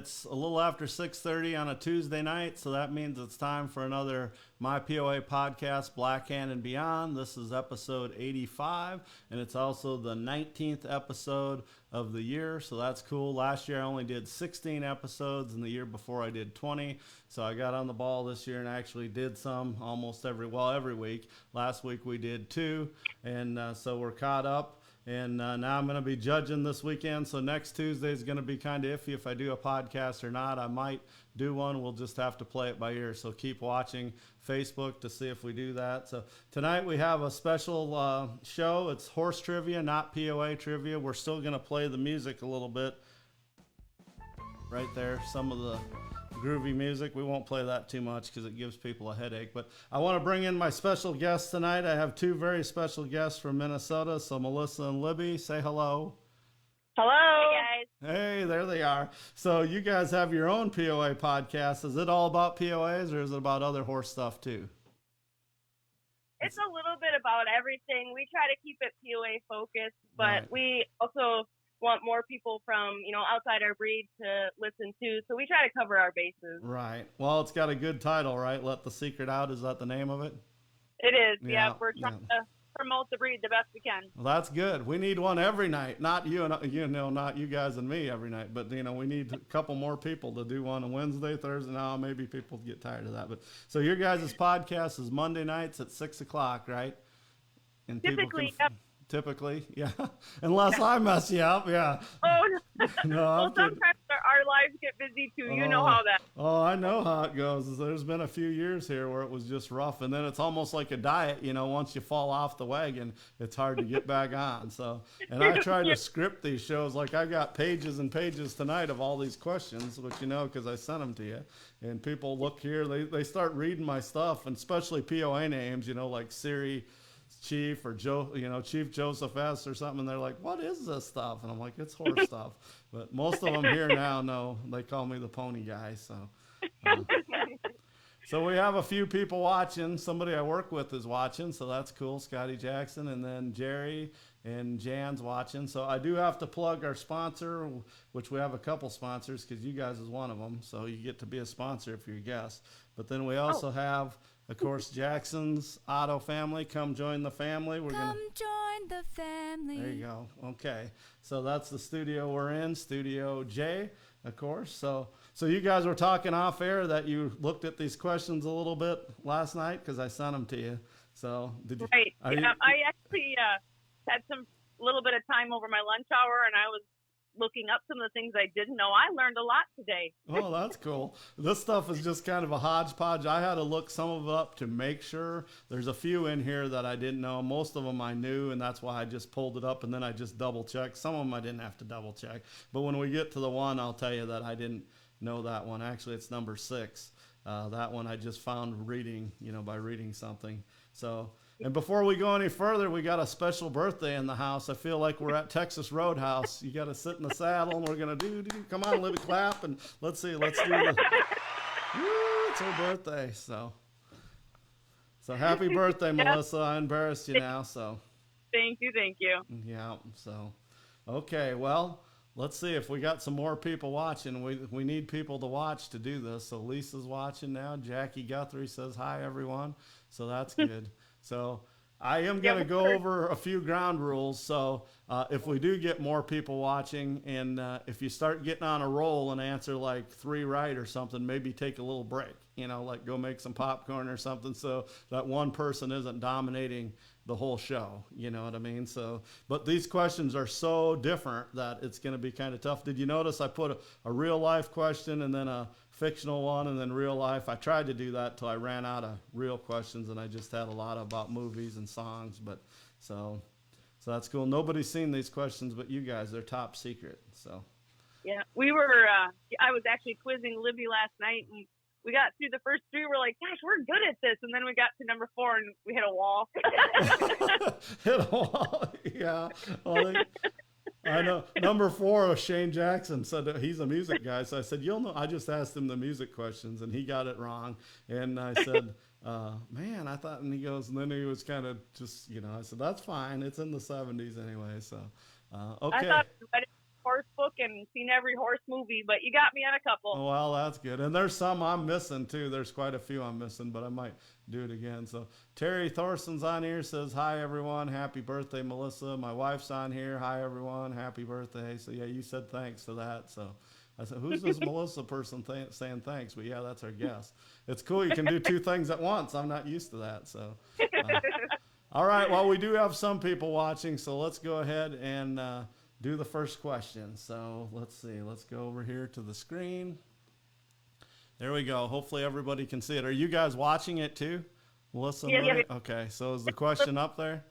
It's a little after 6:30 on a Tuesday night, so that means it's time for another My POA podcast, Black Hand and Beyond. This is episode 85, and it's also the 19th episode of the year, so that's cool. Last year I only did 16 episodes, and the year before I did 20, so I got on the ball this year and actually did some almost every week. Last week we did 2, and so we're caught up. And now I'm going to be judging this weekend. So next Tuesday is going to be kind of iffy if I do a podcast or not. I might do one. We'll just have to play it by ear. So keep watching Facebook to see if we do that. So tonight we have a special show. It's horse trivia, not POA trivia. We're still going to play the music a little bit. Right there, some of the groovy music. We won't play that too much because it gives people a headache. But I want to bring in my special guests tonight. I have 2 very special guests from Minnesota. So Melissa and Libby, say hello. Hello. Hey, guys. Hey, there they are. So you guys have your own POA podcast. Is it all about POAs or is it about other horse stuff too? It's a little bit about everything. We try to keep it POA focused, but Right. we also want more people from, outside our breed to listen to. So we try to cover our bases. Right. Well, it's got a good title, right? Let the Secret Out. Is that the name of it? It is. Yeah, Yeah. We're trying to promote the breed the best we can. Well, that's good. We need one every night. Not you and not you guys and me every night, but we need a couple more people to do one on Wednesday, Thursday. Now maybe people get tired of that. But so your guys' podcast is Monday nights at 6:00, right? And Typically, yep. Typically, yeah. Unless I mess you up, yeah. Oh, No, well, I'm kidding. sometimes our lives get busy too. You know how that. Oh, I know how it goes. There's been a few years here where it was just rough, and then it's almost like a diet. Once you fall off the wagon, it's hard to get back on. So, and I try to script these shows. Like I got pages and pages tonight of all these questions, which because I sent them to you, and people look here, they start reading my stuff, and especially POA names, like Siri Chief or Joe, Chief Joseph S. or something, and they're like, what is this stuff? And I'm like, it's horse stuff. But most of them here now know, they call me the pony guy. So we have a few people watching. Somebody I work with is watching, so that's cool. Scotty Jackson, and then Jerry and Jan's watching. So I do have to plug our sponsor, which we have a couple sponsors because you guys is one of them. So you get to be a sponsor if you're a guest. But then we also have, of course, Jackson's Auto Family. Come join the family. Join the family. There you go. Okay. So that's the studio we're in, Studio J, of course. So you guys were talking off air that you looked at these questions a little bit last night because I sent them to you. So did you? Right. Yeah, I actually had some little bit of time over my lunch hour, and I was looking up some of the things I didn't know. I learned a lot today. Oh, that's cool. This stuff is just kind of a hodgepodge. I had to look some of it up to make sure. There's a few in here that I didn't know. Most of them I knew, and that's why I just pulled it up, and then I just double checked. Some of them I didn't have to double check. But when we get to the one, I'll tell you that I didn't know that one. Actually, it's number 6. That one I just found reading, by reading something. So, and before we go any further, we got a special birthday in the house. I feel like we're at Texas Roadhouse. You got to sit in the saddle, and we're going to come on, Libby, clap, and let's do the, woo, it's her birthday. So happy birthday, Melissa. I embarrassed you now, so. Thank you. Yeah, so, okay, well, let's see if we got some more people watching. We need people to watch to do this. So Lisa's watching now. Jackie Guthrie says, hi, everyone. So that's good. So I am going to go over a few ground rules. So if we do get more people watching, and if you start getting on a roll and answer like 3 right or something, maybe take a little break, like go make some popcorn or something, so that one person isn't dominating the whole show. You know what I mean? So, but these questions are so different that it's going to be kind of tough. Did you notice I put a real life question and then a fictional one and then real life? I tried to do that till I ran out of real questions, and I just had a lot about movies and songs. But so that's cool. Nobody's seen these questions but you guys. They're top secret. So Yeah, we were. I was actually quizzing Libby last night, and we got through the first 3. We're like, gosh, we're good at this. And then we got to number 4, and we hit a wall. Hit a wall. Yeah. Well, I know. Number 4, Shane Jackson said that he's a music guy. So I said, you'll know. I just asked him the music questions, and he got it wrong. And I said, man, I thought, and he goes, and then he was kind of just, I said, that's fine. It's in the 70s anyway. So, okay. I thought horse book and seen every horse movie, but you got me on a couple. Well, that's good. And there's some I'm missing too. There's quite a few I'm missing, but I might do it again. So Terry Thorson's on here, says, hi, everyone. Happy birthday, Melissa. My wife's on here. Hi, everyone. Happy birthday. So, yeah, you said thanks to that. So I said, who's this Melissa person saying thanks? But, yeah, that's our guest. It's cool. You can do two things at once. I'm not used to that. So, all right. Well, we do have some people watching, so let's go ahead and do the first question. So let's see. Let's go over here to the screen. There we go. Hopefully everybody can see it. Are you guys watching it too? Melissa? Yeah. Okay. So is the question up there?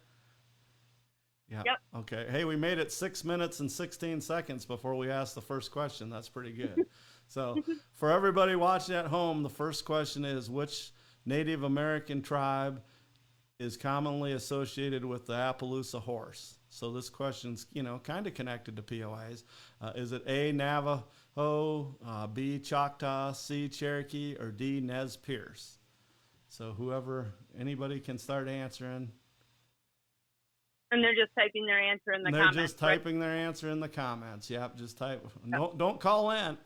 Yeah. Yep. Okay. Hey, we made it 6 minutes and 16 seconds before we asked the first question. That's pretty good. So for everybody watching at home, the first question is, which Native American tribe is commonly associated with the Appaloosa horse? So this question's, kind of connected to POAs. Is it A, Navajo, B, Choctaw, C, Cherokee, or D, Nez Perce? So anybody can start answering. And they're just typing their answer in the comments. They're just typing their answer in the comments. Yep, just type. No, don't call in.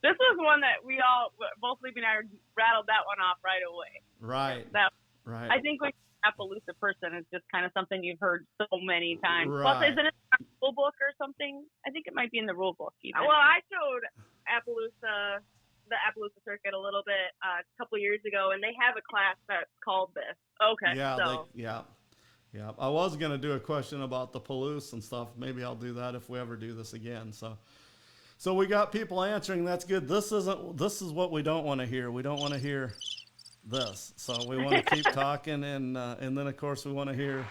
This was one that we all, both Libby and I, rattled that one off right away. Right. Right. I think when Appaloosa person is just kind of something you've heard so many times. Right. Plus, isn't it in the rule book or something? I think it might be in the rule book even. Well, I showed the Appaloosa circuit a little bit a couple years ago, and they have a class that's called this. Okay. Yeah. Yeah. I was going to do a question about the Palouse and stuff. Maybe I'll do that if we ever do this again. So we got people answering. That's good. This is what we don't want to hear. We don't want to hear this. So we want to keep talking, and then of course we want to hear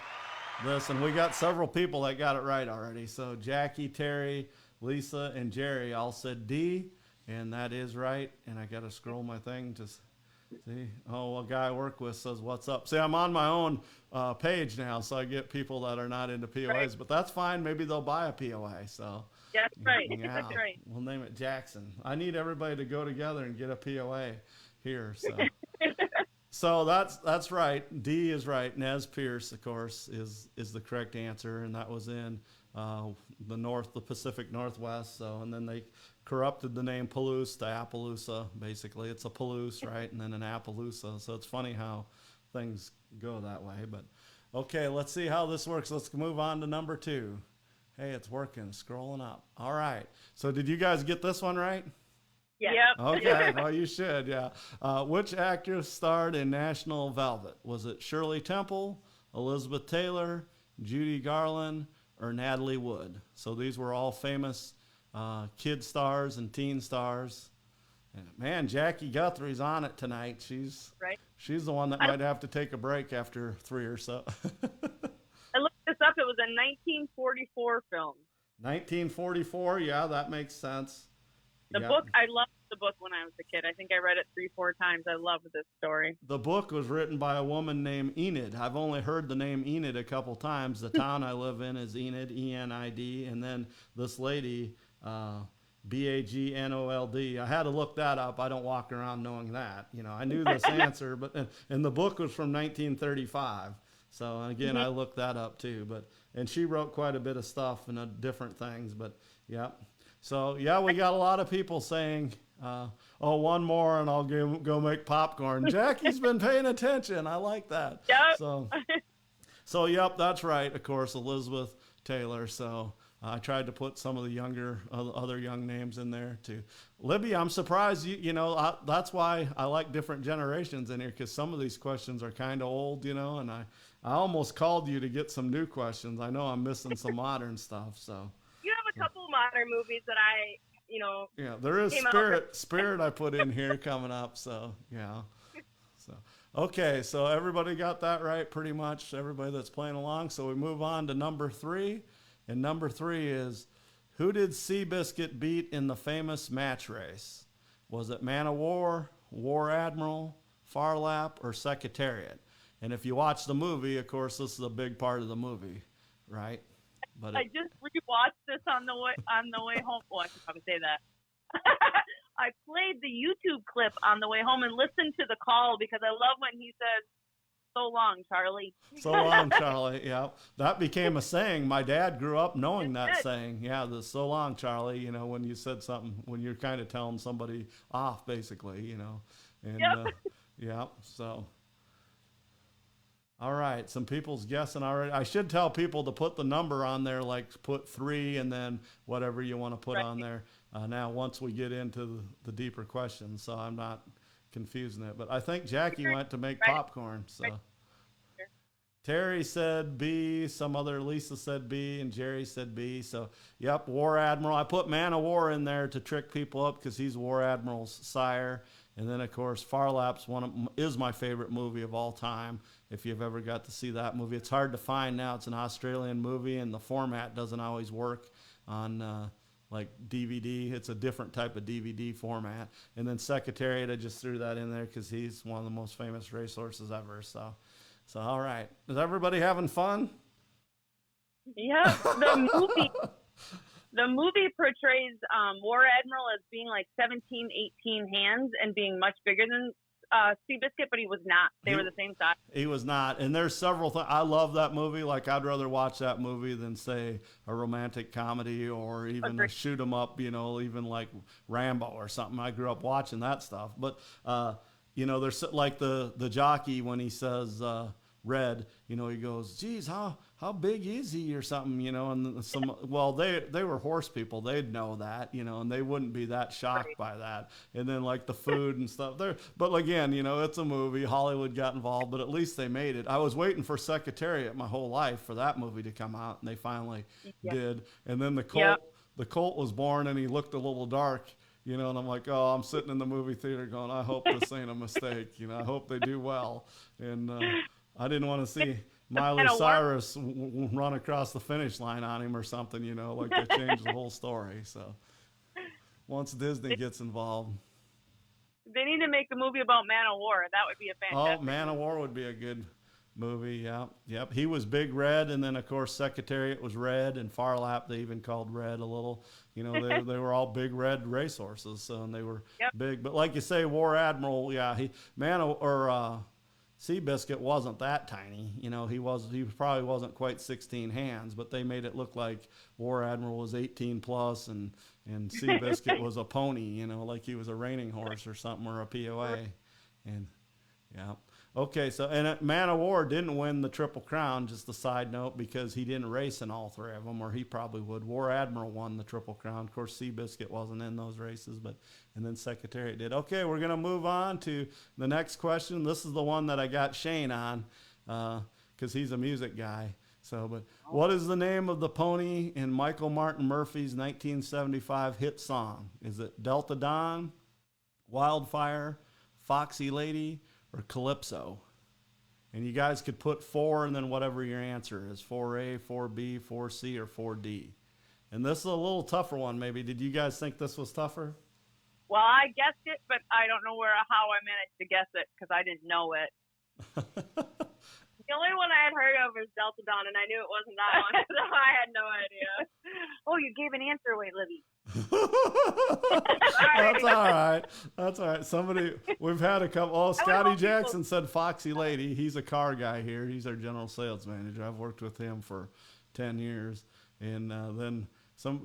this. And we got several people that got it right already. So Jackie, Terry, Lisa, and Jerry all said D, and that is right. And I got to scroll my thing to see. Oh, a guy I work with says, "What's up?" See, I'm on my own page now, so I get people that are not into POAs, Right. But that's fine. Maybe they'll buy a POA. So. That's right. Yeah, That's right. we'll name it Jackson. I need everybody to go together and get a POA here. So that's right. D is right. Nez Perce, of course, is the correct answer, and that was in the Pacific Northwest. So, and then they corrupted the name Palouse to Appaloosa. Basically, it's a Palouse, right, and then an Appaloosa. So it's funny how things go that way. But okay, let's see how this works. Let's move on to number 2. Hey, it's working. Scrolling up. All right. So did you guys get this one right? Yeah. Yep. Okay. Well, you should. Yeah. Which actress starred in National Velvet? Was it Shirley Temple, Elizabeth Taylor, Judy Garland, or Natalie Wood? So these were all famous kid stars and teen stars. And man, Jackie Guthrie's on it tonight. She's the one that might have to take a break after 3 or so. I looked this up. It was a 1944 film. 1944. Yeah, that makes sense. The book, I loved the book when I was a kid. I think I read it 3-4 times. I loved this story. The book was written by a woman named Enid. I've only heard the name Enid a couple times. The town I live in is Enid, E-N-I-D. And then this lady, B-A-G-N-O-L-D. I had to look that up. I don't walk around knowing that. I knew this answer, but and the book was from 1935. So again, I looked that up too. And she wrote quite a bit of stuff and different things. But yeah. So yeah, we got a lot of people saying, one more and I'll go make popcorn. Jackie's been paying attention. I like that. Yep. So yep, that's right. Of course, Elizabeth Taylor. So I tried to put some of the other young names in there too. Libby, I'm surprised that's why I like different generations in here, because some of these questions are kind of old, and I almost called you to get some new questions. I know I'm missing some modern stuff. So You have a couple modern movies that yeah, there is Spirit I put in here coming up. So yeah. Okay, so everybody got that right, pretty much. Everybody that's playing along. So we move on to number 3. And number 3 is, who did Seabiscuit beat in the famous match race? Was it Man of War, War Admiral, Farlap, or Secretariat? And if you watch the movie, of course, this is a big part of the movie, right? But I just rewatched this on the way home. Well, I should probably say that. I played the YouTube clip on the way home and listened to the call, because I love when he says, so long, Charlie. So long, Charlie. Yeah, that became a saying. My dad grew up knowing that saying. Yeah, the so long, Charlie. You know, when you said something, when you're kind of telling somebody off, basically. You know, and Yep. yeah. So, all right, some people's guessing already. I should tell people to put the number on there, like put 3 and then whatever you want to put Right. on there. Now, once we get into the deeper questions, so I'm not confusing it. But I think Jackie went to make Right. popcorn. So Terry said B, some other Lisa said B, and Jerry said B. So, yep, War Admiral. I put Man of War in there to trick people up because he's War Admiral's sire. And then, of course, Far Lapse is my favorite movie of all time. If you've ever got to see that movie, it's hard to find now. It's an Australian movie, and the format doesn't always work on like DVD. It's a different type of DVD format. And then Secretariat, I just threw that in there because he's one of the most famous racehorses ever. So all right, is everybody having fun? Yep. The movie portrays War Admiral as being like 17, 18 hands and being much bigger than Seabiscuit, but he was not. They were the same size. He was not. And there's several things. I love that movie. Like, I'd rather watch that movie than, say, a romantic comedy or even a shoot 'em up, you know, even like Rambo or something. I grew up watching that stuff. But, you know, there's like the jockey when he says Red, you know, he goes, geez, how big is he or something, you know, and well, they were horse people. They'd know that, you know, and they wouldn't be that shocked by that. And then like the food and stuff there. But again, you know, it's a movie. Hollywood got involved, but at least they made it. I was waiting for Secretariat my whole life for that movie to come out, and they finally did. And then the colt was born, and he looked a little dark. You know, and I'm like, oh, I'm sitting in the movie theater going, I hope this ain't a mistake. You know, I hope they do well. And I didn't want to see Miley Cyrus run across the finish line on him or something, you know, like they changed the whole story. So once Disney gets involved. They need to make a movie about Man of War. That would be a fantastic. Oh, Man of War would be a good movie. Yeah. Yep. He was Big Red. And then, of course, Secretariat was Red, and Far Lap, they even called Red a little. You know, they were all big red racehorses. So, and they were big. But like you say, War Admiral, yeah, Seabiscuit wasn't that tiny. You know, he probably wasn't quite 16 hands, but they made it look like War Admiral was 18 plus and Seabiscuit was a pony, you know, like he was a reining horse or something, or a POA. And yeah. Okay, so and Man of War didn't win the Triple Crown, just a side note, because he didn't race in all 3 of them, or he probably would. War Admiral won the Triple Crown. Of course, Seabiscuit wasn't in those races, and then Secretariat did. Okay, we're going to move on to the next question. This is the one that I got Shane on because he's a music guy. So, but what is the name of the pony in Michael Martin Murphy's 1975 hit song? Is it Delta Dawn, Wildfire, Foxy Lady, or Calypso? And you guys could put 4 and then whatever your answer is, 4A, 4B, 4C, or 4D. And this is a little tougher one, maybe. Did you guys think this was tougher? Well, I guessed it, but I don't know how I managed to guess it because I didn't know it. The only one I had heard of was Delta Dawn, and I knew it wasn't that one, so I had no idea. Oh, you gave an answer away, Libby. That's all right. That's all right. We've had a couple. Oh, Scotty Jackson said Foxy Lady. He's a car guy here. He's our general sales manager. I've worked with him for 10 years. And then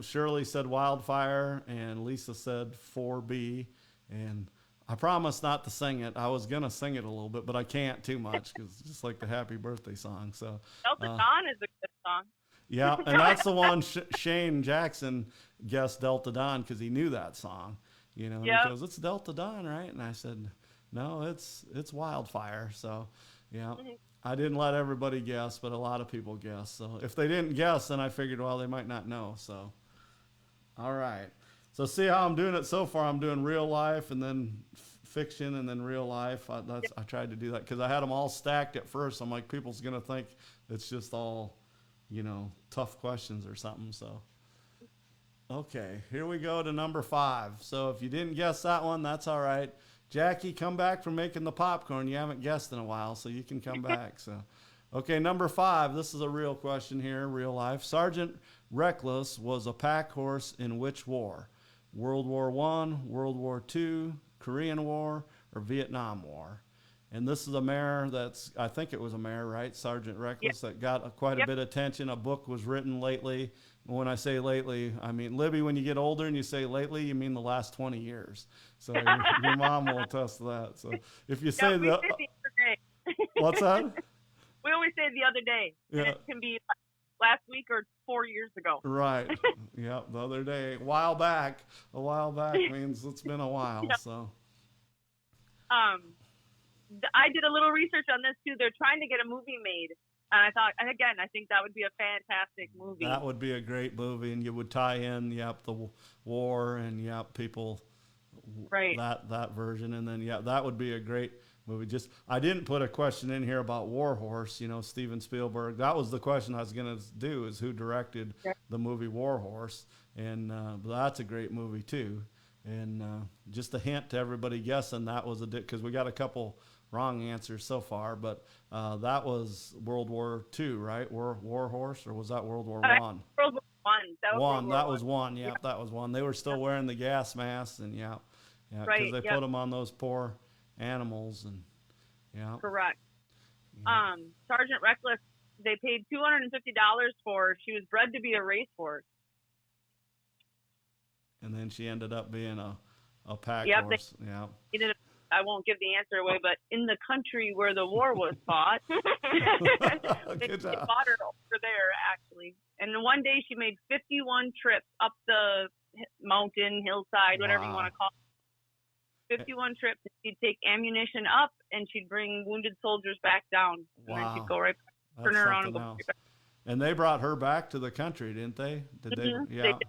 Shirley said Wildfire, and Lisa said 4B. And I promised not to sing it. I was going to sing it a little bit, but I can't too much because it's just like the happy birthday song. So Delta Dawn is a good song. Yeah, and that's the one Shane Jackson guessed Delta Dawn because he knew that song. You know, and he goes, it's Delta Dawn, right? And I said, no, it's Wildfire. So, yeah, I didn't let everybody guess, but a lot of people guessed. So if they didn't guess, then I figured, well, they might not know. So, all right. So see how I'm doing it so far. I'm doing real life and then fiction and then real life. I tried to do that because I had them all stacked at first. I'm like, people's going to think it's just all, you know, tough questions or something. So, okay, here we go to number 5. So if you didn't guess that one, that's all right. Jackie, come back from making the popcorn. You haven't guessed in a while, so you can come back. So, okay, number 5. This is a real question here, real life. Sergeant Reckless was a pack horse in which war? World War I, World War II, Korean War, or Vietnam War? And this is a mare I think it was a mare, right? Sergeant Reckless, that got quite a bit of attention. A book was written lately. When I say lately, I mean, Libby, when you get older and you say lately, you mean the last 20 years. So your mom will attest to that. So if you say the other day. What's that? We always say the other day. Yeah. And it can be last week or 4 years ago. Right. Yeah. The other day, a while back means it's been a while. Yeah. So. I did a little research on this too. They're trying to get a movie made. And I thought, and again, I think that would be a fantastic movie. That would be a great movie, and you would tie in, the war and people, right? That version, and then that would be a great movie. I didn't put a question in here about War Horse. Steven Spielberg. That was the question I was going to do: is who directed the movie War Horse? And that's a great movie too. And just a hint to everybody guessing, that was because we got a couple wrong answers so far, but that was World War II, right? War Horse, or was that World War One? World War One. That was one. Yeah, that was one. They were still wearing the gas masks, and because they put them on those poor animals, and correct. Sergeant Reckless, they paid $250 for. She was bred to be a racehorse, and then she ended up being a pack horse. I won't give the answer away, but in the country where the war was fought, they fought her over there, actually. And one day she made 51 trips up the mountain, hillside, whatever you want to call it. 51 trips. She'd take ammunition up, and she'd bring wounded soldiers back down. And then she'd go right back, turn around and go right back. And they brought her back to the country, didn't they? Did they? Yeah. They did.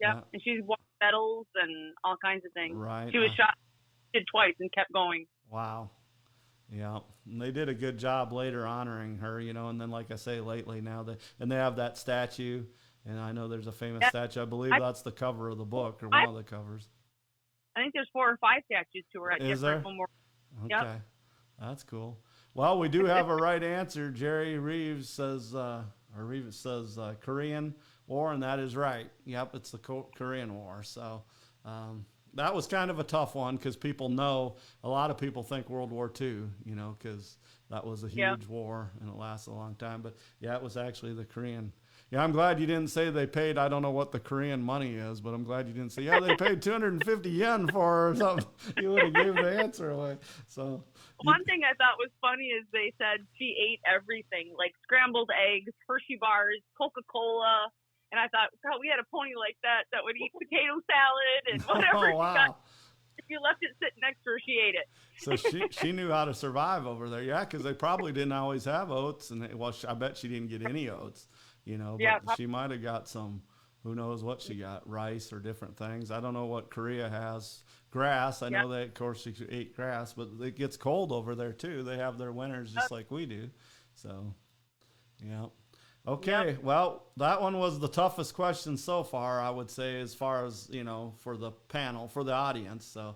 Yeah. And she won medals and all kinds of things. Right. She was shot twice and kept going. Wow. Yeah. And they did a good job later honoring her, and then like I say, lately now they have that statue, and I know there's a famous statue. I believe that's the cover of the book, or one of the covers. I think there's 4 or 5 statues to her at different memorials. Okay. Yep. That's cool. Well, we do have a right answer. Jerry Reeves says Korean War, and that is right. Yep, it's the Korean War. So that was kind of a tough one because a lot of people think World War II, because that was a huge war and it lasted a long time. But it was actually the Korean. Yeah, I'm glad you didn't say they paid, I don't know what the Korean money is, but I'm glad you didn't say, they paid 250 yen for her or something. You would have gave the answer away. So one thing I thought was funny is they said she ate everything, like scrambled eggs, Hershey bars, Coca-Cola. And I thought, God, we had a pony like that would eat potato salad and whatever. Oh, wow. She got. If you left it sitting next to her, she ate it. So she knew how to survive over there. Yeah, because they probably didn't always have oats. And I bet she didn't get any oats, but she might have got some, who knows what she got, rice or different things. I don't know what Korea has. Grass. I know they, of course, she ate grass, but it gets cold over there too. They have their winters just like we do. So, yeah. Okay, well, that one was the toughest question so far, I would say, as far as, for the panel, for the audience. So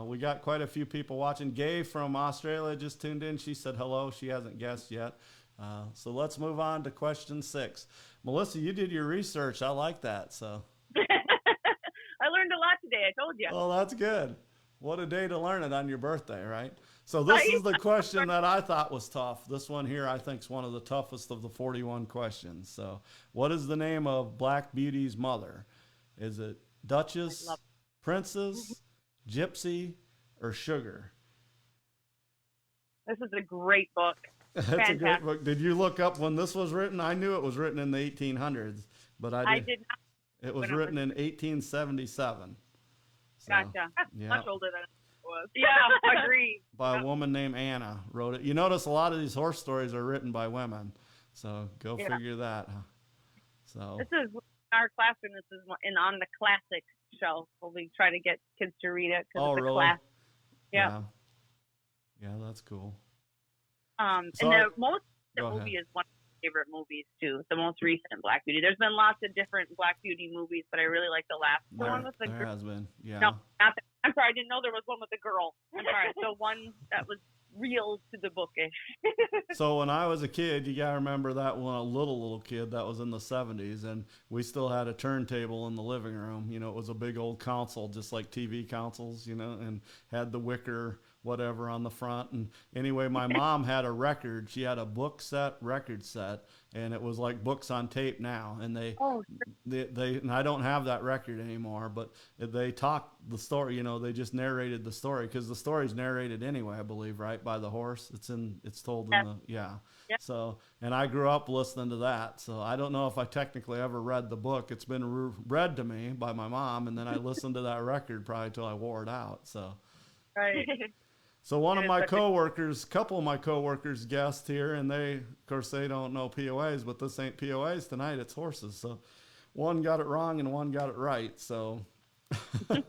we got quite a few people watching. Gay from Australia just tuned in. She said hello. She hasn't guessed yet. So let's move on to question 6. Melissa, you did your research. I like that. So I learned a lot today, I told you. Oh, that's good. What a day to learn it on your birthday, right? So this is the question that I thought was tough. This one here I think is one of the toughest of the 41 questions. So what is the name of Black Beauty's mother? Is it Duchess, Princess, Gypsy, or Sugar? This is a great book. That's a great book. Did you look up when this was written? I knew it was written in the 1800s, but I did not. It was written in 1877. So, gotcha. Much older than it was. Yeah, I agree. By a woman named Anna wrote it. You notice a lot of these horse stories are written by women, so go figure that. So this is our classroom. This is on the classic shelf. We try to get kids to read it because it's a class. Yeah, that's cool. And the most recent movie is one of my favorite movies too. The most recent Black Beauty. There's been lots of different Black Beauty movies, but I really like the last one with the girl. There has been, yeah. No, not that. I'm sorry, I didn't know there was one with a girl. I'm sorry. So one that was real to the bookish. So when I was a kid, you gotta remember that one, a little kid, that was in the 70s, and we still had a turntable in the living room. It was a big old console, just like TV consoles, and had the wicker whatever on the front. And anyway, my mom had a record. She had a book set, record set, and it was like books on tape now. And they and I don't have that record anymore, but they talked the story, you know, they just narrated the story, because the story's narrated anyway, I believe, right, by the horse. It's told in the, yeah. So, and I grew up listening to that. So I don't know if I technically ever read the book. It's been read to me by my mom, and then I listened to that record probably till I wore it out. So, Right. so one of my coworkers, couple of my coworkers guessed here, and they, of course, they don't know POAs, but this ain't POAs tonight. It's horses. So one got it wrong and one got it right. So, so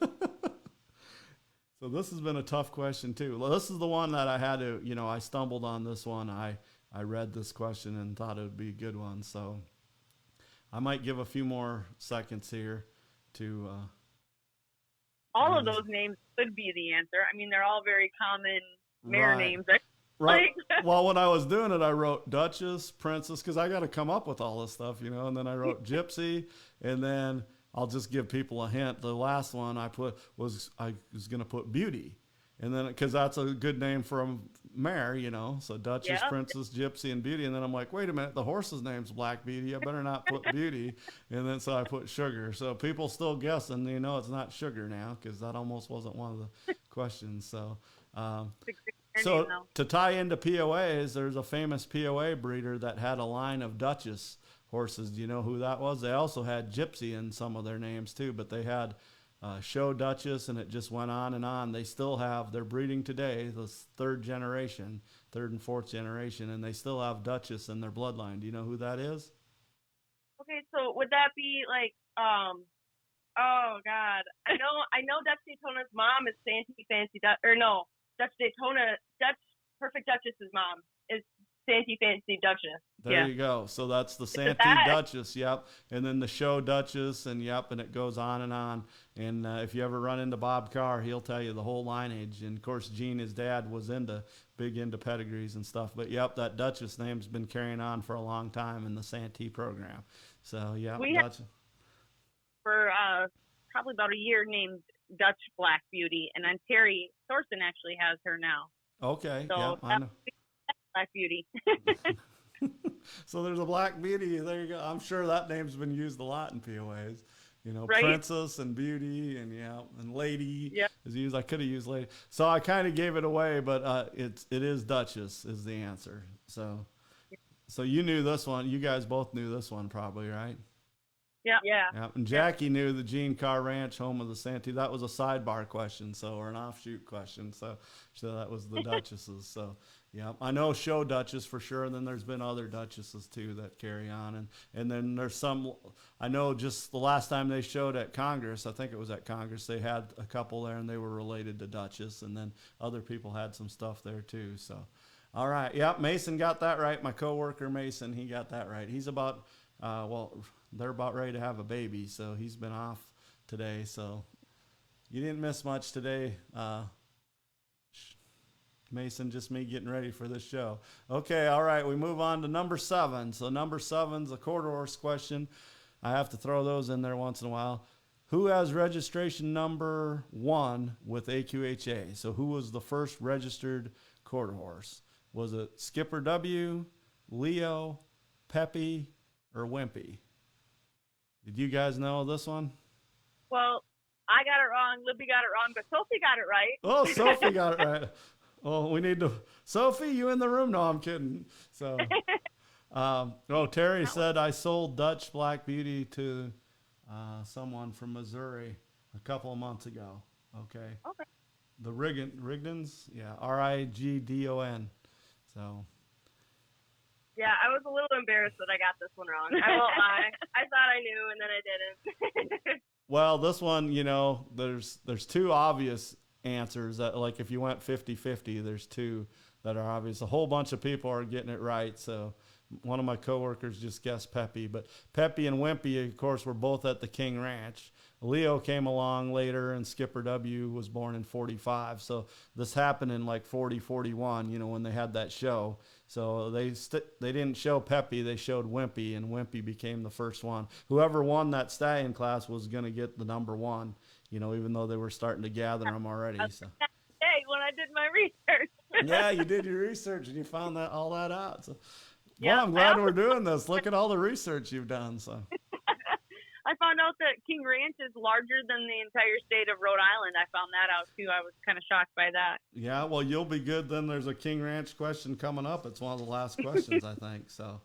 this has been a tough question too. Well, this is the one that I had to, you know, I stumbled on this one. I read this question and thought it would be a good one. So I might give a few more seconds here to, all of those names could be the answer. I mean, they're all very common mare names. Right. Well, when I was doing it, I wrote Duchess, Princess, because I got to come up with all this stuff, you know. And then I wrote Gypsy, and then I'll just give people a hint. The last one I put was I was going to put Beauty, and then because that's a good name for a mare, you know. So Duchess, Princess, Gypsy, and Beauty. And then I'm like, wait a minute, the horse's name's Black Beauty. I better not put Beauty. And then so I put Sugar. So people still guessing, you know, it's not Sugar now, because that almost wasn't one of the questions. So. So to tie into POAs, there's a famous POA breeder that had a line of Duchess horses. Do you know who that was? They also had Gypsy in some of their names too, but they had Show Duchess, and it just went on and on. They still have, they're breeding today, the third and fourth generation, and they still have Duchess in their bloodline. Do you know who that is? Okay, so would that be like, oh God, I know Dutch Daytona's mom is Santee Fancy Dutch Perfect Duchess's mom is Santee Fancy Duchess. There you go. So that's the Santee Duchess, yep. And then the Show Duchess, and yep, and it goes on and on. And if you ever run into Bob Carr, he'll tell you the whole lineage. And of course, Gene, his dad, was big into pedigrees and stuff. But yep, that Duchess name's been carrying on for a long time in the Santee program. So yeah, Duchess. For probably about a year, named Dutch Black Beauty, and then Terry Thorson actually has her now. Okay, so yeah, I know. Black Beauty. So there's a Black Beauty. There you go. I'm sure that name's been used a lot in POAs. You know, right? Princess and Beauty and and Lady is used. I could have used Lady. So I kind of gave it away, but it is Duchess is the answer. So you knew this one. You guys both knew this one probably, right? Yeah. And Jackie knew the Gene Carr Ranch, home of the Santee. That was a sidebar question, or an offshoot question. So that was the Duchesses. So yeah, I know Show Duchess for sure. And then there's been other Duchesses too that carry on. And then there's some, I know just the last time they showed at Congress, I think it was at Congress, they had a couple there and they were related to Duchess. And then other people had some stuff there too. So, all right. Yep. Mason got that right. My coworker Mason, he got that right. He's about, they're about ready to have a baby, so he's been off today. So you didn't miss much today, Mason, just me getting ready for this show. Okay, all right, we move on to number 7. So number 7's a quarter horse question. I have to throw those in there once in a while. Who has registration number 1 with AQHA? So who was the first registered quarter horse? Was it Skipper W, Leo, Peppy, or Wimpy? Did you guys know this one? Well, I got it wrong. Libby got it wrong, but Sophie got it right. Oh, Sophie got it right. Well, we need to. Sophie, you in the room? No, I'm kidding. So, Terry said I sold Dutch Black Beauty to someone from Missouri a couple of months ago. Okay. The Rigdons? Yeah, Rigdon. So. Yeah, I was a little embarrassed that I got this one wrong. I won't lie. I thought I knew, and then I didn't. Well, this one, you know, there's 2 obvious answers. That, like, if you went 50-50, there's 2 that are obvious. A whole bunch of people are getting it right. So one of my coworkers just guessed Peppy. But Peppy and Wimpy, of course, were both at the King Ranch. Leo came along later, and Skipper W was born in 45. So this happened in like 40, 41, you know, when they had that show. So they didn't show Peppy, they showed Wimpy, and Wimpy became the first one. Whoever won that stallion class was going to get the number 1, you know, even though they were starting to gather them already. So. Hey, when I I did my research. Yeah, you did your research and you found all that out. So, Yeah, well, I'm glad we're doing this. Look at all the research you've done. So. I found out that King Ranch is larger than the entire state of Rhode Island. I found that out too. I was kind of shocked by that. Yeah, well, you'll be good then. There's a King Ranch question coming up. It's one of the last questions, I think. So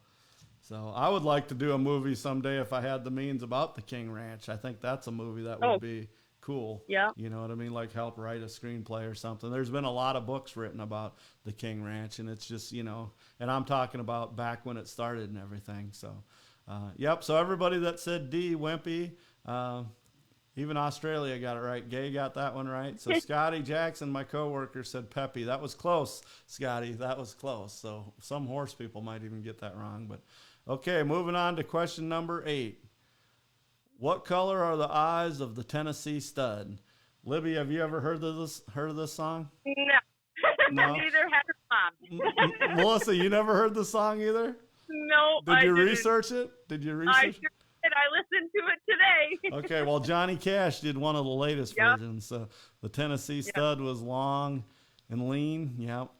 I would like to do a movie someday if I had the means about the King Ranch. I think that's a movie that would be cool. Yeah. You know what I mean? Like help write a screenplay or something. There's been a lot of books written about the King Ranch, and it's just, and I'm talking about back when it started and everything. So, yep. So everybody that said D, Wimpy, even Australia got it right. Gay got that one right. So Scotty Jackson, my coworker, said Peppy. That was close, Scotty. That was close. So some horse people might even get that wrong. But okay, moving on to question number 8. What color are the eyes of the Tennessee Stud? Libby, have you ever heard of this song? No. No? Neither has her mom. Melissa, you never heard the song either? No, Did you didn't. research it? Did you I research sure did. I listened to it today. Okay, well, Johnny Cash did one of the latest versions. So the Tennessee Stud was long and lean,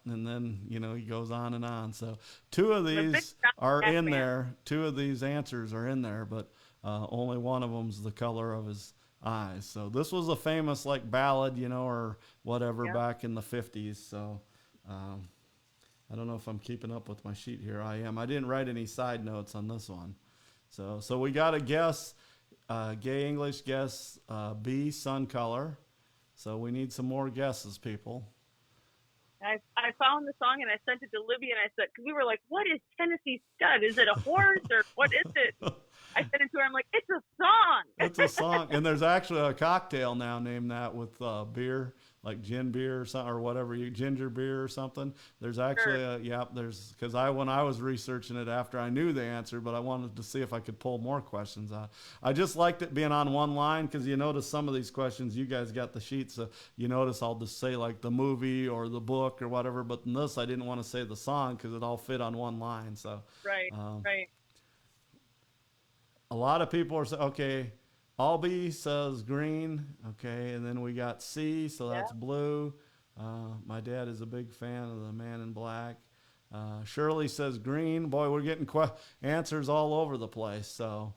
and then, he goes on and on. So 2 of these are in there. 2 of these answers are in there, but only one of them's the color of his eyes. So this was a famous ballad, or whatever back in the 50s. So I don't know if I'm keeping up with my sheet here. I am. I didn't write any side notes on this one. So we got a guess, gay English guess, B, sun color. So we need some more guesses, people. I found the song and I sent it to Libby and I said, because we were like, what is Tennessee Stud? Is it a horse or what is it? I sent it to her. I'm like, it's a song. It's a song. And there's actually a cocktail now named that with beer, like gin beer or something, or whatever, ginger beer or something. There's actually because when I was researching it after I knew the answer, but I wanted to see if I could pull more questions out. I just liked it being on one line because you notice some of these questions, you guys got the sheets. So you notice I'll just say like the movie or the book or whatever. But in this, I didn't want to say the song because it all fit on one line. So Right. A lot of people are saying, okay, Albie says green, okay, and then we got C, so that's blue. My dad is a big fan of the Man in Black. Shirley says green. Boy, we're getting answers all over the place. So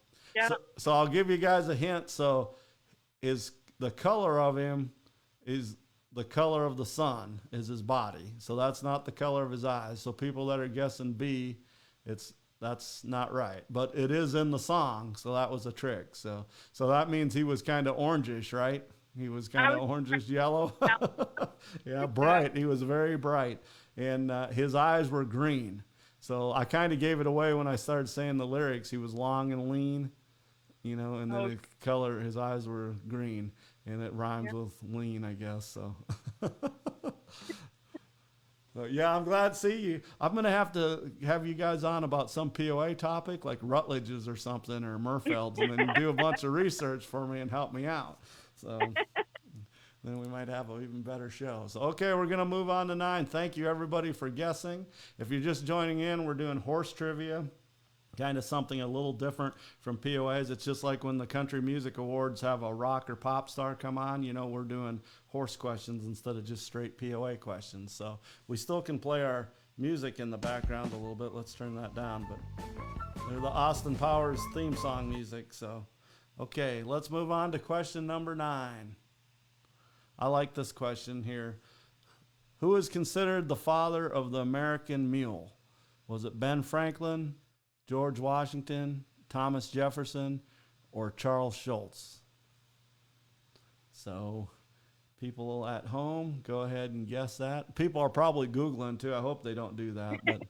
I'll give you guys a hint. So is the color of him is the color of the sun is his body. So that's not the color of his eyes. So people that are guessing B, that's not right, but it is in the song, so that was a trick. So that means he was kind of orangish, right? He was kind of orangish yellow. Yeah, bright. He was very bright, and his eyes were green. So I kind of gave it away when I started saying the lyrics. He was long and lean, and then his eyes were green, and it rhymes with lean, I guess. So. Yeah, I'm glad to see you. I'm going to have you guys on about some POA topic like Rutledge's or something or Murfeld's, and then do a bunch of research for me and help me out. So then we might have an even better show. So, okay, we're going to move on to 9. Thank you, everybody, for guessing. If you're just joining in, we're doing horse trivia. Kind of something a little different from POAs. It's just like when the Country Music Awards have a rock or pop star come on, we're doing horse questions instead of just straight POA questions. So we still can play our music in the background a little bit. Let's turn that down. But they're the Austin Powers theme song music. So, okay, let's move on to question number 9. I like this question here. Who is considered the father of the American mule? Was it Ben Franklin, George Washington, Thomas Jefferson, or Charles Schultz? So people at home, go ahead and guess that. People are probably Googling too. I hope they don't do that, but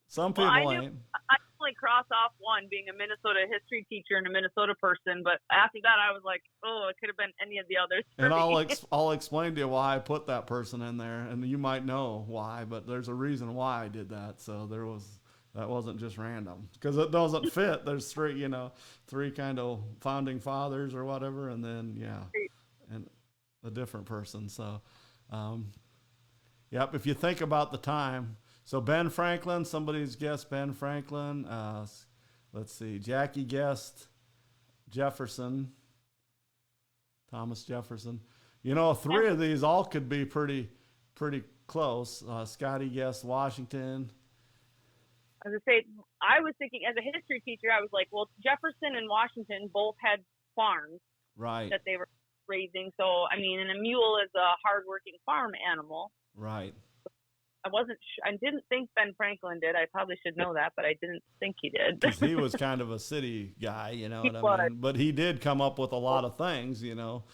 some people ain't. I only cross off one being a Minnesota history teacher and a Minnesota person, but after that I was like, oh, it could have been any of the others. And I'll explain to you why I put that person in there, and you might know why, but there's a reason why I did that. So that wasn't just random because it doesn't fit. There's three kind of founding fathers or whatever, and then and a different person. So, if you think about the time, so Ben Franklin, somebody's guessed Ben Franklin. Let's see, Jackie guessed Jefferson, Thomas Jefferson. 3 of these all could be pretty pretty close. Scotty guessed Washington. I was gonna say, I was thinking as a history teacher, I was like, well, Jefferson and Washington both had farms Right. that they were raising. So, I mean, and a mule is a hardworking farm animal. Right. I didn't think Ben Franklin did. I probably should know that, but I didn't think he did. 'Cause he was kind of a city guy, you know He what I mean? But he did come up with a lot of things, you know.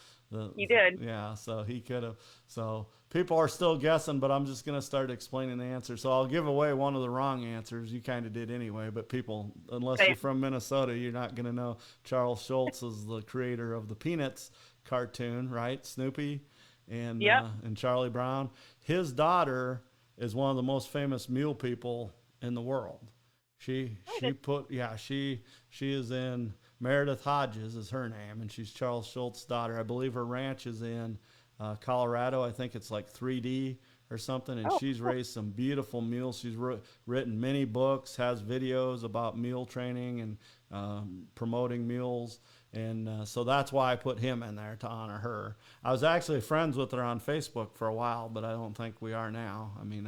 He did. Yeah, so he could have. So people are still guessing, but I'm just going to start explaining the answer. So I'll give away one of the wrong answers. You kind of did anyway, but people, unless you're from Minnesota, you're not going to know. Charles Schulz is the creator of the Peanuts cartoon, right? Snoopy and Charlie Brown. His daughter is one of the most famous mule people in the world. She is in Meredith Hodges is her name, and she's Charles Schultz's daughter. I believe her ranch is in Colorado. I think it's like 3D or something, and she's raised some beautiful mules. She's written many books, has videos about mule training and promoting mules, and so that's why I put him in there to honor her. I was actually friends with her on Facebook for a while, but I don't think we are now. I mean,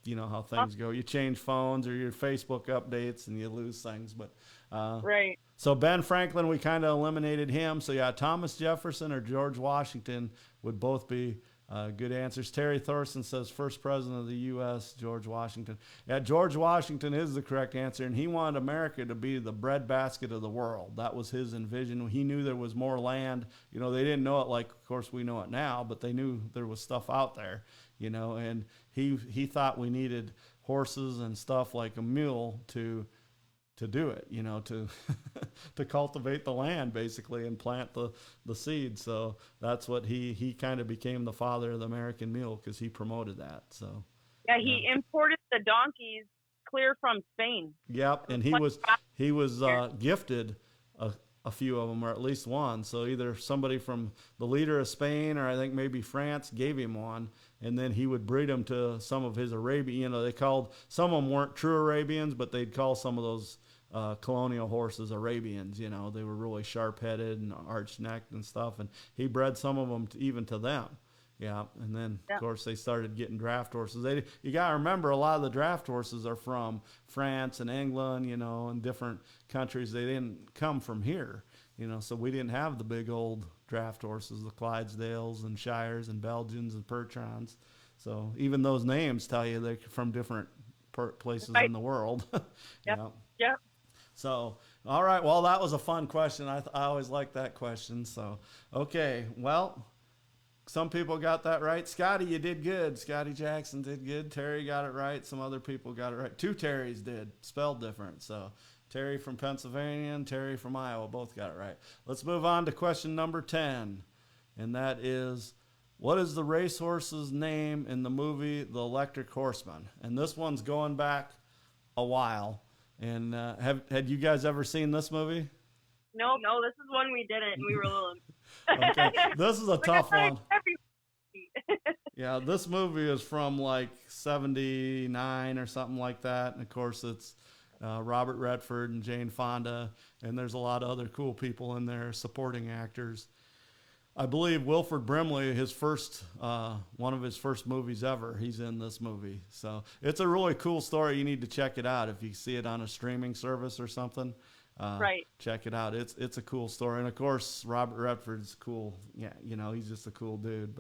you know how things go. You change phones or your Facebook updates and you lose things. But right. So Ben Franklin, we kind of eliminated him. So yeah, Thomas Jefferson or George Washington would both be good answers. Terry Thorson says first president of the U.S., George Washington. Yeah, George Washington is the correct answer, and he wanted America to be the breadbasket of the world. That was his envision. He knew there was more land. You know, they didn't know it like, of course, we know it now, but they knew there was stuff out there, you know, and he thought we needed horses and stuff like a mule to do it, you know, to to cultivate the land basically and plant the seed. So that's what he kind of became the father of the American mule because he promoted that. So yeah, he imported the donkeys clear from Spain. Yep, and he was gifted a few of them, or at least one. So either somebody from the leader of Spain, or I think maybe France, gave him one, and then he would breed them to some of his Arabian. You know, they called some of them weren't true Arabians, but they'd call some of those colonial horses Arabians. You know, they were really sharp-headed and arched-necked and stuff, and he bred some of them even to them. Yeah, and then of course they started getting draft horses. You got to remember, a lot of the draft horses are from France and England, you know, and different countries. They didn't come from here, you know, so we didn't have the big old draft horses, the Clydesdales and Shires and Belgians and Percherons. So even those names tell you they're from different places in the world. Yep. So, all right, well, that was a fun question. I always like that question. So, okay, well, some people got that right. Scotty, you did good. Scotty Jackson did good. Terry got it right. Some other people got it right. Two Terrys did, spelled different. So Terry from Pennsylvania and Terry from Iowa both got it right. Let's move on to question number 10. And that is, what is the racehorse's name in the movie The Electric Horseman? And this one's going back a while. And had you guys ever seen this movie? No, this is one we didn't, and we were little. Okay. This is a tough one. Yeah, this movie is from like 79 or something like that. And of course, it's Robert Redford and Jane Fonda. And there's a lot of other cool people in there, supporting actors. I believe Wilford Brimley, one of his first movies ever, he's in this movie. So it's a really cool story. You need to check it out if you see it on a streaming service or something. Right. Check it out. It's a cool story. And of course, Robert Redford's cool. Yeah, you know, he's just a cool dude.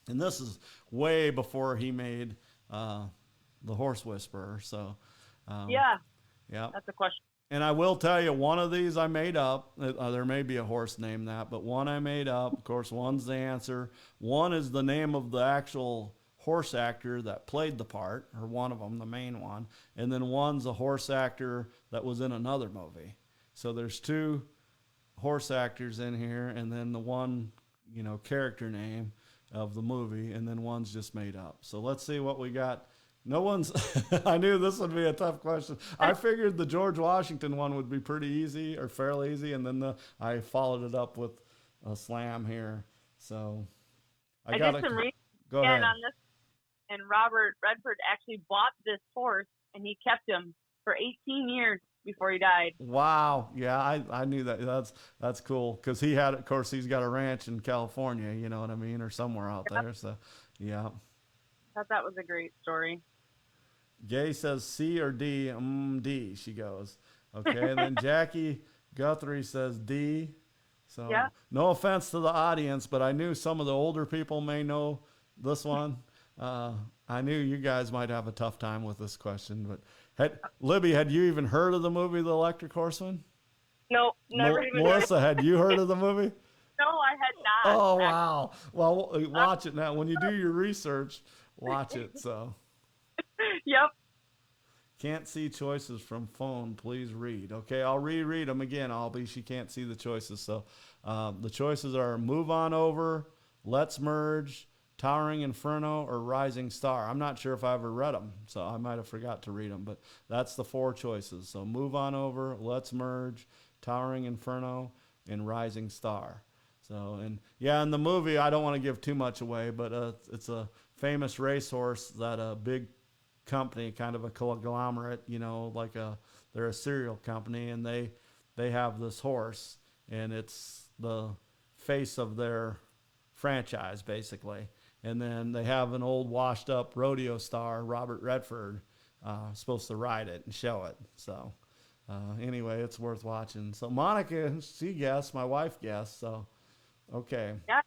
And this is way before he made The Horse Whisperer. So yeah. That's a question. And I will tell you, one of these I made up. There may be a horse named that, but one I made up. Of course, one's the answer. One is the name of the actual horse actor that played the part, or one of them, the main one. And then one's a horse actor that was in another movie. So there's two horse actors in here, and then the one, you know, character name of the movie, and then one's just made up. So let's see what we got. No one's, I knew this would be a tough question. I figured the George Washington one would be pretty easy, or fairly easy, and then I followed it up with a slam here. So I did some research go ahead. On this, and Robert Redford actually bought this horse, and he kept him for 18 years before he died. Wow. Yeah, I knew that. That's cool, because he had, of course, he's got a ranch in California, you know what I mean, or somewhere out there. So Yeah. Thought that was a great story. Gay says C or D. D, she goes. Okay, and then Jackie Guthrie says D. So Yeah. no offense to the audience, but I knew some of the older people may know this one. I knew you guys might have a tough time with this question, but Libby, had you even heard of the movie The Electric Horseman? No, never even. Melissa, had you heard of the movie? No, I had not. Oh, wow. Well, watch it now. When you do your research, watch it. So Yep. can't see choices from phone. Please read. Okay, I'll reread them again. She can't see the choices. So the choices are Move On Over, Let's Merge, Towering Inferno, or Rising Star. I'm not sure if I ever read them, so I might have forgot to read them, but that's the 4 choices. So Move On Over, Let's Merge, Towering Inferno, and Rising Star. So, and yeah, in the movie, I don't want to give too much away, but it's a famous racehorse that a big company, kind of a conglomerate, they're a cereal company, and they have this horse, and it's the face of their franchise, basically. And then they have an old washed up rodeo star, Robert Redford, supposed to ride it and show it. So anyway, it's worth watching. So Monica, she guessed, my wife guessed. So, okay. Yeah.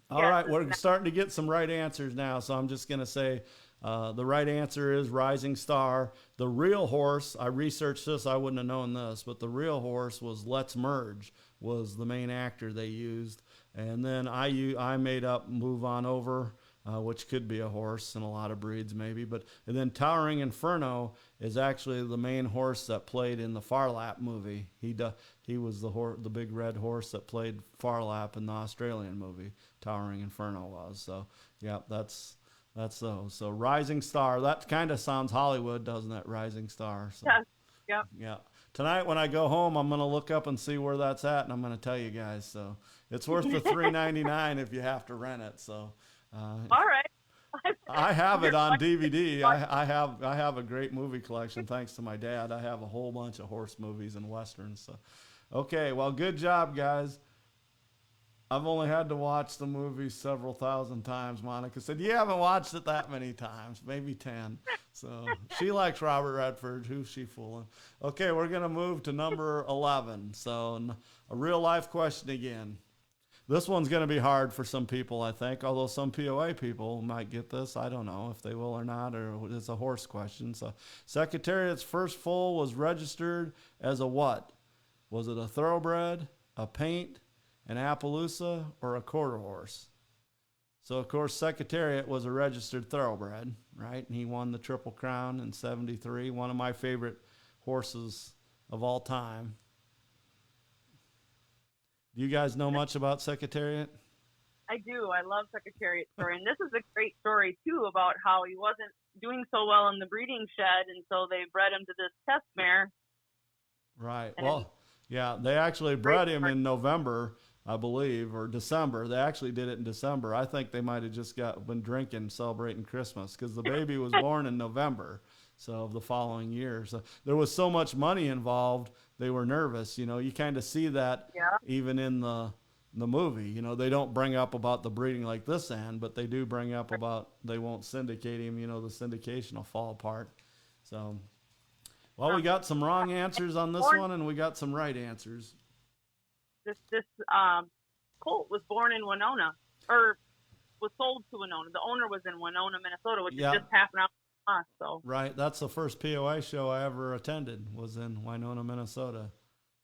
All right. We're starting to get some right answers now. So I'm just going to say the right answer is Rising Star. The real horse, I researched this, I wouldn't have known this, but the real horse was Let's Merge, was the main actor they used. And then I made up Move On Over, which could be a horse in a lot of breeds maybe. And then Towering Inferno is actually the main horse that played in the Phar Lap movie. He was the big red horse that played Phar Lap in the Australian movie. Towering Inferno was. So yeah, that's those. So Rising Star, that kind of sounds Hollywood, doesn't it? Rising Star. So, yeah. Yeah. Tonight when I go home, I'm going to look up and see where that's at, and I'm going to tell you guys. So it's worth the $3.99 if you have to rent it. So All right. I have it on DVD. I have a great movie collection thanks to my dad. I have a whole bunch of horse movies and westerns. So okay, well, good job, guys. I've only had to watch the movie several thousand times. Monica said, you haven't watched it that many times, maybe 10. So she likes Robert Redford. Who's she fooling? Okay, we're going to move to number 11. So a real life question again. This one's going to be hard for some people, I think, although some POA people might get this. I don't know if they will or not, or it's a horse question. So Secretariat's first foal was registered as a what? Was it a thoroughbred, a paint, an Appaloosa, or a quarter horse? So, of course, Secretariat was a registered thoroughbred, right? And he won the Triple Crown in '73, one of my favorite horses of all time. Do you guys know much about Secretariat? I do. I love Secretariat story. And this is a great story, too, about how he wasn't doing so well in the breeding shed, and so they bred him to this test mare. Right. Well, yeah, they actually bred him in November, I believe, or December. They actually did it in December. I think they might have just been drinking, celebrating Christmas, because the baby was born in November, so of the following year. So there was so much money involved, they were nervous. You kind of see that even in the movie. They don't bring up about the breeding like this end, but they do bring up about they won't syndicate him. The syndication will fall apart. So, well, we got some wrong answers on this one, and we got some right answers. This colt was born in Winona, or was sold to Winona. The owner was in Winona, Minnesota, which is just half an hour from us. So right, that's the first POA show I ever attended, was in Winona, Minnesota.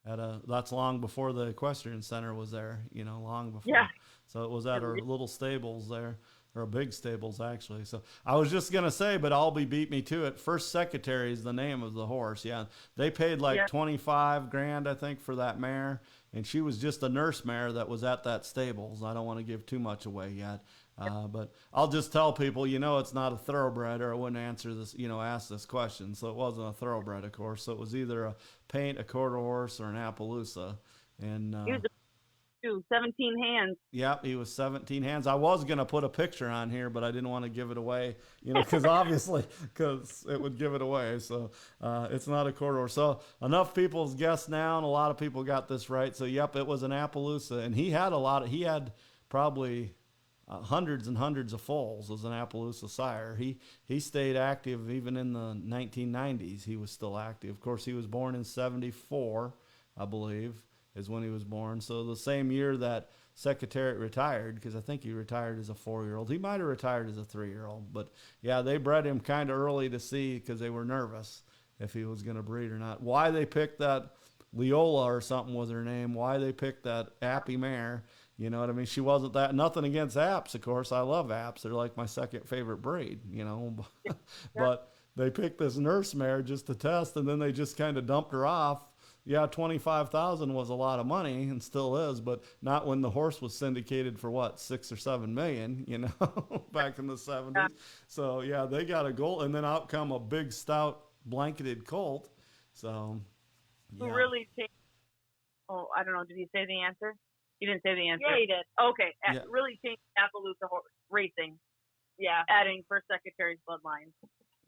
That's long before the Equestrian Center was there. Long before. Yeah. So it was at our little stables there. Or big stables, actually. So I was just going to say, but Albie beat me to it. First Secretary is the name of the horse. Yeah. They paid like $25,000, I think, for that mare. And she was just a nurse mare that was at that stables. I don't want to give too much away yet. But I'll just tell people, it's not a thoroughbred, or I wouldn't answer this, ask this question. So it wasn't a thoroughbred, of course. So it was either a paint, a quarter horse, or an Appaloosa. And, he was 17 hands. Yep, he was 17 hands. I was going to put a picture on here, but I didn't want to give it away, because it would give it away. So it's not a quarter horse. So enough people's guessed now, and a lot of people got this right. So, yep, it was an Appaloosa. And he had probably hundreds and hundreds of foals as an Appaloosa sire. He stayed active even in the 1990s. He was still active. Of course, he was born in 74, I believe, is when he was born. So the same year that Secretariat retired, because I think he retired as a 4-year-old. He might have retired as a 3-year-old. But, yeah, they bred him kind of early to see because they were nervous if he was going to breed or not. Why they picked that Leola or something was her name, why they picked that Appy mare, you know what I mean? She wasn't that, nothing against Apps, of course. I love Apps. They're like my second favorite breed, you know. But they picked this nurse mare just to test, and then they just kind of dumped her off. Yeah, $25,000 was a lot of money and still is, but not when the horse was syndicated for what, 6 or 7 million, you know, back in the 70s. Yeah. So yeah, they got a goal, and then out come a big, stout, blanketed colt. So who really changed? Oh, I don't know. Did he say the answer? He didn't say the answer. Yeah, he did. Okay, really changed Appaloosa racing. Yeah, adding First Secretary's bloodline.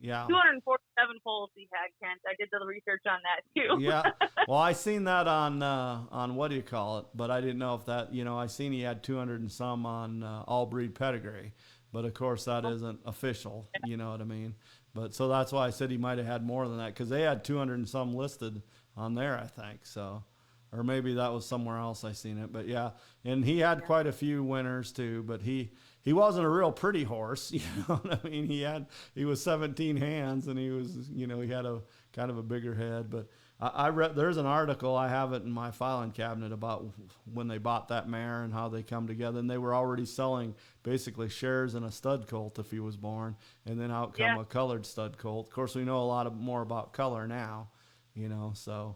Yeah. 247 foals he had, Kent. I did the research on that too. Yeah. Well, I seen that on what do you call it? But I didn't know if that, you know, I seen he had 200 and some on all breed pedigree, but of course that isn't official. You know what I mean? But so that's why I said he might have had more than that, because they had 200 and some listed on there, I think. So, or maybe that was somewhere else I seen it. But yeah, and he had quite a few winners too. But he wasn't a real pretty horse, you know what I mean? He was 17 hands, and he was, you know, he had a kind of a bigger head. But I read, there's an article, I have it in my filing cabinet, about when they bought that mare and how they come together, and they were already selling basically shares in a stud colt if he was born, and then out come a colored stud colt. Of course, we know a lot more about color now, you know, so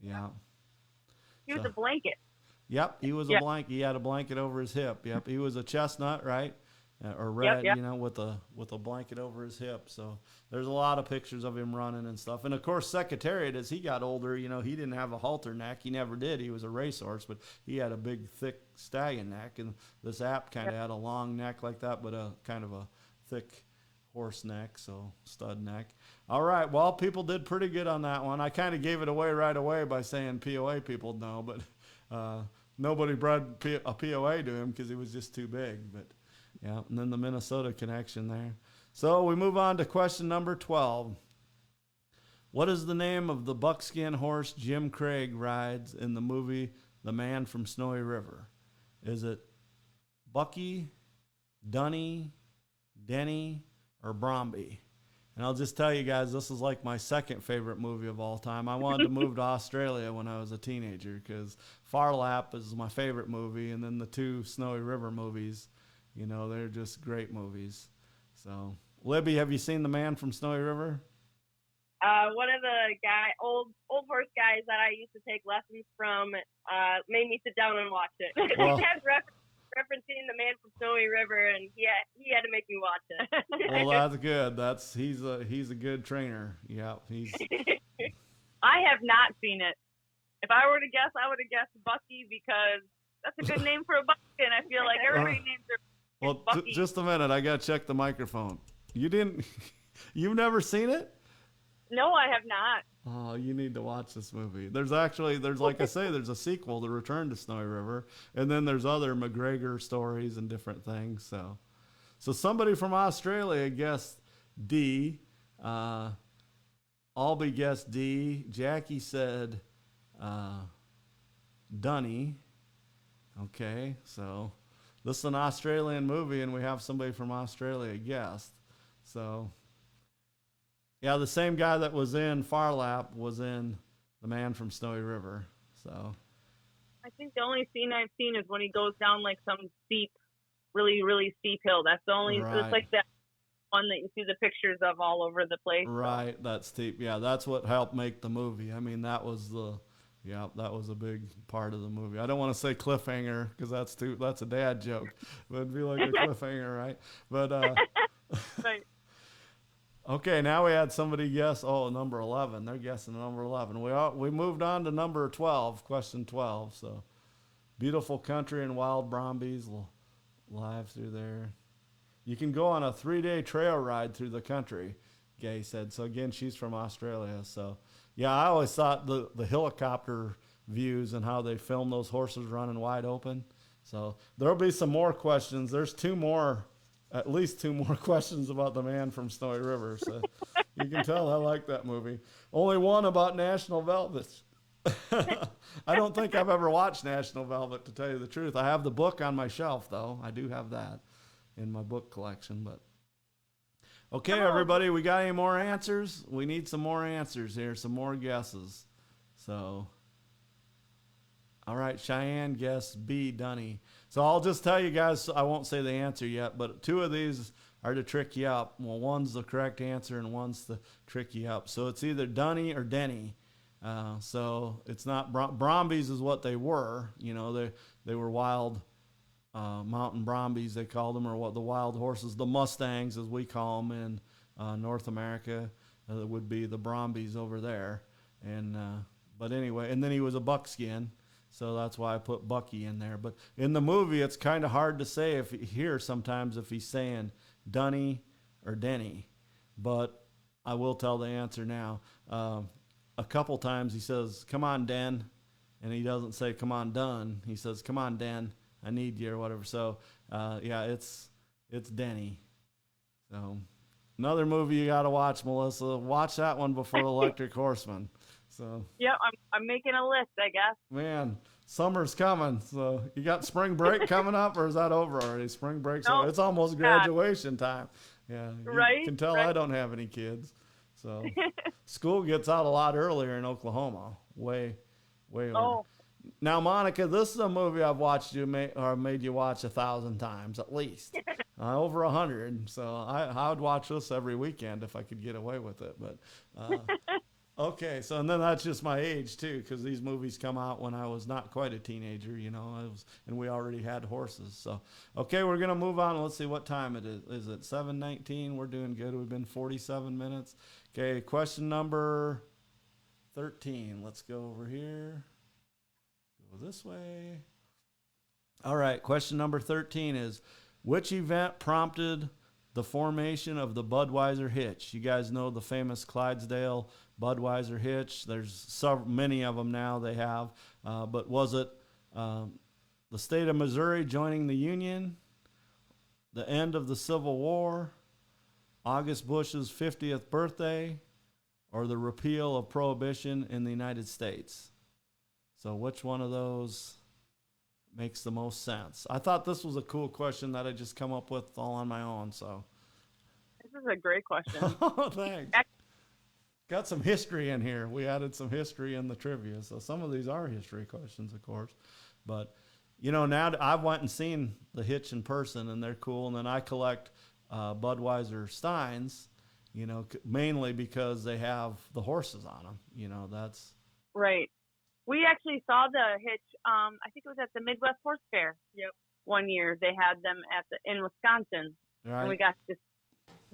yeah. He was a blanket. Yep, he was a blanket. He had a blanket over his hip. Yep, he was a chestnut, right? Or red, you know, with a blanket over his hip. So there's a lot of pictures of him running and stuff. And of course, Secretariat, as he got older, you know, he didn't have a halter neck. He never did. He was a racehorse, but he had a big, thick stallion neck. And this App kind of had a long neck like that, but a kind of a thick horse neck, so stud neck. All right, well, people did pretty good on that one. I kind of gave it away right away by saying POA people know, but nobody bred a POA to him because he was just too big. But yeah, and then the Minnesota connection there. So we move on to question number 12. What is the name of the buckskin horse Jim Craig rides in the movie The Man from Snowy River? Is it Bucky, Dunny, Denny, or Bromby? And I'll just tell you guys, this is like my second favorite movie of all time. I wanted to move to Australia when I was a teenager because Far Lap is my favorite movie, and then the two Snowy River movies, you know, they're just great movies. So, Libby, have you seen The Man from Snowy River? One of the old horse guys that I used to take lessons from made me sit down and watch it. Well, he kept referencing The Man from Snowy River, and he had to make me watch it. Well, that's good. He's a good trainer. Yeah, he's. I have not seen it. If I were to guess, I would have guessed Bucky because that's a good name for a bucky, and I feel like everybody names their. Well, just a minute. I gotta check the microphone. You've never seen it? No, I have not. Oh, you need to watch this movie. There's like I say, there's a sequel to Return to Snowy River, and then there's other McGregor stories and different things. So somebody from Australia guessed D. Albie guessed D. Jackie said Dunny. Okay, so this is an Australian movie, and we have somebody from Australia guessed. So. Yeah, the same guy that was in Far Lap was in The Man from Snowy River. So, I think the only scene I've seen is when he goes down like some steep, really, really steep hill. That's the only. Right. It's like that one that you see the pictures of all over the place. Right, so. That steep. Yeah, that's what helped make the movie. I mean, that was a big part of the movie. I don't want to say cliffhanger because that's a dad joke, but it'd be like a cliffhanger, right? But right. Okay, now we had somebody guess, number 11. They're guessing number 11. We moved on to number 12, question 12. So, beautiful country and wild Brombies live through there. You can go on a 3-day trail ride through the country, Gay said. So, again, she's from Australia. So, yeah, I always thought the helicopter views and how they film those horses running wide open. So there'll be some more questions. There's at least two more questions about the man from Snowy River. So you can tell I like that movie. Only one about National Velvet. I don't think I've ever watched National Velvet, to tell you the truth. I have the book on my shelf, though. I do have that in my book collection. But okay, everybody, we got any more answers? We need some more answers here, some more guesses. So, all right, Cheyenne guessed B, Dunny. So I'll just tell you guys, I won't say the answer yet, but two of these are to trick you up. Well, one's the correct answer and one's to trick you up. So it's either Dunny or Denny. So it's not Brombies is what they were. You know, they were wild mountain Brombies, they called them, or what the wild horses, the Mustangs as we call them in North America. Would be the Brombies over there. And but anyway, and then he was a buckskin. So that's why I put Bucky in there. But in the movie, it's kind of hard to say sometimes if he's saying Dunny or Denny. But I will tell the answer now. A couple times he says, "Come on, Den," and he doesn't say, "Come on, Dun." He says, "Come on, Den, I need you," or whatever. So, yeah, it's Denny. So, another movie you got to watch, Melissa. Watch that one before Electric Horseman. So. Yeah, I'm making a list, I guess. Man, summer's coming. So you got spring break coming up, or is that over already? Spring break's over. It's almost graduation time. Yeah, you can tell I don't have any kids. So school gets out a lot earlier in Oklahoma. Way earlier. Now, Monica, this is a movie I've watched made you watch 1,000 times at least, over 100. So I would watch this every weekend if I could get away with it. But okay, so and then that's just my age too, because these movies come out when I was not quite a teenager, you know. And we already had horses. So okay, we're gonna move on. Let's see what time it is. Is it 7:19? We're doing good. We've been 47 minutes. Okay, question number 13. Let's go over here. Go this way. All right, question number 13 is, which event prompted the formation of the Budweiser Hitch? You guys know the famous Clydesdale Budweiser Hitch. There's many of them now they have. But was it the state of Missouri joining the Union, the end of the Civil War, August Bush's 50th birthday, or the repeal of Prohibition in the United States? So which one of those makes the most sense? I thought this was a cool question that I just come up with all on my own. So this is a great question. Oh, thanks. Got some history in here. We added some history in the trivia. So some of these are history questions, of course. But, you know, now I've went and seen the Hitch in person, and they're cool. And then I collect Budweiser Steins, you know, mainly because they have the horses on them. You know, that's... Right. We actually saw the Hitch, I think it was at the Midwest Horse Fair. Yep. One year they had them in Wisconsin. Right. And we got to...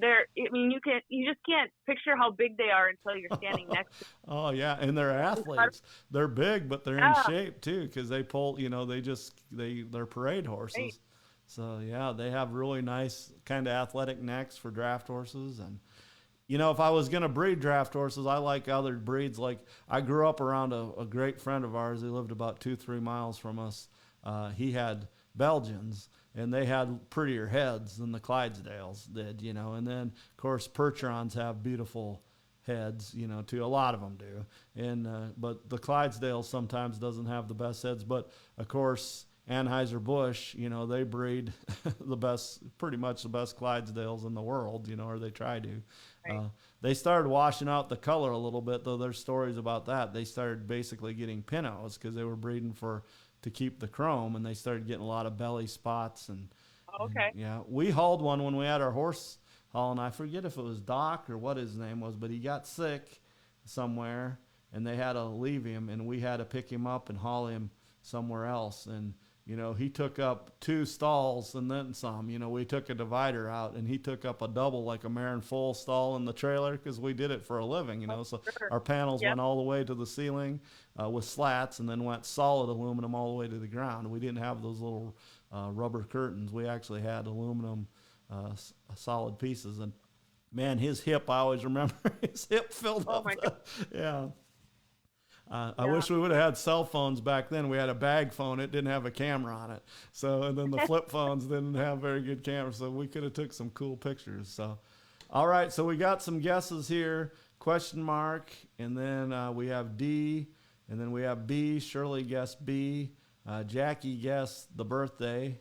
I mean, you just can't picture how big they are until you're standing next to them. Oh yeah, and they're athletes. They're big, but they're in shape too, because they pull. You know, they're parade horses. Right. So yeah, they have really nice kind of athletic necks for draft horses. And you know, if I was gonna breed draft horses, I like other breeds. Like I grew up around a great friend of ours. He lived about 2-3 miles from us. He had Belgians, and they had prettier heads than the Clydesdales did, you know. And then, of course, Percherons have beautiful heads, you know, too. A lot of them do. And but the Clydesdales sometimes doesn't have the best heads. But, of course, Anheuser-Busch, you know, they breed pretty much the best Clydesdales in the world, you know, or they try to. Right. They started washing out the color a little bit, though there's stories about that. They started basically getting Pinots because they were breeding to keep the chrome, and they started getting a lot of belly spots. And yeah, we hauled one when we had our horse haul, and I forget if it was Doc or what his name was, but he got sick somewhere, and they had to leave him, and we had to pick him up and haul him somewhere else. And you know, he took up 2 stalls and then some. You know, we took a divider out, and he took up a double, like a mare and foal stall in the trailer, because we did it for a living, you know. So our panels went all the way to the ceiling with slats, and then went solid aluminum all the way to the ground. We didn't have those little rubber curtains. We actually had aluminum solid pieces. And, man, his hip, I always remember, his hip filled up. Yeah. I wish we would have had cell phones back then. We had a bag phone. It didn't have a camera on it. So, and then the flip phones didn't have very good cameras. So we could have took some cool pictures. So, all right. So we got some guesses here. Question mark. And then we have D. And then we have B. Shirley guessed B. Jackie guessed The Birthday.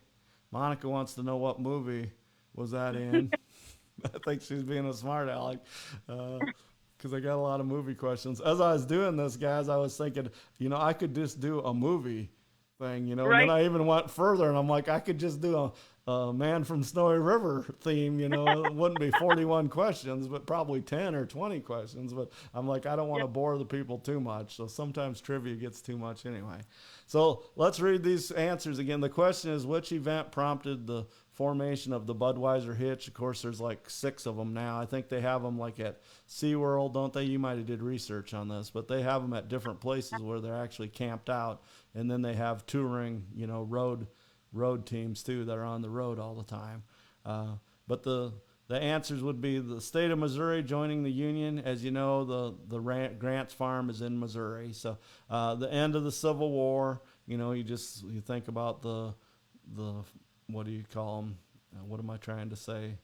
Monica wants to know what movie was that in. I think she's being a smart aleck. Because I got a lot of movie questions. As I was doing this, guys, I was thinking, I could just do a movie thing, Right. And then I even went further, and I'm like, I could just do a Man from Snowy River theme, It wouldn't be 41 questions, but probably 10 or 20 questions. But I'm like, I don't want to bore the people too much. So sometimes trivia gets too much anyway. So let's read these answers again. The question is, which event prompted the formation of the Budweiser Hitch? Of course, there's like 6 of them now. I think they have them like at SeaWorld, don't they? You might have did research on this, but they have them at different places where they're actually camped out. And then they have touring, road teams too that are on the road all the time. But the answers would be the state of Missouri joining the Union. As you know, the Grants Farm is in Missouri. So the end of the Civil War, you think about the what do you call them? What am I trying to say?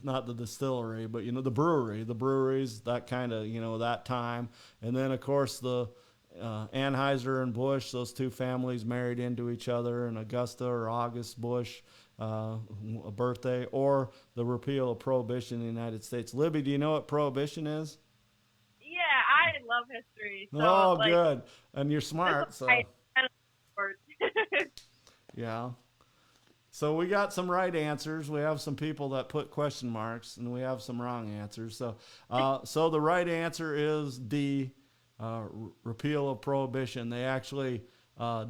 Not the distillery, but the breweries, that kind of that time. And then of course the Anheuser and Busch, those two families married into each other, and Augusta or August Busch, a birthday, or the repeal of Prohibition in the United States. Libby, do you know what Prohibition is? Yeah, I love history. So, Oh, good. And you're smart. So. Yeah. So we got some right answers. We have some people that put question marks, and we have some wrong answers. So the right answer is D, repeal of Prohibition. They actually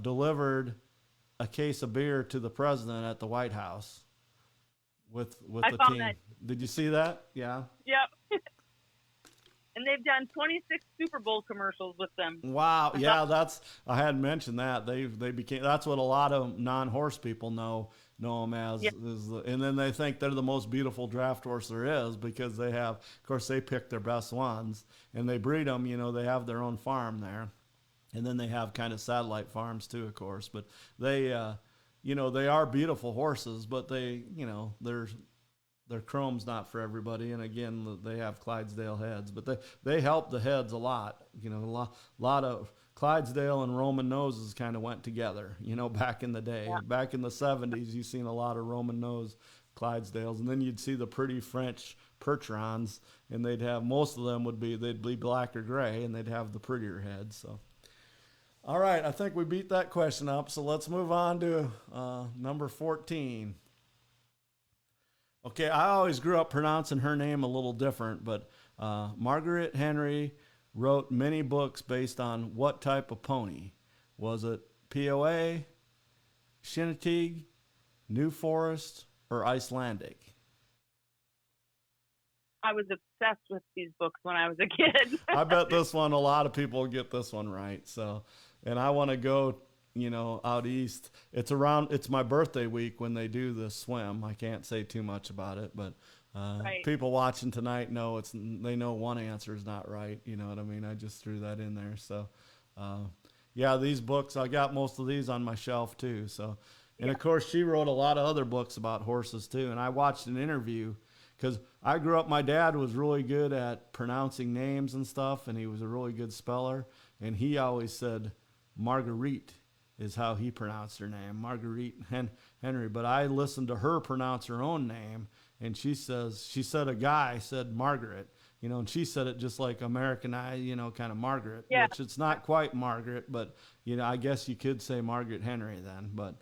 delivered a case of beer to the president at the White House with the team. That. Did you see that? Yeah. Yep. And they've done 26 Super Bowl commercials with them. Wow. Yeah, I hadn't mentioned that. They became, that's what a lot of non-horse people know them as. Yep. And then they think they're the most beautiful draft horse there is because they have, of course, they pick their best ones and they breed them. They have their own farm there. And then they have kind of satellite farms too, of course. But they, they are beautiful horses, but they, their chrome's not for everybody. And again, they have Clydesdale heads, but they help the heads a lot. A lot of Clydesdale and Roman noses kind of went together, back in the day. Yeah. Back in the 70s, you've seen a lot of Roman nose Clydesdales. And then you'd see the pretty French Percherons, and most of them they'd be black or gray, and they'd have the prettier heads. So, all right, I think we beat that question up. So let's move on to number 14. Okay, I always grew up pronouncing her name a little different, but Margaret Henry wrote many books based on what type of pony? Was it POA, Chincoteague, New Forest, or Icelandic? I was obsessed with these books when I was a kid. I bet this one, a lot of people get this one right. So, and I want to go, out east. It's my birthday week when they do the swim. I can't say too much about it, but right. People watching tonight know they know one answer is not right. You know what I mean? I just threw that in there. So, these books, I got most of these on my shelf too. So, and of course she wrote a lot of other books about horses too. And I watched an interview because I grew up, my dad was really good at pronouncing names and stuff. And he was a really good speller. And he always said Marguerite is how he pronounced her name, Marguerite Henry. But I listened to her pronounce her own name, and she said a guy said Margaret, and she said it just like Americanized, kind of Margaret, which it's not quite Margaret, but, I guess you could say Margaret Henry then. But,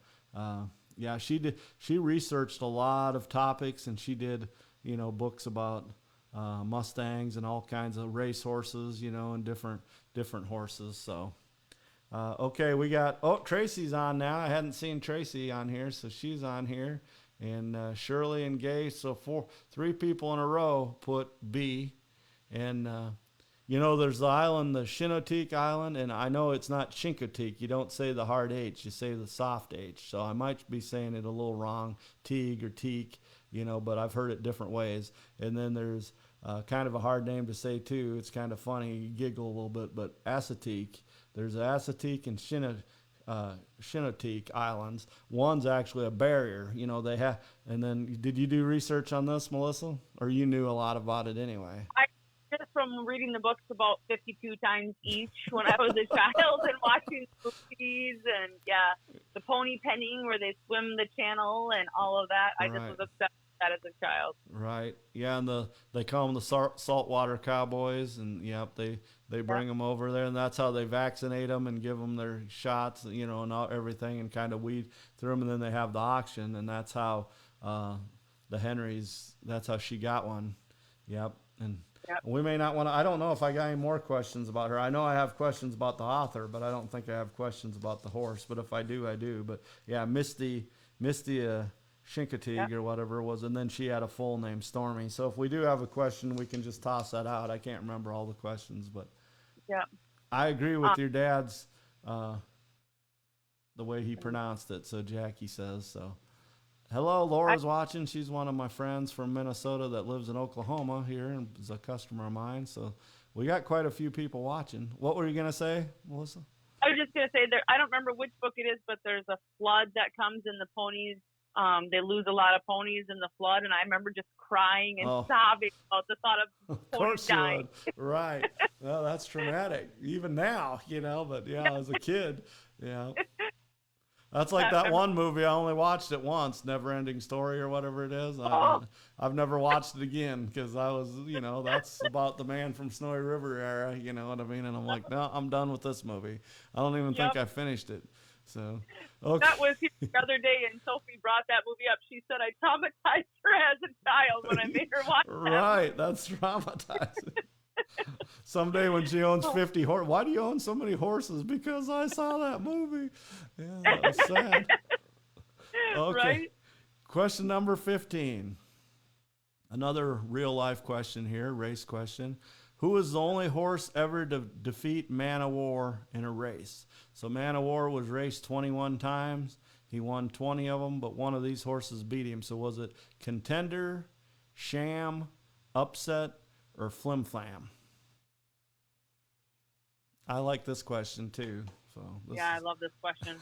she researched a lot of topics, and she did, books about Mustangs and all kinds of race horses, and different horses. So. Okay, we got, Tracy's on now. I hadn't seen Tracy on here, so she's on here. And Shirley and Gay, so 3 people in a row put B. And, there's the island, the Chincoteague Island, and I know it's not Chincoteague. You don't say the hard H, you say the soft H. So I might be saying it a little wrong, Teague or Teak, but I've heard it different ways. And then there's kind of a hard name to say too. It's kind of funny. You giggle a little bit, but Assateague. There's Assateague and Chincoteague Islands. One's actually a barrier. You know, they have. And then, did you do research on this, Melissa, or you knew a lot about it anyway? I just from reading the books about 52 times each when I was a child and watching movies and the pony penning where they swim the channel and all of that. I just was obsessed with that as a child. Right. Yeah, and they call them the saltwater cowboys, and they bring them over there, and that's how they vaccinate them and give them their shots, you know, and everything, and kind of weed through them, and then they have the auction, and that's how the Henrys. That's how she got one. Yep. And we may not want to. I don't know if I got any more questions about her. I know I have questions about the author, but I don't think I have questions about the horse. But if I do, I do. But yeah, Misty Chincoteague or whatever it was, and then she had a full name, Stormy. So if we do have a question, we can just toss that out. I can't remember all the questions, but I agree with your dad's the way he pronounced it. So Jackie says so. Hello, Laura's watching. She's one of my friends from Minnesota that lives in Oklahoma here and is a customer of mine. So we got quite a few people watching. What were you going to say, Melissa? I was just going to say I don't remember which book it is, but there's a flood that comes in the ponies. They lose a lot of ponies in the flood, and I remember just crying and sobbing about the thought of ponies dying. Right. Well, that's traumatic, even now, you know, but as a kid, That's like that one movie I only watched it once, Never Ending Story or whatever it is. I've never watched it again because I was, that's about the Man from Snowy River era, you know what I mean? And I'm like, no, I'm done with this movie. I don't even think I finished it. So, okay. That was the other day, and Sophie brought that movie up. She said I traumatized her as a child when I made her watch that. Right, that's traumatizing. Someday when she owns 50 horses, why do you own so many horses? Because I saw that movie. Yeah, that was sad. Okay. Right? Question number 15. Another real life question here, race question. Who is the only horse ever to defeat Man o' War in a race? So Man o' War was raced 21 times. He won 20 of them, but one of these horses beat him. So was it Contender, Sham, Upset, or Flim Flam? I like this question too. So I love this question.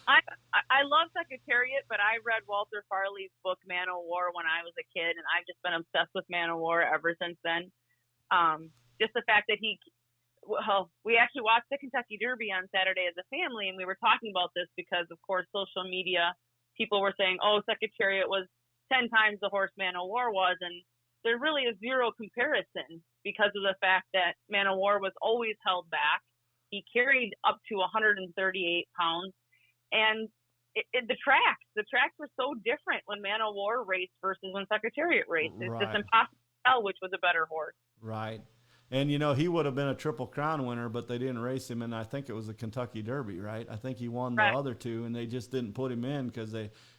I love Secretariat, but I read Walter Farley's book Man o' War when I was a kid, and I've just been obsessed with Man o' War ever since then. Just the fact that we actually watched the Kentucky Derby on Saturday as a family, and we were talking about this because, of course, social media, people were saying, Secretariat was 10 times the horse Man o' War was, and there really is zero comparison because of the fact that Man o' War was always held back. He carried up to 138 pounds, and the tracks were so different when Man o' War raced versus when Secretariat raced. It's just impossible to tell which was a better horse. Right. And, he would have been a Triple Crown winner, but they didn't race him, and I think it was the Kentucky Derby, right? I think he won the other two, and they just didn't put him in because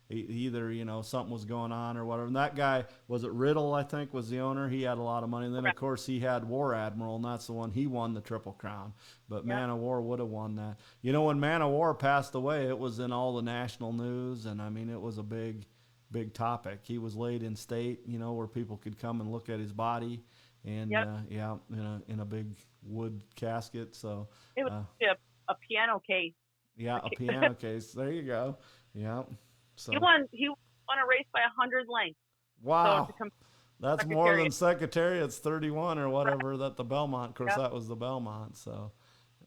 either, something was going on or whatever. And that guy, was it Riddle, I think, was the owner? He had a lot of money. And then, of course, he had War Admiral, and that's the one he won the Triple Crown. But Man o' War would have won that. When Man o' War passed away, it was in all the national news, and, it was a big, big topic. He was laid in state, where people could come and look at his body. And in a big wood casket. So it was a piano case. Yeah, a piano case. There you go. Yeah. So he won a race by 100 lengths. Wow. So that's more than Secretariat's 31 or whatever that the Belmont. Of course, that was the Belmont. So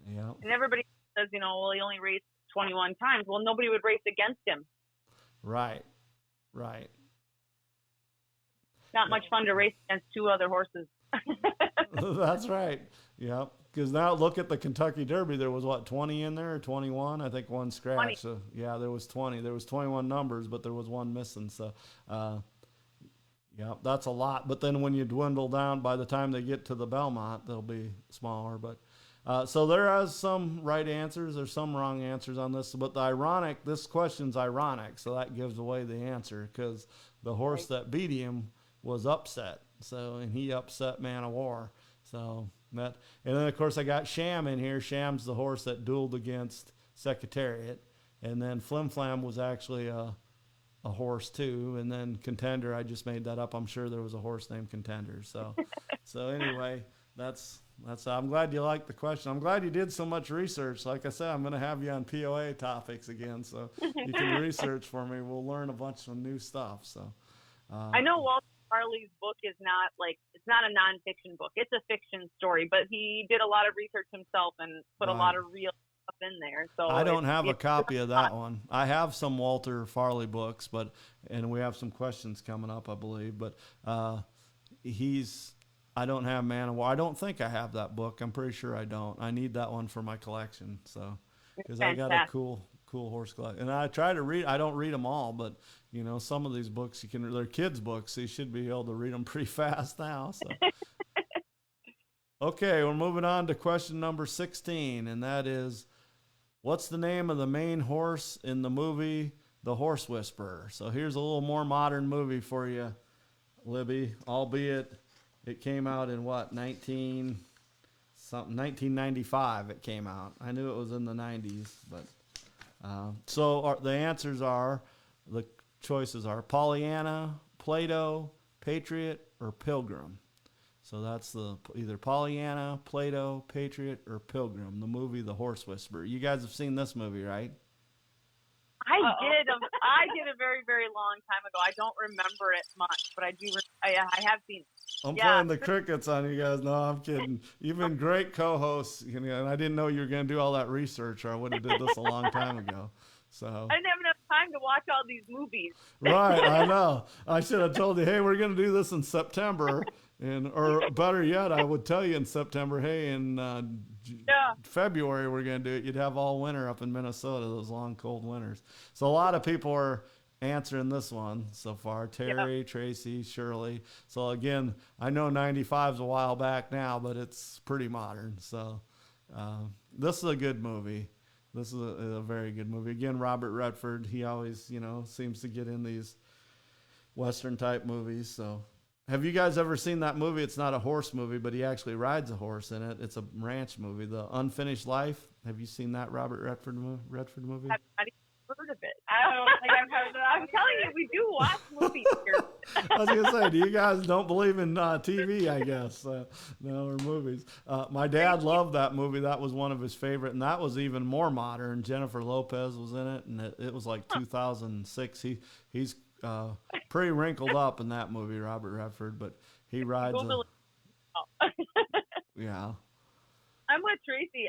yeah. And everybody says, he only raced 21 times. Well, nobody would race against him. Right. Not much fun to race against two other horses. That's right. Yep. Because now look at the Kentucky Derby. There was 20 in there or 21? I think one scratch. 20. So yeah, there was 20. There was 21 numbers, but there was one missing. So that's a lot. But then when you dwindle down, by the time they get to the Belmont, they'll be smaller. But so there is some right answers. There's some wrong answers on this. But this question's ironic. So that gives away the answer because the horse that beat him was Upset. So, and he upset Man o' War. So and then of course I got Sham in here. Sham's the horse that dueled against Secretariat. And then Flim Flam was actually a a horse too. And then Contender, I just made that up. I'm sure there was a horse named Contender. So, so anyway, that's. I'm glad you liked the question. I'm glad you did so much research. Like I said, I'm going to have you on POA topics again, so you can research for me. We'll learn a bunch of new stuff. So I know Walter Farley's book is not it's not a nonfiction book. It's a fiction story, but he did a lot of research himself and put a lot of real stuff in there. So I don't have a copy of that one. I have some Walter Farley books, and we have some questions coming up, I believe. But I don't have Man of War. I don't think I have that book. I'm pretty sure I don't. I need that one for my collection. So, because I got a cool horse collection, and I try to read. I don't read them all, but you know, some of these books they're kids' books, so you should be able to read them pretty fast now. So, okay, we're moving on to question number 16, and that is, what's the name of the main horse in the movie The Horse Whisperer? So here's a little more modern movie for you, Libby, albeit. It came out in 1995 it came out. I knew it was in the 90s, but the choices are Pollyanna, Plato, Patriot, or Pilgrim. So that's either Pollyanna, Plato, Patriot, or Pilgrim, the movie The Horse Whisperer. You guys have seen this movie, right? I did a very, very long time ago. I don't remember it much, but I do. I have seen it. I'm playing the crickets on you guys. No, I'm kidding. You've been great co-hosts, and I didn't know you were going to do all that research, or I would have did this a long time ago. So I didn't have enough time to watch all these movies. Right, I know. I should have told you, hey, we're going to do this in September, or better yet, I would tell you in September, hey, in February we're going to do it. You'd have all winter up in Minnesota, those long, cold winters. So a lot of people are answering this one so far. Terry, Tracy, Shirley. So again, I know 95 is a while back now, but it's pretty modern. So this is a good movie. This is a very good movie. Again, Robert Redford, he always, seems to get in these Western type movies. So have you guys ever seen that movie? It's not a horse movie, but he actually rides a horse in it. It's a ranch movie, The Unfinished Life. Have you seen that Robert Redford movie? I've not even heard of it. I don't think I've heard of that. I'm telling you, we do watch movies here. I was going to say, do you guys don't believe in TV, I guess? No, or movies. My dad loved that movie. That was one of his favorite, and that was even more modern. Jennifer Lopez was in it, and it was like 2006. He's pretty wrinkled up in that movie, Robert Redford, but he rides yeah. I'm with Tracy.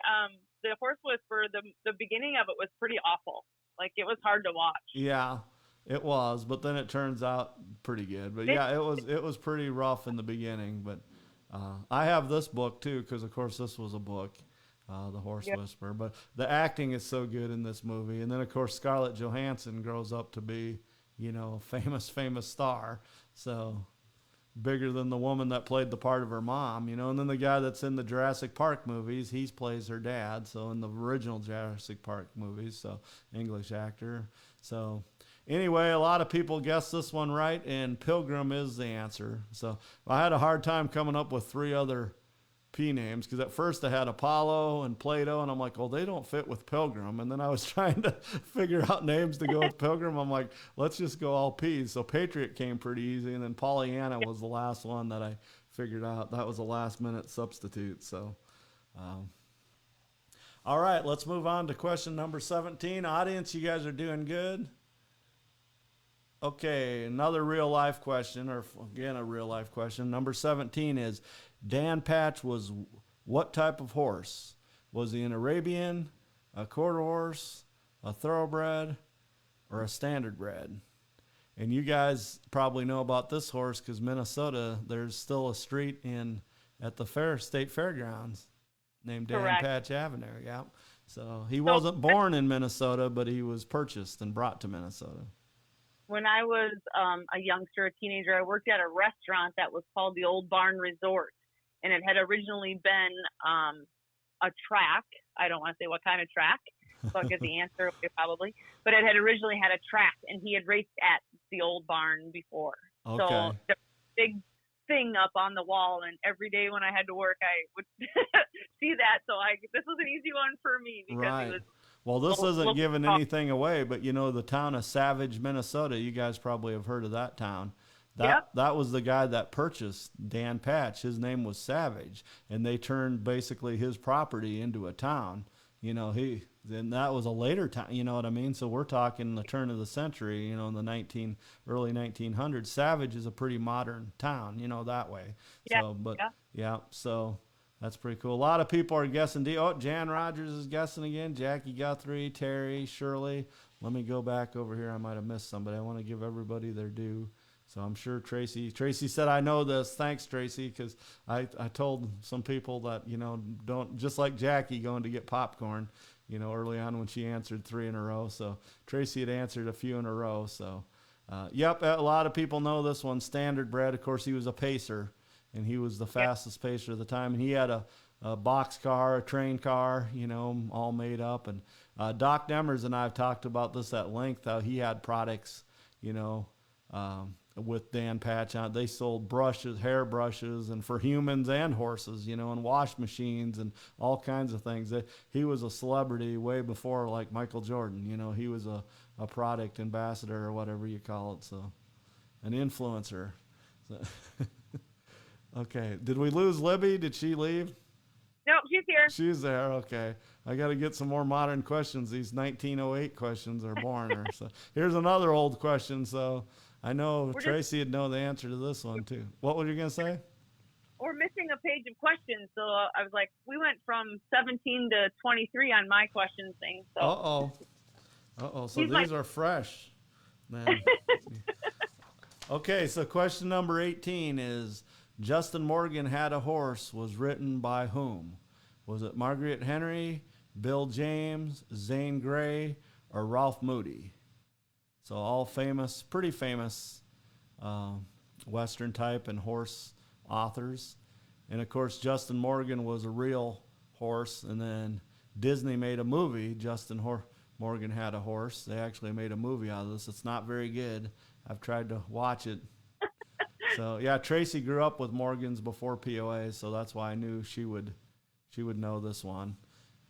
The Horse Whisperer, the beginning of it was pretty awful. Like, it was hard to watch. Yeah, it was, but then it turns out pretty good. But yeah, it was pretty rough in the beginning. But I have this book too, because of course this was a book, The Horse Whisperer. But the acting is so good in this movie, and then of course Scarlett Johansson grows up to be, a famous star. So bigger than the woman that played the part of her mom, and then the guy that's in the Jurassic Park movies, he plays her dad. So in the original Jurassic Park movies, so English actor. So anyway, a lot of people guessed this one right, and Pilgrim is the answer. So I had a hard time coming up with 3 other P names, because at first I had Apollo and Plato, and I'm like, well, they don't fit with Pilgrim. And then I was trying to figure out names to go with Pilgrim. I'm like, let's just go all P's. So Patriot came pretty easy, and then Pollyanna was the last one that I figured out. That was a last minute substitute. So all right, let's move on to question number 17. Audience, you guys are doing good. Okay, another real life question, or again a real life question. Number 17 is, Dan Patch was what type of horse? Was he an Arabian, a quarter horse, a thoroughbred, or a standard bred? And you guys probably know about this horse because Minnesota, there's still a street at the State Fairgrounds named Dan Patch Avenue. Yeah. So he wasn't born in Minnesota, but he was purchased and brought to Minnesota. When I was a youngster, a teenager, I worked at a restaurant that was called the Old Barn Resort. And it had originally been a track. I don't want to say what kind of track, so I'll get the answer probably. But it had originally had a track, and he had raced at the Old Barn before. Okay. So there was a big thing up on the wall, and every day when I had to work, I would see that. So this was an easy one for me because it was. Well, this isn't giving talk. anything away, but you know the town of Savage, Minnesota. You guys probably have heard of that town. That was the guy that purchased Dan Patch. His name was Savage, and they turned basically his property into a town. You know, then that was a later time. You know what I mean? So we're talking the turn of the century. You know, in the early 1900s. Savage is a pretty modern town. You know, that way. Yeah. So, but yeah. So that's pretty cool. A lot of people are guessing. Oh, Jan Rogers is guessing again. Jackie Guthrie, Terry, Shirley. Let me go back over here. I might have missed somebody. I want to give everybody their due. So I'm sure Tracy said, I know this. Thanks, Tracy, because I told some people that, you know, don't, just like Jackie going to get popcorn, you know, early on when she answered 3 in a row. So Tracy had answered a few in a row. So, yep, a lot of people know this one. Standard Bred, of course, he was a pacer, and he was the fastest pacer of the time. And he had a box car, a train car, you know, all made up. And Doc Demers and I have talked about this at length, how he had products, you know, with Dan Patch on. They sold brushes, hair brushes, and for humans and horses, you know, and wash machines and all kinds of things. He was a celebrity way before, like Michael Jordan. You know, he was a product ambassador or whatever you call it. So, an influencer. So okay. Did we lose Libby? Did she leave? No, she's here. She's there. Okay. I got to get some more modern questions. These 1908 questions are boring. So here's another old question. So I know Tracy would know the answer to this one too. What were you going to say? We're missing a page of questions. So I was like, we went from 17 to 23 on my question thing. So. Uh-oh. So these are fresh. Man. Okay. So question number 18 is, Justin Morgan Had a Horse was written by whom? Was it Margaret Henry, Bill James, Zane Grey, or Ralph Moody? So all famous, pretty famous Western type and horse authors. And of course, Justin Morgan was a real horse. And then Disney made a movie, Morgan Had a Horse. They actually made a movie out of this. It's not very good. I've tried to watch it. So yeah, Tracy grew up with Morgans before POA, so that's why I knew she would know this one.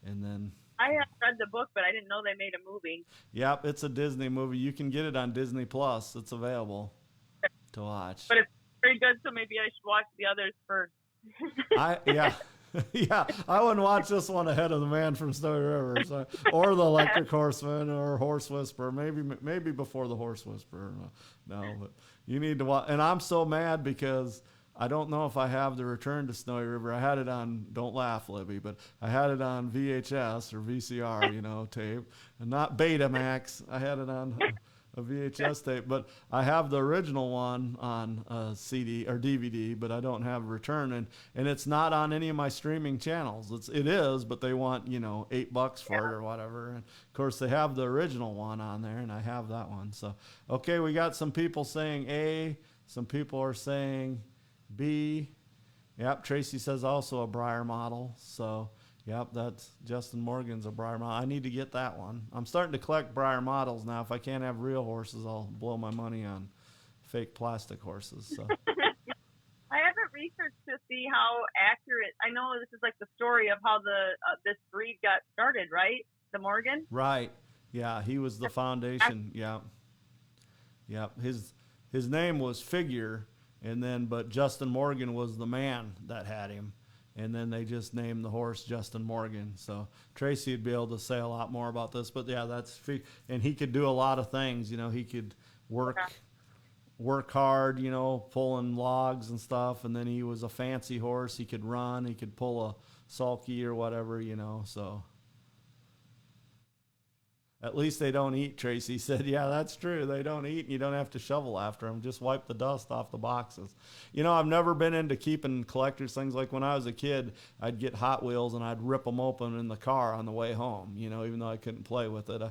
And then I have read the book, but I didn't know they made a movie. Yep, it's a Disney movie. You can get it on Disney Plus. It's available to watch. But it's very good, so maybe I should watch the others first. Yeah, I wouldn't watch this one ahead of The Man from Snowy River, or The Electric Horseman, or Horse Whisperer. Maybe before The Horse Whisperer. No, but you need to watch. And I'm so mad because I don't know if I have the Return to Snowy River. I had it on, don't laugh, Libby, but I had it on VHS or VCR, you know, tape, and not Betamax. I had it on a VHS tape, but I have the original one on a CD or DVD, but I don't have Return, and it's not on any of my streaming channels. It is, but they want, you know, $8 for it or whatever. And of course they have the original one on there, and I have that one. So, okay, we got some people saying A, some people are saying B. Yep, Tracy says also a Breyer model. So, yep, that's Justin Morgan's a Breyer model. I need to get that one. I'm starting to collect Breyer models now. If I can't have real horses, I'll blow my money on fake plastic horses. So. I haven't researched to see how accurate. I know this is like the story of how this breed got started, right? The Morgan. Right. Yeah, he was the foundation. Yeah. Yep. His name was Figure. But Justin Morgan was the man that had him. And then they just named the horse Justin Morgan. So Tracy would be able to say a lot more about this. But yeah, and he could do a lot of things. You know, he could work hard, you know, pulling logs and stuff. And then he was a fancy horse. He could run. He could pull a sulky or whatever, you know, so. At least they don't eat, Tracy said. Yeah, that's true. They don't eat, and you don't have to shovel after them. Just wipe the dust off the boxes. You know, I've never been into keeping collector's things. Like when I was a kid, I'd get Hot Wheels, and I'd rip them open in the car on the way home, you know, even though I couldn't play with it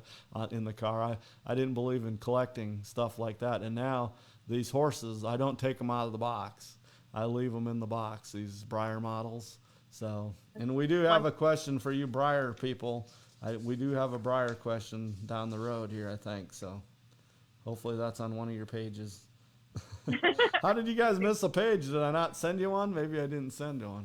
in the car. I didn't believe in collecting stuff like that. And now these horses, I don't take them out of the box. I leave them in the box, these Breyer models. So, and we do have a question for you Breyer people. We do have a Breyer question down the road here, I think. So hopefully that's on one of your pages. How did you guys miss a page? Did I not send you one? Maybe I didn't send you one.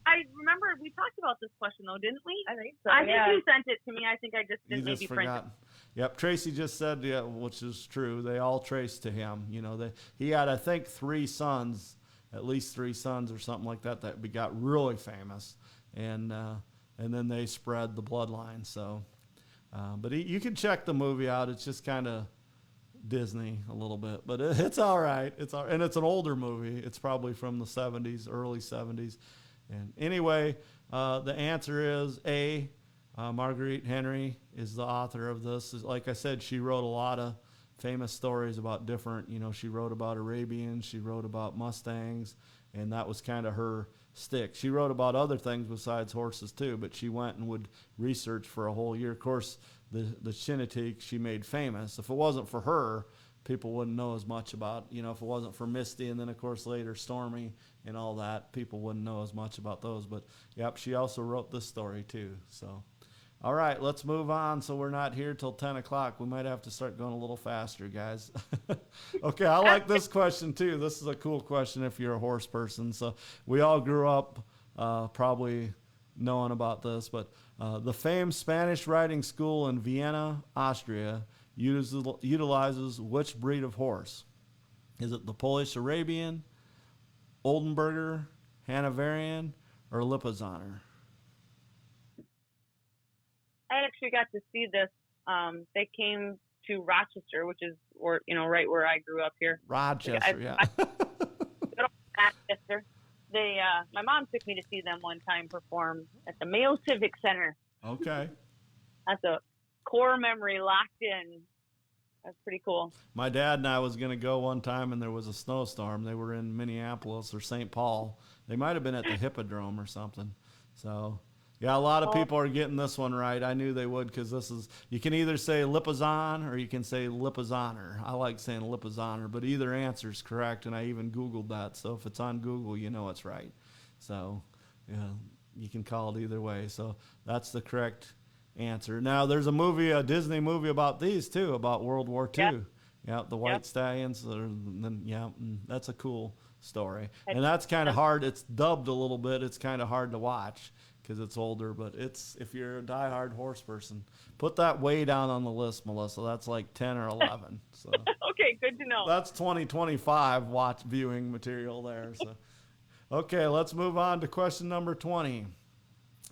I remember we talked about this question though, didn't we? I think so. I think yeah. you sent it to me. I think I just You didn't just maybe print it. forgot. Yep, Tracy just said, yeah, which is true. They all traced to him. You know, he had, I think, 3 sons, at least 3 sons or something like that, that got really famous, and then they spread the bloodline. So, but you can check the movie out. It's just kind of Disney a little bit, but it's all right. And it's an older movie. It's probably from the 70s, early 70s. And anyway, the answer is A. Marguerite Henry is the author of this. Like I said, she wrote a lot of famous stories about different, she wrote about Arabians, she wrote about Mustangs, and that was kind of her stick. She wrote about other things besides horses too, but she went and would research for a whole year. Of course, the Chincoteague she made famous. If it wasn't for her, people wouldn't know as much about, if it wasn't for Misty and then, of course, later Stormy and all that, people wouldn't know as much about those. But, yep, she also wrote this story too, so... All right, let's move on so we're not here till 10 o'clock. We might have to start going a little faster, guys. Okay, I like this question, too. This is a cool question if you're a horse person. So we all grew up probably knowing about this, but the famed Spanish riding school in Vienna, Austria, utilizes which breed of horse? Is it the Polish Arabian, Oldenburger, Hanoverian, or Lipizzaner? I actually got to see this. They came to Rochester, which is, right where I grew up here. Rochester, yeah. Rochester. My mom took me to see them one time perform at the Mayo Civic Center. Okay. That's a core memory locked in. That's pretty cool. My dad and I was going to go one time, and there was a snowstorm. They were in Minneapolis or St. Paul. They might have been at the Hippodrome or something. So... yeah, a lot of people are getting this one right. I knew they would because this is, you can either say Lipizzan or you can say Lipizzaner. I like saying Lipizzaner, but either answer is correct, and I even Googled that. So if it's on Google, you know it's right. So yeah, you can call it either way. So that's the correct answer. Now, there's a Disney movie about these, too, about World War II. Yep. Yeah, the White Stallions. That's a cool story. And that's kind of hard. It's dubbed a little bit. It's kind of hard to watch because it's older, but if you're a diehard horse person, put that way down on the list, Melissa. That's like 10 or 11. So okay, good to know. That's 2025 viewing material there. So, okay, let's move on to question number 20.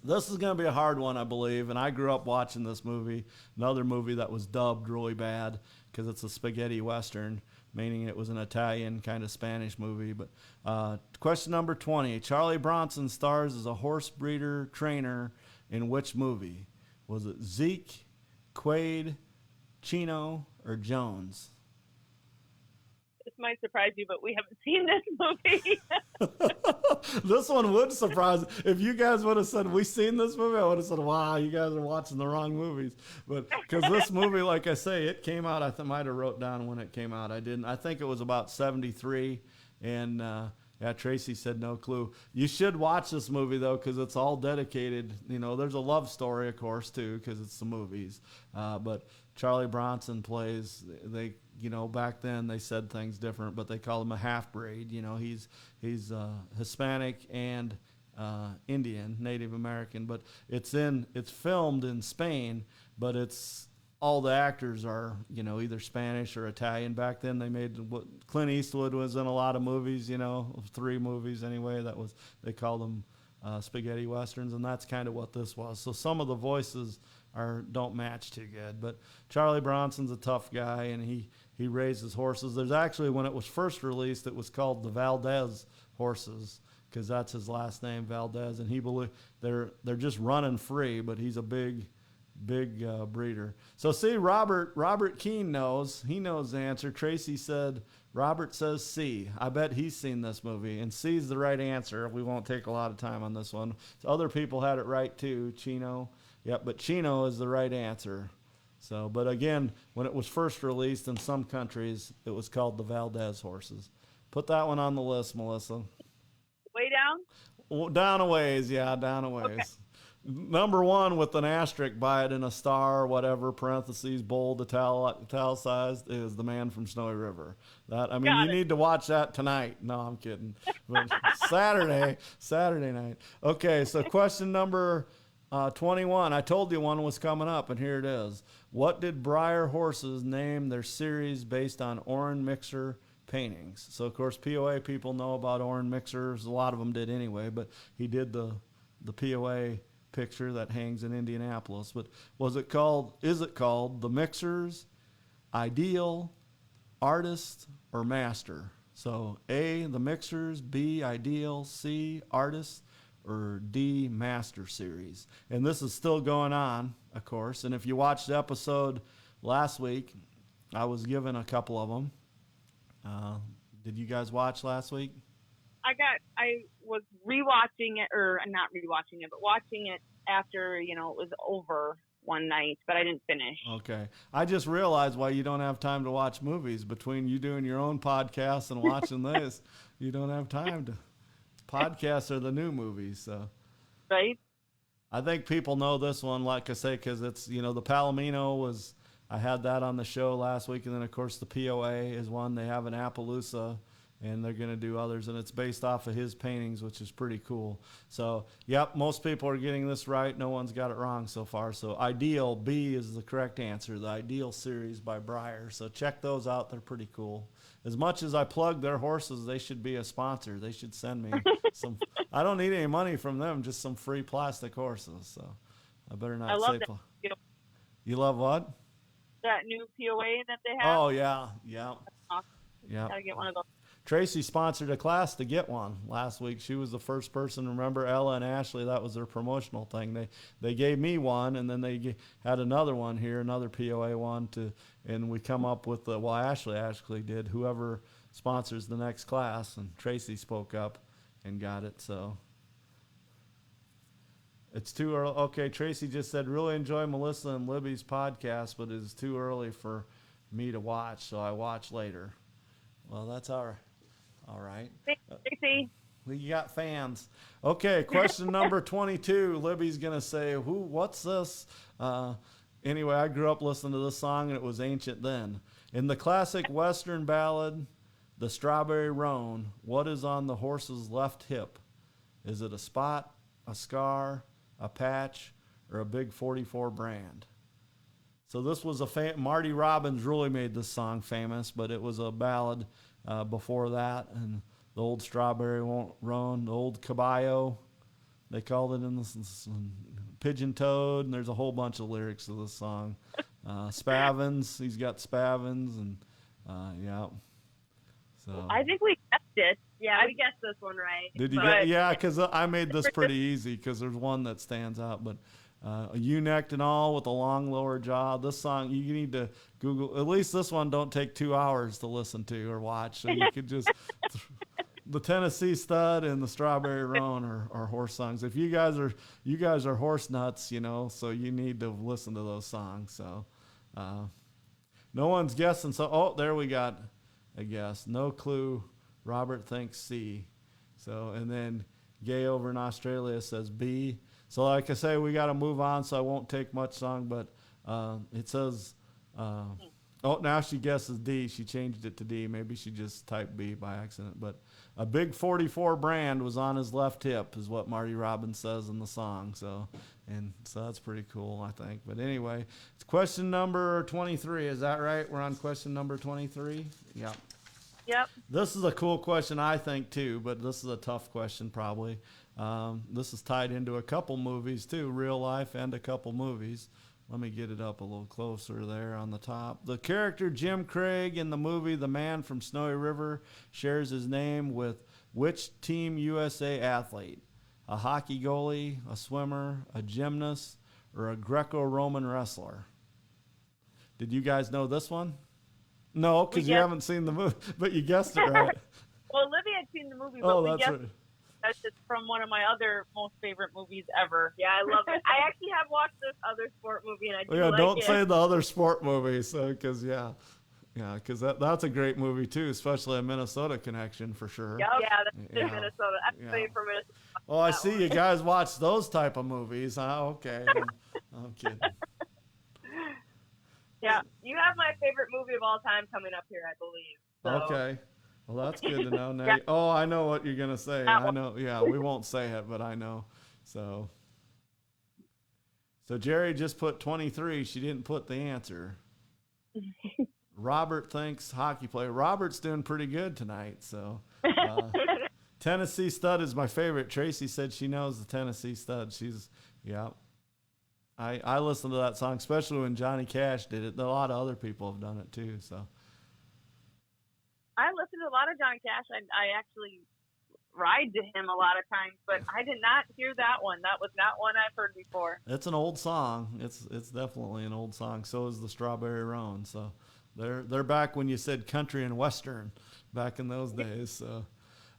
This is going to be a hard one, I believe, and I grew up watching this movie, another movie that was dubbed really bad because it's a spaghetti western, meaning it was an Italian kind of Spanish movie. But question number 20, Charlie Bronson stars as a horse breeder trainer in which movie? Was it Zeke, Quaid, Chino, or Jones? This might surprise you, but we haven't seen this movie. This one would surprise. If you guys would have said, we've seen this movie, I would have said, wow, you guys are watching the wrong movies. But because this movie, like I say, it came out, I might have wrote down when it came out. I didn't. I think it was about 73. And Tracy said no clue. You should watch this movie, though, because it's all dedicated. There's a love story, of course, too, because it's the movies. But Charlie Bronson plays, back then they said things different, but they call him a half-breed. He's Hispanic and Indian, Native American, but it's filmed in Spain, but all the actors are, either Spanish or Italian. Back then they made Clint Eastwood was in a lot of movies, 3 movies anyway, they called them spaghetti westerns, and that's kind of what this was. So some of the voices don't match too good, but Charlie Bronson's a tough guy, and he raises horses. There's actually, when it was first released, it was called the Valdez horses because that's his last name, Valdez, and he believe they're just running free, but he's a big breeder. So see, Robert Keene knows. He knows the answer. Tracy said, Robert says C. I bet he's seen this movie, and C is the right answer. We won't take a lot of time on this one. So other people had it right too. Chino. Yep, but Chino is the right answer. So, but again, when it was first released in some countries, it was called the Valdez horses. Put that one on the list, Melissa. Way down? Down a ways, yeah, down a ways. Okay. Number one with an asterisk by it in a star, whatever, parentheses, bold, italicized, is The Man from Snowy River. You need to watch that tonight. No, I'm kidding. But Saturday night. Okay, so question number 21. I told you one was coming up, and here it is. What did Breyer Horses name their series based on Orrin Mixer paintings? So, of course, POA people know about Orrin Mixers. A lot of them did anyway, but he did the POA picture that hangs in Indianapolis. But is it called The Mixers, Ideal, Artist, or Master? So A, The Mixers, B, Ideal, C, Artist, or D, Master series. And this is still going on, of course. And if you watched the episode last week, I was given a couple of them. Did you guys watch last week? I was rewatching it, or not rewatching it, but watching it after, it was over one night, but I didn't finish. Okay. I just realized why you don't have time to watch movies. Between you doing your own podcast and watching this, you don't have time to. Podcasts are the new movies, so. Right. I think people know this one, like I say, because it's, the Palomino was, I had that on the show last week, and then, of course, the POA is one. They have an Appaloosa, and they're going to do others, and it's based off of his paintings, which is pretty cool. So, yep, most people are getting this right. No one's got it wrong so far. So, Ideal, B is the correct answer, the Ideal series by Breyer. So, check those out. They're pretty cool. As much as I plug their horses, they should be a sponsor. They should send me some. I don't need any money from them, just some free plastic horses. So, I better not say. You love what? That new POA that they have. Oh, yeah. Yeah. Awesome. Yeah. Gotta get one of those. Tracy sponsored a class to get one last week. She was the first person. Remember, Ella and Ashley, that was their promotional thing. They gave me one, and then they had another one here, another POA one, and we come up with Ashley actually did, whoever sponsors the next class, and Tracy spoke up and got it, so. It's too early. Okay, Tracy just said, really enjoy Melissa and Libby's podcast, but it's too early for me to watch, so I watch later. Well, that's all right. All right. Thanks, Tracy. You got fans. Okay, question number 22. Libby's going to say, what's this? Anyway, I grew up listening to this song, and it was ancient then. In the classic Western ballad, The Strawberry Roan, what is on the horse's left hip? Is it a spot, a scar, a patch, or a big 44 brand? So this was Marty Robbins really made this song famous, but it was a ballad before that, and the old Strawberry Roan, the old Caballo, they called it in this Pigeon Toed, and there's a whole bunch of lyrics to this song. Spavins, he's got Spavins, and yeah. So I think we guessed it. Yeah, we guessed this one right. Did you get? Yeah, because I made this pretty easy because there's one that stands out, but. A ewe-necked and all with a long lower jaw. This song, you need to Google. At least this one don't take 2 hours to listen to or watch. So you could just the Tennessee Stud and the Strawberry Roan are horse songs. If you guys are horse nuts, so you need to listen to those songs. So no one's guessing. So there we got a guess. No clue. Robert thinks C. So and then Gay over in Australia says B. So like I say, we got to move on, so I won't take much song, but it says, now she guesses D. She changed it to D. Maybe she just typed B by accident. But a big 44 brand was on his left hip is what Marty Robbins says in the song. So that's pretty cool, I think. But anyway, it's question number 23. Is that right? We're on question number 23? Yeah. Yep. This is a cool question, I think, too, but this is a tough question probably. This is tied into a couple movies, too, real life and a couple movies. Let me get it up a little closer there on the top. The character Jim Craig in the movie The Man from Snowy River shares his name with which Team USA athlete? A hockey goalie, a swimmer, a gymnast, or a Greco-Roman wrestler? Did you guys know this one? No, because you haven't seen the movie, but you guessed it right. Well, Olivia had seen the movie, but we guessed right. That's just from one of my other most favorite movies ever. Yeah, I love it. I actually have watched this other sport movie, and I do like it. Don't say the other sport movie, because because that's a great movie too, especially a Minnesota connection for sure. Yep. Yeah, that's in Minnesota. I'm from Minnesota. Oh, I that see one. you guys watch those type of movies. Huh? Okay. I'm kidding. Yeah, you have my favorite movie of all time coming up here, I believe. So. Okay. Well, that's good to know. Now, Yeah. oh, I know what you're gonna say. That I one. know. Yeah, we won't say it, but I know. So Jerry just put 23. She didn't put the answer. Robert thinks hockey player. Robert's doing pretty good tonight. So Tennessee Stud is my favorite. Tracy said she knows the Tennessee Stud. Yeah. I listen to that song, especially when Johnny Cash did it. A lot of other people have done it too. So I listen to a lot of John Cash. I actually ride to him a lot of times, but I did not hear that one. That was not one I've heard before. it's an old song. It's definitely an old song. So is the Strawberry Roan. So they're back when you said country and western back in those days. So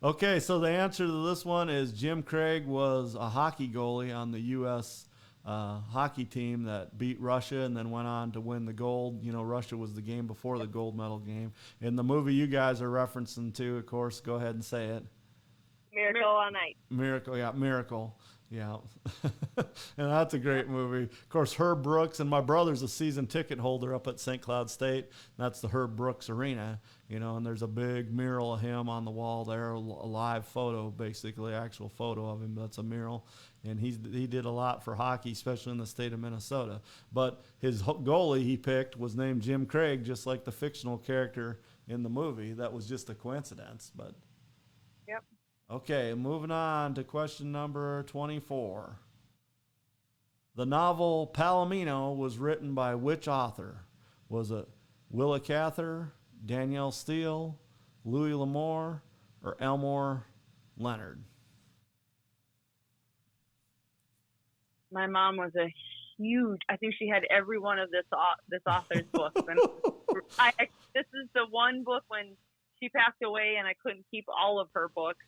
okay, so the answer to this one is Jim Craig was a hockey goalie on the U.S. Hockey team that beat Russia and then went on to win the gold. You know, Russia was the game before the gold medal game. In the movie you guys are referencing to, of course, go ahead and say it. Miracle on Ice. Miracle. Yeah. And that's a great movie. Of course, Herb Brooks, and my brother's a season ticket holder up at St. Cloud State. That's the Herb Brooks Arena, you know, and there's a big mural of him on the wall there, a live photo, basically, actual photo of him. That's a mural. And he did a lot for hockey, especially in the state of Minnesota. But his goalie he picked was named Jim Craig, just like the fictional character in the movie. That was just a coincidence, but. Yep. Okay, moving on to question number 24. The novel Palomino was written by which author? Was it Willa Cather, Danielle Steele, Louis L'Amour, or Elmore Leonard? My mom was a huge. I think she had every one of this author's books, and this is the one book when she passed away, and I couldn't keep all of her books.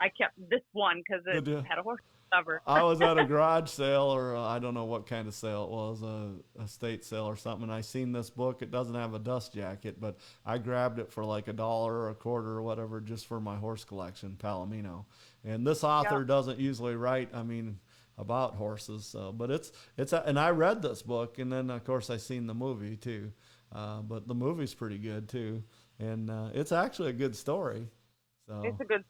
I kept this one because it had a horse cover. I was at a garage sale, or I don't know what kind of sale it was, a estate sale or something. And I seen this book. It doesn't have a dust jacket, but I grabbed it for like $1 or a quarter or whatever, just for my horse collection, Palomino. And this author doesn't usually write, about horses. So, but and I read this book, and then of course I seen the movie too. But the movie's pretty good too, and it's actually a good story. So It's a good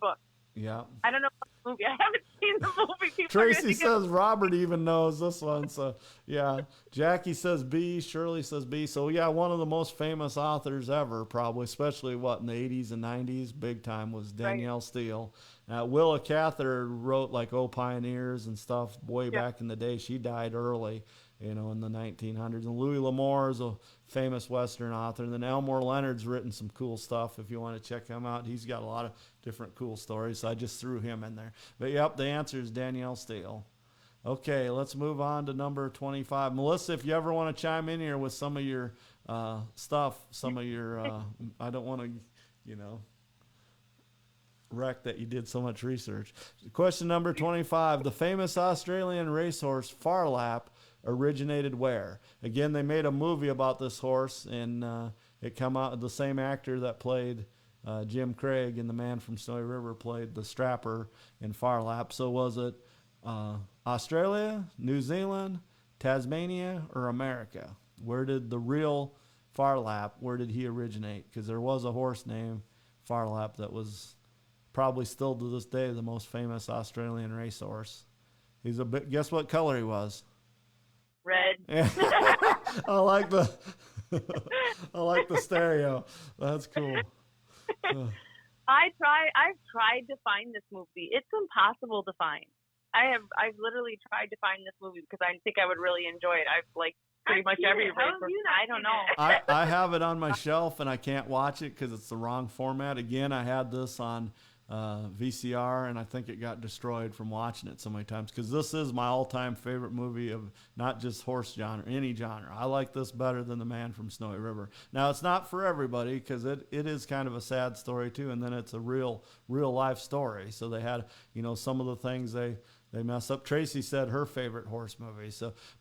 book. yeah. I don't know what movie. I haven't seen the movie. People Tracy says Robert even knows this one. So, yeah. Jackie says B. Shirley says B. So, yeah, one of the most famous authors ever, probably, especially, in the 80s and 90s, big time, was Danielle Steele. Willa Cather wrote, like, Oh Pioneers and stuff way back in the day. She died early, in the 1900s. And Louis L'Amour is a famous Western author. And then Elmore Leonard's written some cool stuff if you want to check him out. He's got a lot of different cool stories, so I just threw him in there. But, yep, the answer is Danielle Steele. Okay, let's move on to number 25. Melissa, if you ever want to chime in here with some of your stuff, some of your, I don't want to, wreck that you did so much research. Question number 25. The famous Australian racehorse Phar Lap originated where? Again, they made a movie about this horse, and it come out, the same actor that played Jim Craig in The Man from Snowy River played the strapper in Phar Lap. So was it Australia, New Zealand, Tasmania, or America? Where did the real Phar Lap, where did he originate? Because there was a horse named Phar Lap that was probably still to this day the most famous Australian racehorse. He's guess what color he was? Red. Yeah. I like the stereo. That's cool. I've tried to find this movie. It's impossible to find. I've literally tried to find this movie because I think I would really enjoy it. I've pretty much every race. I don't know. I have it on my shelf and I can't watch it because it's the wrong format. Again, I had this on VCR and I think it got destroyed from watching it so many times because this is my all-time favorite movie of not just horse genre, any genre. I like this better than The Man from Snowy River. Now, it's not for everybody because it is kind of a sad story too, and then it's a real life story. So they had, some of the things they mess up. Tracy said her favorite horse movie.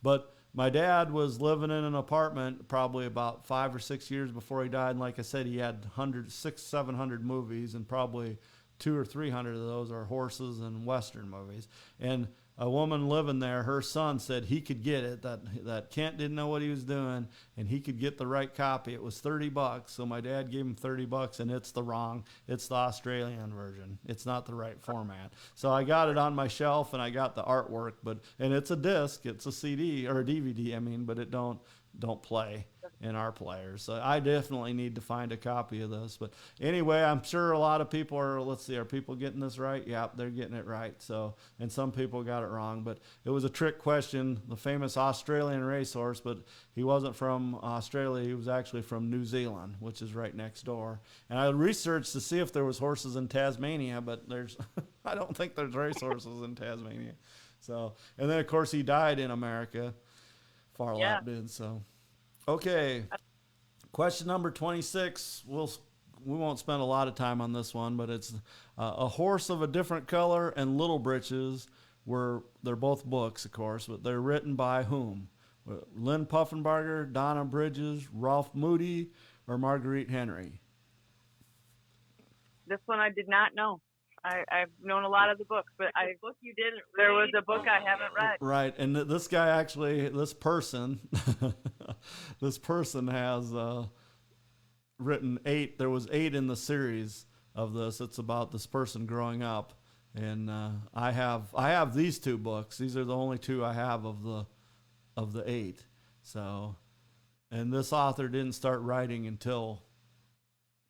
But my dad was living in an apartment probably about 5 or 6 years before he died. And like I said, he had 700 movies and probably 200 or 300 of those are horses and Western movies. And a woman living there, her son said he could get it, that Kent didn't know what he was doing, and he could get the right copy. It was $30, so my dad gave him $30, and it's the Australian version. It's not the right format. So I got it on my shelf, and I got the artwork, and it's a disc, it's a CD, or a DVD, but it don't play in our players. So I definitely need to find a copy of this. But anyway, I'm sure a lot of people are people getting this right? Yeah, they're getting it right. So, and some people got it wrong, but it was a trick question. The famous Australian racehorse, but he wasn't from Australia. He was actually from New Zealand, which is right next door. And I researched to see if there was horses in Tasmania, but I don't think there's racehorses in Tasmania. So, and then of course he died in America. Phar Lap did. So, okay. Question number 26. We won't spend a lot of time on this one, but it's A Horse of a Different Color and Little Britches. They're both books, of course, but they're written by whom? Lynn Puffenbarger, Donna Bridges, Ralph Moody, or Marguerite Henry? This one I did not know. I've known a lot of the books, but book you didn't read. There was a book I haven't read. Right, and this person has written 8. There was 8 in the series of this. It's about this person growing up, and I have these 2 books. These are the only 2 I have of the 8. So, and this author didn't start writing until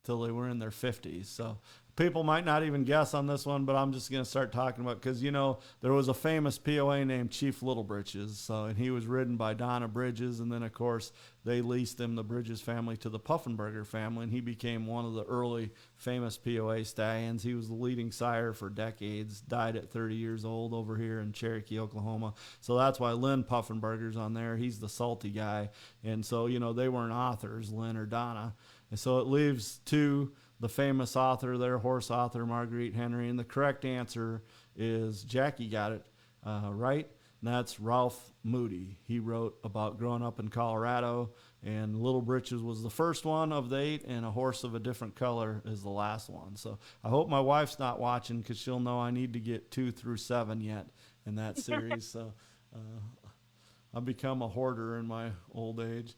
they were in their 50s. So people might not even guess on this one, but I'm just going to start talking about, because, there was a famous POA named Chief Little Britches. So, and he was ridden by Donna Bridges. And then, of course, they leased him, the Bridges family, to the Puffenbarger family. And he became one of the early famous POA stallions. He was the leading sire for decades, died at 30 years old over here in Cherokee, Oklahoma. So that's why Lynn Puffenbarger's on there. He's the salty guy. And so, they weren't authors, Lynn or Donna. And so it leaves to the famous author, their horse author, Marguerite Henry. And the correct answer is, Jackie got it right, and that's Ralph Moody. He wrote about growing up in Colorado, and Little Britches was the first one of the 8, and A Horse of a Different Color is the last one. So I hope my wife's not watching, because she'll know I need to get 2 through 7 yet in that series. So I've become a hoarder in my old age.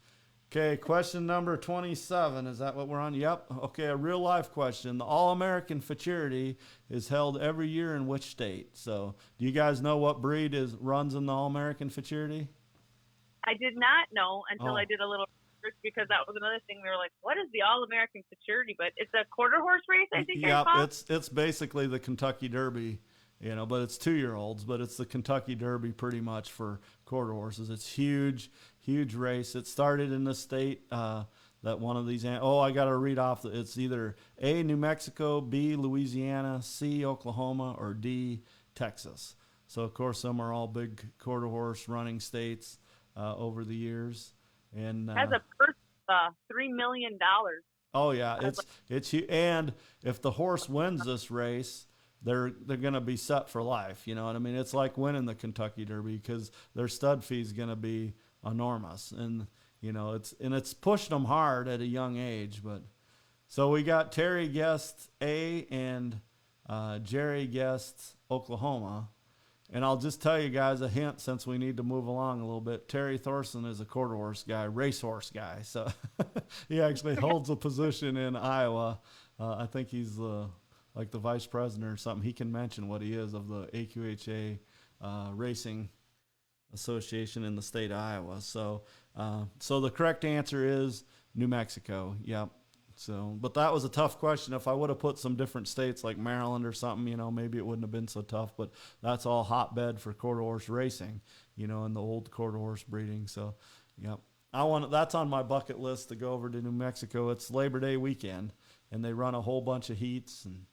Okay, question number 27. Is that what we're on? Yep. Okay, a real life question. The All-American Futurity is held every year in which state? So, do you guys know what breed runs in the All-American Futurity? I did not know until I did a little research, because that was another thing. We were like, what is the All-American Futurity? But it's a quarter horse race, I think. Yep, it's basically the Kentucky Derby, but it's 2-year-olds, but it's the Kentucky Derby pretty much for quarter horses. It's huge race. It started in the state that one of these. I got to read off. It's either A, New Mexico, B, Louisiana, C, Oklahoma, or D, Texas. So of course, some are all big quarter horse running states over the years. And has a purse $3 million. Oh yeah, it's huge. And if the horse wins this race, they're going to be set for life. You know what I mean? It's like winning the Kentucky Derby, because their stud fee is going to be enormous, and it's pushing them hard at a young age. But so we got Terry guessed A, and Jerry guessed Oklahoma. And I'll just tell you guys a hint, since we need to move along a little bit. Terry Thorson is a quarter horse guy, racehorse guy. So he actually holds a position in Iowa. I think he's like the vice president or something. He can mention what he is of the AQHA racing association in the state of Iowa. So the correct answer is New Mexico. Yep. So, but that was a tough question. If I would have put some different states like Maryland or something, maybe it wouldn't have been so tough. But that's all hotbed for quarter horse racing, and the old quarter horse breeding. So, yep. That's on my bucket list, to go over to New Mexico. It's Labor Day weekend, and they run a whole bunch of heats. And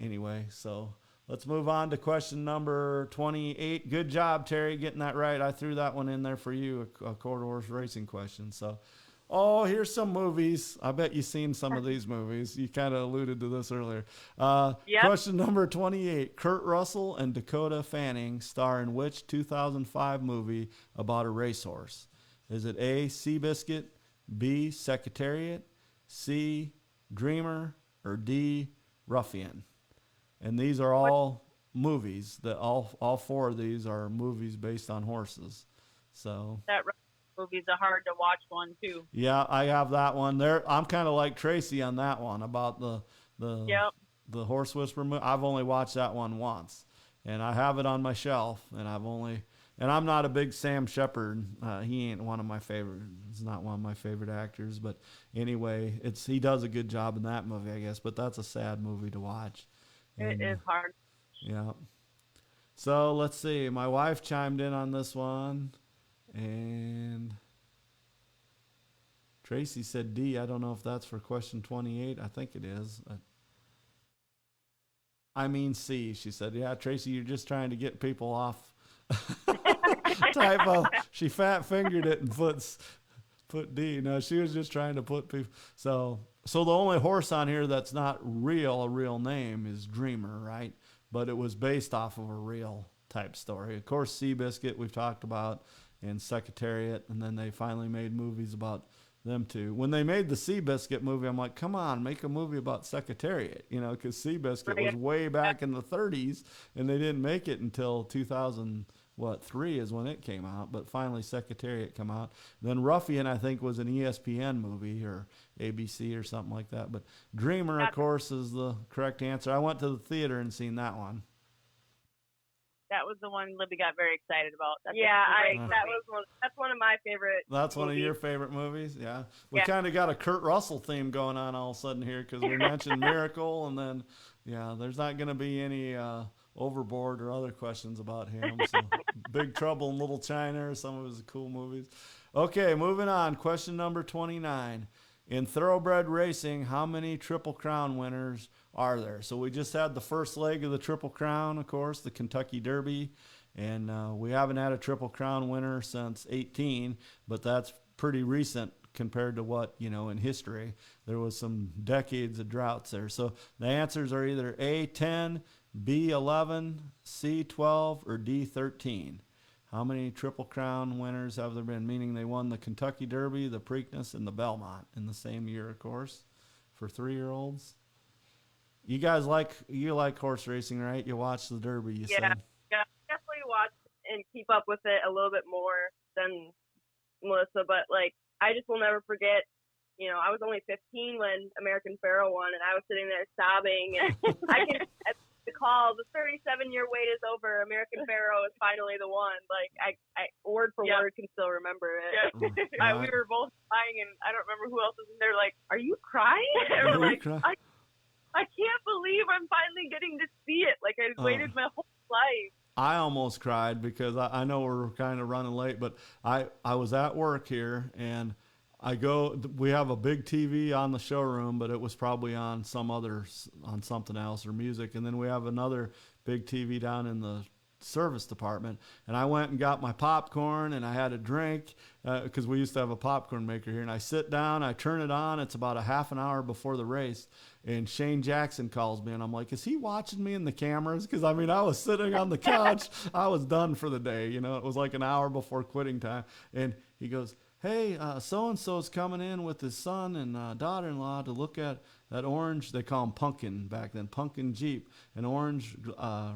anyway, so let's move on to question number 28. Good job, Terry, getting that right. I threw that one in there for you, a quarter horse racing question. So, here's some movies. I bet you've seen some of these movies. You kind of alluded to this earlier. Yep. Question number 28. Kurt Russell and Dakota Fanning star in which 2005 movie about a racehorse? Is it A, Seabiscuit, B, Secretariat, C, Dreamer, or D, Ruffian? And these are all movies. That all four of these are movies based on horses. So That movie's a hard to watch one too. yeah, I have that one there. I'm kind of like Tracy on that one about the Horse Whisperer movie. I've only watched that one once, and I have it on my shelf. And I'm not a big Sam Shepard. He ain't one of my favorite. He's not one of my favorite actors. But anyway, he does a good job in that movie, I guess. But that's a sad movie to watch. It is hard. Yeah. So let's see. My wife chimed in on this one, and Tracy said D. I don't know if that's for question 28. I think it is. I mean C. She said, yeah, Tracy, you're just trying to get people off. Typo. She fat fingered it and put D. No, she was just trying to put people. So the only horse on here that's not a real name is Dreamer, right? But it was based off of a real type story. Of course, Seabiscuit we've talked about, and Secretariat, and then they finally made movies about them two. When they made the Seabiscuit movie, I'm like, come on, make a movie about Secretariat, because Seabiscuit was way back in the 30s, and they didn't make it until 2003 is when it came out. But finally, Secretariat come out. Then Ruffian, I think, was an ESPN movie or ABC or something like that. But Dreamer, of course, is the correct answer. I went to the theater and seen that one. That was the one Libby got very excited about. That's that's one of my favorite. That's one movies. of your favorite movies, yeah. We kind of got a Kurt Russell theme going on all of a sudden here because we mentioned Miracle, and then there's not going to be any Overboard or other questions about him. So Big Trouble in Little China or some of his cool movies. Okay, moving on. Question number 29. In thoroughbred racing, how many Triple Crown winners are there? So we just had the first leg of the Triple Crown, of course, the Kentucky Derby, and we haven't had a Triple Crown winner since 18, but that's pretty recent compared to what, in history. There was some decades of droughts there. So the answers are either A, 10, B, 11, C, 12, or D, 13. How many Triple Crown winners have there been? Meaning they won the Kentucky Derby, the Preakness, and the Belmont in the same year, of course, for 3-year-olds. You guys like horse racing, right? You watch the Derby, you said. Yeah, definitely watch and keep up with it a little bit more than Melissa. But I just will never forget. I was only 15 when American Pharoah won, and I was sitting there sobbing. And I can. The call, the 37-year wait is over. American Pharoah is finally the one. I word for word can still remember it. Yeah. We were both crying, and I don't remember who else was in there. Are you crying? And we're I can't believe I'm finally getting to see it. I waited my whole life. I almost cried because I know we're kind of running late, but I was at work here, and we have a big TV on the showroom, but it was probably on something else or music. And then we have another big TV down in the service department. And I went and got my popcorn, and I had a drink because we used to have a popcorn maker here. And I sit down, I turn it on. It's about a half an hour before the race. And Shane Jackson calls me, and I'm like, is he watching me in the cameras? Because, I was sitting on the couch. I was done for the day. It was like an hour before quitting time. And he goes, hey, so-and-so's coming in with his son and daughter-in-law to look at that orange, they call them Pumpkin back then, Pumpkin Jeep, an orange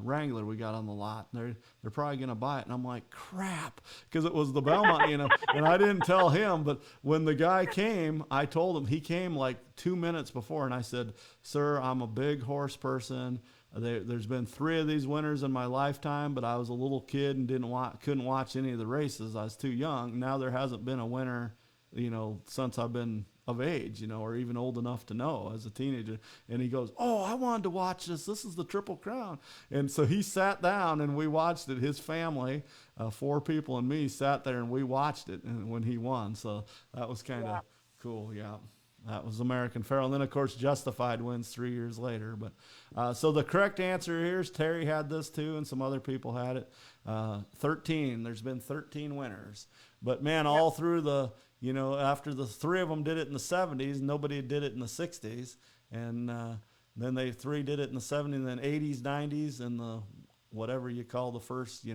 Wrangler we got on the lot. And they're probably going to buy it. And I'm like, crap, because it was the Belmont, and I didn't tell him. But when the guy came, I told him. He came 2 minutes before, and I said, sir, I'm a big horse person. There's been 3 of these winners in my lifetime, but I was a little kid and couldn't watch any of the races. I was too young. Now there hasn't been a winner, since I've been of age, or even old enough to know as a teenager. And he goes, oh, I wanted to watch this. This is the Triple Crown. And so he sat down and we watched it. His family, 4 people and me, sat there and we watched it when he won. So that was kind of cool. Yeah. That was American Pharoah. And then, of course, Justified wins 3 years later. But so the correct answer here is Terry had this too, and some other people had it. 13. There's been 13 winners. But, man, all through the, after the 3 of them did it in the 70s, nobody did it in the 60s. And then 3 did it in the 70s, and then 80s, 90s, and the whatever you call the first,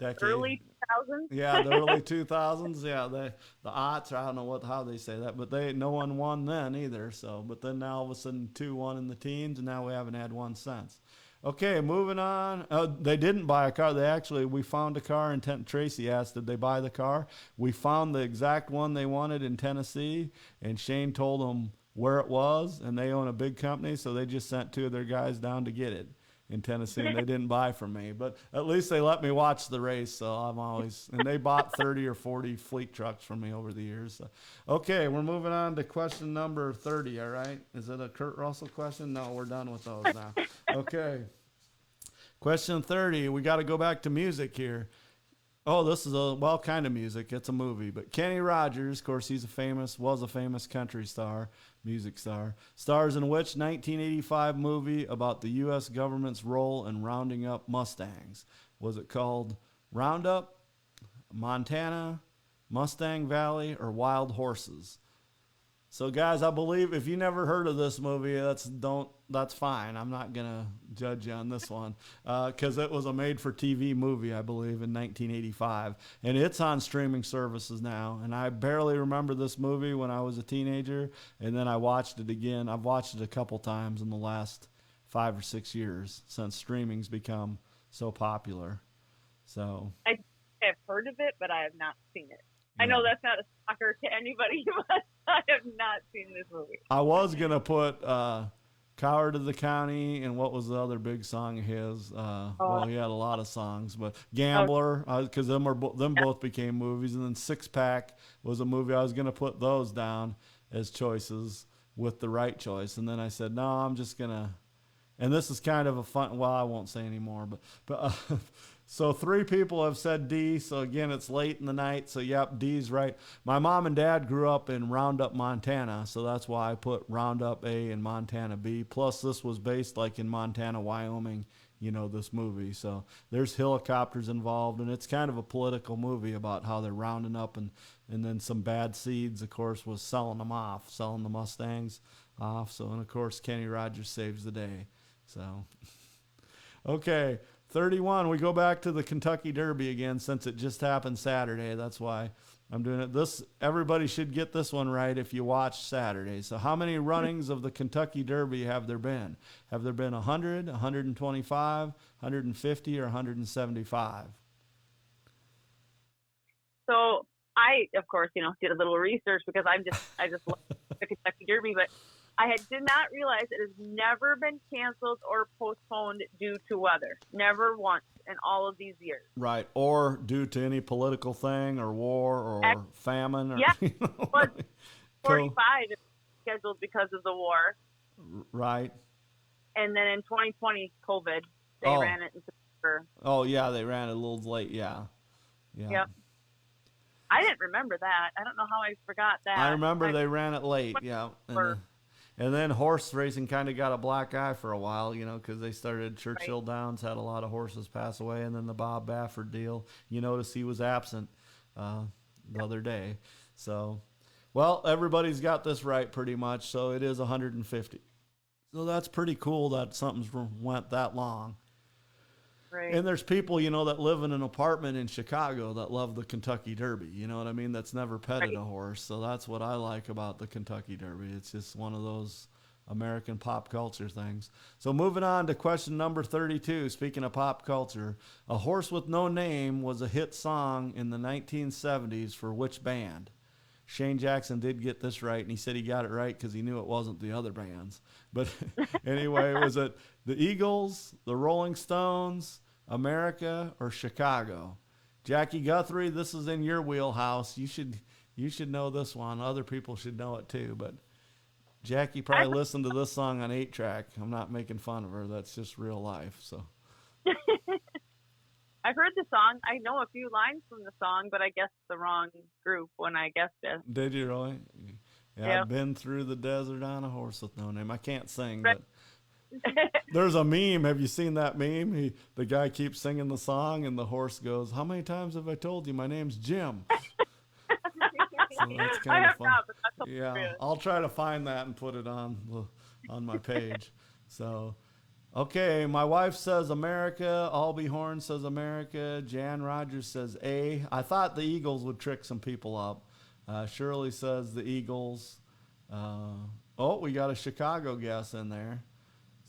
decade. Early 2000s. Yeah, the early 2000s. Yeah, the aughts. I don't know how they say that, but no one won then either. So, but then now all of a sudden 2-1 in the teens, and now we haven't had one since. Okay, moving on. They didn't buy a car. We found a car, and Tracy asked, did they buy the car? We found the exact one they wanted in Tennessee, and Shane told them where it was, and they own a big company, so they just sent 2 of their guys down to get it in Tennessee, and they didn't buy from me. But at least they let me watch the race, so and they bought 30 or 40 fleet trucks from me over the years. So. Okay, we're moving on to question number 30, all right? Is it a Kurt Russell question? No, we're done with those now. Okay. Question 30, we got to go back to music here. Oh, this is kind of music. It's a movie. But Kenny Rogers, of course, was a famous country star, music star. Stars in which 1985 movie about the U.S. government's role in rounding up Mustangs? Was it called Roundup, Montana, Mustang Valley, or Wild Horses? So, guys, I believe if you never heard of this movie, that's fine. I'm not going to judge you on this one because it was a made-for-TV movie, I believe, in 1985. And it's on streaming services now. And I barely remember this movie when I was a teenager, and then I watched it again. I've watched it a couple times in the last 5 or 6 years since streaming's become so popular. So I have heard of it, but I have not seen it. Yeah. I know that's not a shocker to anybody, but I have not seen this movie. I was going to put Coward of the County, and what was the other big song of his? Well, he had a lot of songs, but Gambler, because them both became movies, and then Six Pack was a movie. I was going to put those down as choices with the right choice, and then I said, no, I'm just going to, and this is kind of a fun, well, I won't say anymore, but so 3 people have said D. So again, it's late in the night. So yep, D's right. My mom and dad grew up in Roundup, Montana. So that's why I put Roundup A and Montana B. Plus this was based like in Montana, Wyoming, this movie. So there's helicopters involved, and it's kind of a political movie about how they're rounding up and then some bad seeds, of course, was selling the Mustangs off. So, and of course, Kenny Rogers saves the day. So, okay. 31, we go back to the Kentucky Derby again since it just happened Saturday. That's why I'm doing it. Everybody should get this one right if you watch Saturday. So how many runnings of the Kentucky Derby have there been? Have there been 100, 125, 150, or 175? So I, of course, did a little research because I just love the Kentucky Derby, but I did not realize it has never been canceled or postponed due to weather. Never once in all of these years. Right. Or due to any political thing or war or famine. Or, yeah. But 45 is scheduled because of the war. Right. And then in 2020, COVID, they ran it in September. Oh, yeah, they ran it a little late. Yeah. Yep. I didn't remember that. I don't know how I forgot that. I remember they ran it late. Yeah. And then horse racing kind of got a black eye for a while, because they started Churchill Downs, had a lot of horses pass away, and then the Bob Baffert deal. You notice he was absent the other day. So, well, everybody's got this right pretty much, so it is 150. So that's pretty cool that something's went that long. Right. And there's people, that live in an apartment in Chicago that love the Kentucky Derby. You know what I mean? That's never petted a horse. So that's what I like about the Kentucky Derby. It's just one of those American pop culture things. So moving on to question number 32. Speaking of pop culture, A Horse with No Name was a hit song in the 1970s for which band? Shane Jackson did get this right, and he said he got it right because he knew it wasn't the other bands. But anyway, was it the Eagles, the Rolling Stones, America, or Chicago? Jackie Guthrie, this is in your wheelhouse. You should know this one. Other people should know it too. But Jackie probably listened to this song on 8-track. I'm not making fun of her. That's just real life. So. I've heard the song. I know a few lines from the song, but I guessed the wrong group when I guessed it. Did you really? Yeah, yep. I've been through the desert on a horse with no name. I can't sing, but there's a meme. Have you seen that meme? The guy keeps singing the song, and the horse goes, "How many times have I told you my name's Jim?" So that's kind of fun. Not, but that's I'll try to find that and put it on my page. So. Okay, my wife says America. Albie Horn says America. Jan Rogers says A. I thought the Eagles would trick some people up. Shirley says the Eagles. We got a Chicago guess in there.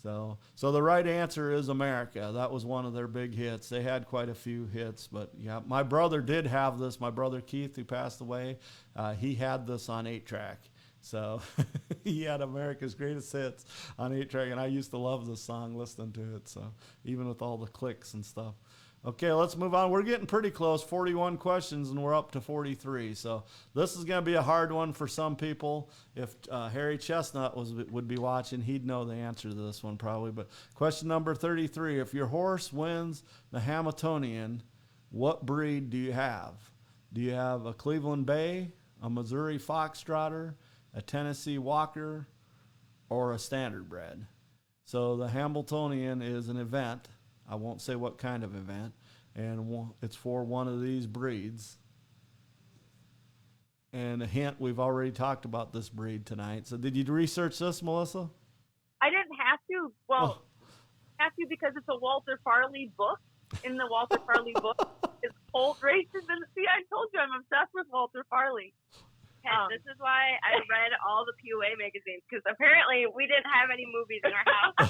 So the right answer is America. That was one of their big hits. They had quite a few hits, but yeah, my brother did have this. My brother Keith, who passed away, he had this on 8-track. So he had America's Greatest Hits on 8-track, and I used to love this song, listening to it. So even with all the clicks and stuff. Okay, let's move on. We're getting pretty close, 41 questions, and we're up to 43. So this is going to be a hard one for some people. If Harry Chestnut would be watching, he'd know the answer to this one probably. But question number 33, if your horse wins the Hamiltonian, what breed do you have? Do you have a Cleveland Bay, a Missouri Foxtrotter, a Tennessee Walker, or a Standardbred? So the Hamiltonian is an event. I won't say what kind of event, and it's for one of these breeds. And a hint, we've already talked about this breed tonight. So did you research this, Melissa? I didn't have to. Well, have to because it's a Walter Farley book. In the Walter Farley book, it's colt races. And see, I told you I'm obsessed with Walter Farley. This is why I read all the POA magazines, because apparently we didn't have any movies in our house.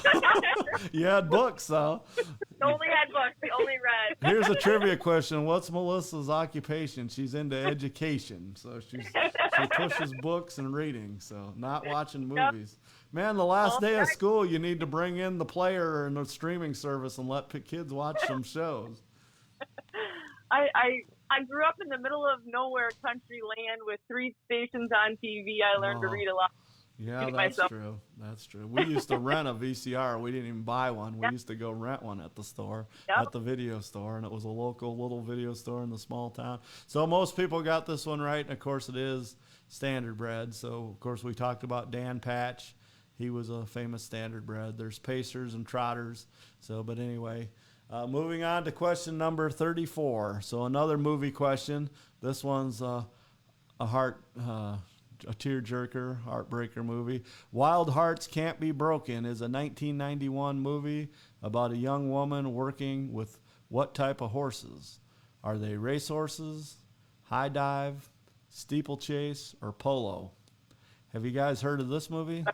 You had books, though. We only had books. We only read. Here's a trivia question. What's Melissa's occupation? She's into education. So she pushes books and reading, so not watching movies. Man, the last day of school, you need to bring in the player and the streaming service and let kids watch some shows. I grew up in the middle of nowhere country land with 3 stations on TV. I learned to read a lot. Yeah, that's true. That's true. We used to rent a VCR. We didn't even buy one. We used to go rent one at the store, at the video store, and it was a local little video store in the small town. So most people got this one right, and of course it is Standardbred. So, of course, we talked about Dan Patch. He was a famous Standardbred. There's Pacers and Trotters. So, but anyway, moving on to question number 34. So another movie question. This one's a tearjerker, heartbreaker movie. Wild Hearts Can't Be Broken is a 1991 movie about a young woman working with what type of horses? Are they racehorses, high dive, steeplechase, or polo? Have you guys heard of this movie?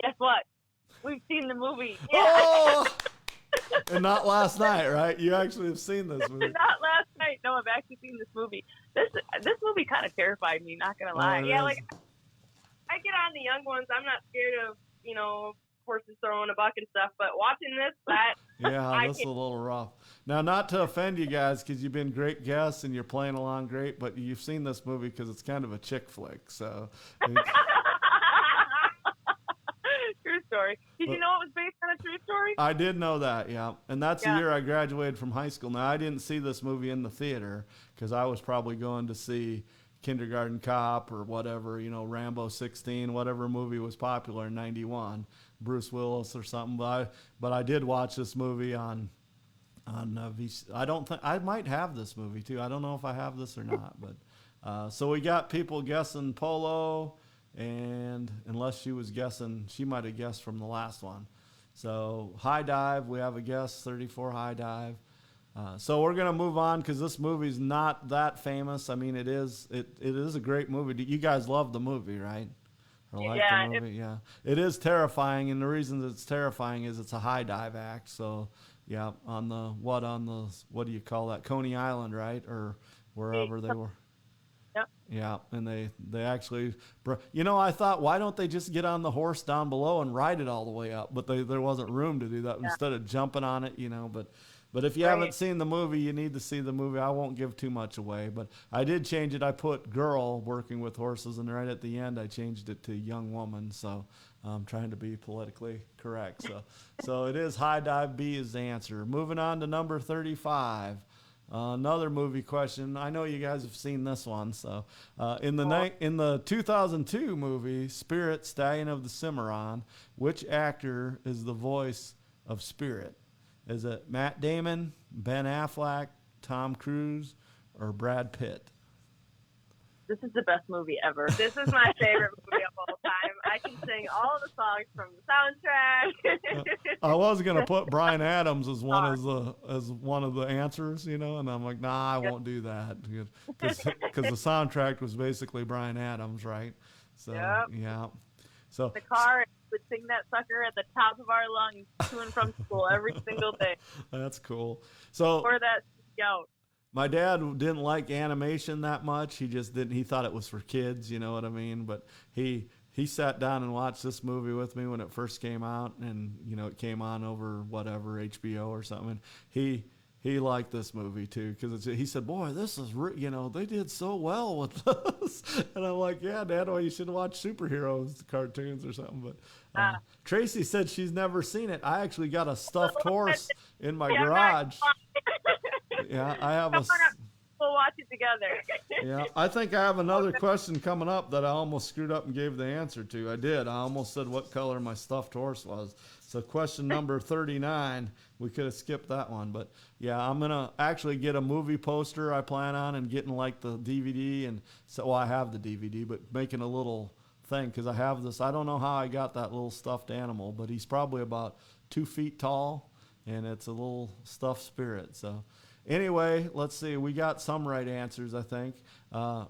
Guess what? We've seen the movie. Yeah. Oh! And not last night, right? You actually have seen this movie. Not last night. No, I've actually seen this movie. This movie kind of terrified me, not going to lie. Yeah, like, I get on the young ones. I'm not scared of, horses throwing a buck and stuff, but watching this, this is a little rough. Now, not to offend you guys, because you've been great guests and you're playing along great, but you've seen this movie because it's kind of a chick flick, so... True story. Did you know it was based on a true story? I did know that, yeah. And that's the year I graduated from high school. Now, I didn't see this movie in the theater because I was probably going to see Kindergarten Cop or whatever, Rambo 16, whatever movie was popular in 91, Bruce Willis or something. But I did watch this movie on VC. I might have this movie too. I don't know if I have this or not. But so we got people guessing polo. And unless she was guessing, she might have guessed from the last one. So high dive, we have a guess, 34 high dive. So we're going to move on because this movie's not that famous. I mean, it is a great movie. You guys love the movie, right? Or like the movie? Yeah. It is terrifying, and the reason that it's terrifying is it's a high dive act. So, yeah, on the what do you call that? Coney Island, right? Or wherever they were. Yeah, and they actually, I thought, why don't they just get on the horse down below and ride it all the way up? But there wasn't room to do that instead of jumping on it, But if you haven't seen the movie, you need to see the movie. I won't give too much away, but I did change it. I put girl working with horses, and right at the end, I changed it to young woman. So I'm trying to be politically correct. So it is high dive. B is the answer. Moving on to number 35. Another movie question. I know you guys have seen this one. So, in the 2002 movie Spirit, Stallion of the Cimarron, which actor is the voice of Spirit? Is it Matt Damon, Ben Affleck, Tom Cruise, or Brad Pitt? This is the best movie ever. This is my favorite movie of all time. I can sing all the songs from the soundtrack. I was gonna put Bryan Adams as one of the answers, and I'm like, nah, I won't do that because the soundtrack was basically Bryan Adams, right? So yeah, so the car would sing that sucker at the top of our lungs to and from school every single day. That's cool. So for that scout. My dad didn't like animation that much. He just didn't. He thought it was for kids, you know what I mean? But he sat down and watched this movie with me when it first came out, and it came on over whatever HBO or something. He liked this movie too because he said, "Boy, this is they did so well with this." And I'm like, "Yeah, Dad, well, you should watch superheroes cartoons or something." But Tracy said she's never seen it. I actually got a stuffed horse in my garage. Yeah, I have a. We'll watch it together. Yeah, I think I have another question coming up that I almost screwed up and gave the answer to. I did. I almost said what color my stuffed horse was. So question number 39, we could have skipped that one. But yeah, I'm going to actually get a movie poster I plan on and getting like the DVD. And so I have the DVD, but making a little thing because I have this. I don't know how I got that little stuffed animal, but he's probably about 2 feet tall and it's a little stuffed spirit. So anyway, let's see. We got some right answers, I think.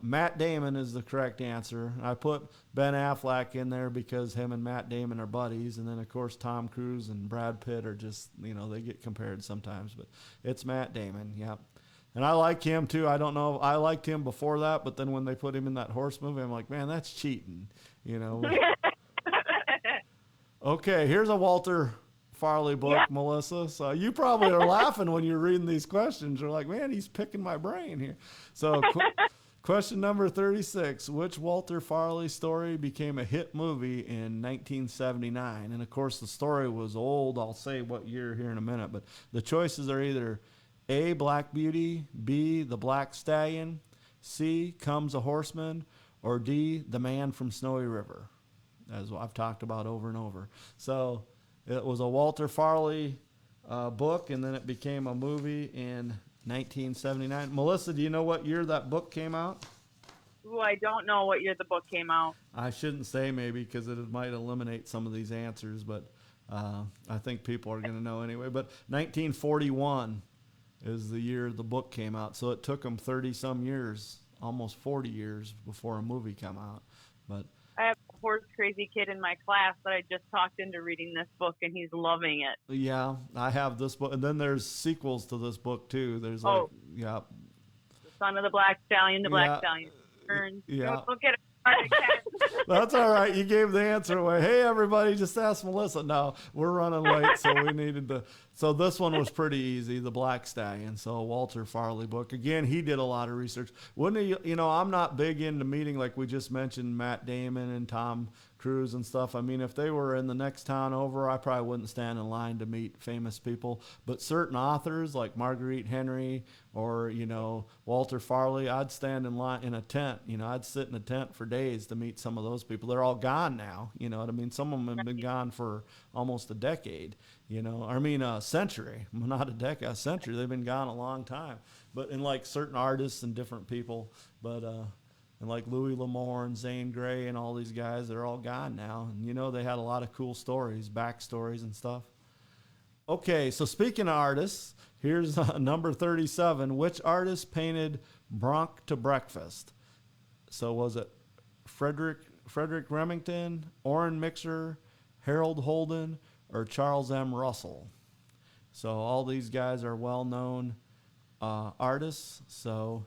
Matt Damon is the correct answer. I put Ben Affleck in there because him and Matt Damon are buddies. And then, of course, Tom Cruise and Brad Pitt are just, they get compared sometimes. But it's Matt Damon, yep. And I like him, too. I don't know. I liked him before that. But then when they put him in that horse movie, I'm like, man, that's cheating, Okay, here's a Walter Farley book, Melissa. So you probably are laughing when you're reading these questions. You're like, man, he's picking my brain here. So question number 36, which Walter Farley story became a hit movie in 1979? And of course the story was old. I'll say what year here in a minute, but the choices are either A, Black Beauty, B, The Black Stallion, C, Comes a Horseman, or D, The Man from Snowy River, as I've talked about over and over. So it was a Walter Farley book, and then it became a movie in 1979. Melissa, do you know what year that book came out? Ooh, I don't know what year the book came out. I shouldn't say maybe because it might eliminate some of these answers, but I think people are going to know anyway. But 1941 is the year the book came out, so it took them 30-some years, almost 40 years before a movie came out. But I have a horse crazy kid in my class that I just talked into reading this book, and he's loving it. Yeah, I have this book, and then there's sequels to this book too. There's The Son of the Black Stallion, the Black Stallion Turns. Yeah. Look at it. That's all right. You gave the answer away. Hey, everybody, just ask Melissa. No, we're running late, so we needed to. So this one was pretty easy, The Black Stallion. So Walter Farley book. Again, he did a lot of research. Wouldn't he? I'm not big into meeting, like we just mentioned, Matt Damon and Tom Cruise and stuff. I mean, if they were in the next town over, I probably wouldn't stand in line to meet famous people. But certain authors like Marguerite Henry or, Walter Farley, I'd stand in line in a tent. I'd sit in a tent for days to meet some of those people. They're all gone now. You know what I mean? Some of them have been gone for almost a decade, a century, not a decade, a century. They've been gone a long time. But in like certain artists and different people, but, and like Louis L'Amour and Zane Grey and all these guys, they're all gone now. And they had a lot of cool stories, backstories and stuff. Okay, so speaking of artists, here's number 37. Which artist painted Bronx to Breakfast? So was it Frederick Remington, Orrin Mixer, Harold Holden, or Charles M. Russell? So all these guys are well-known artists. So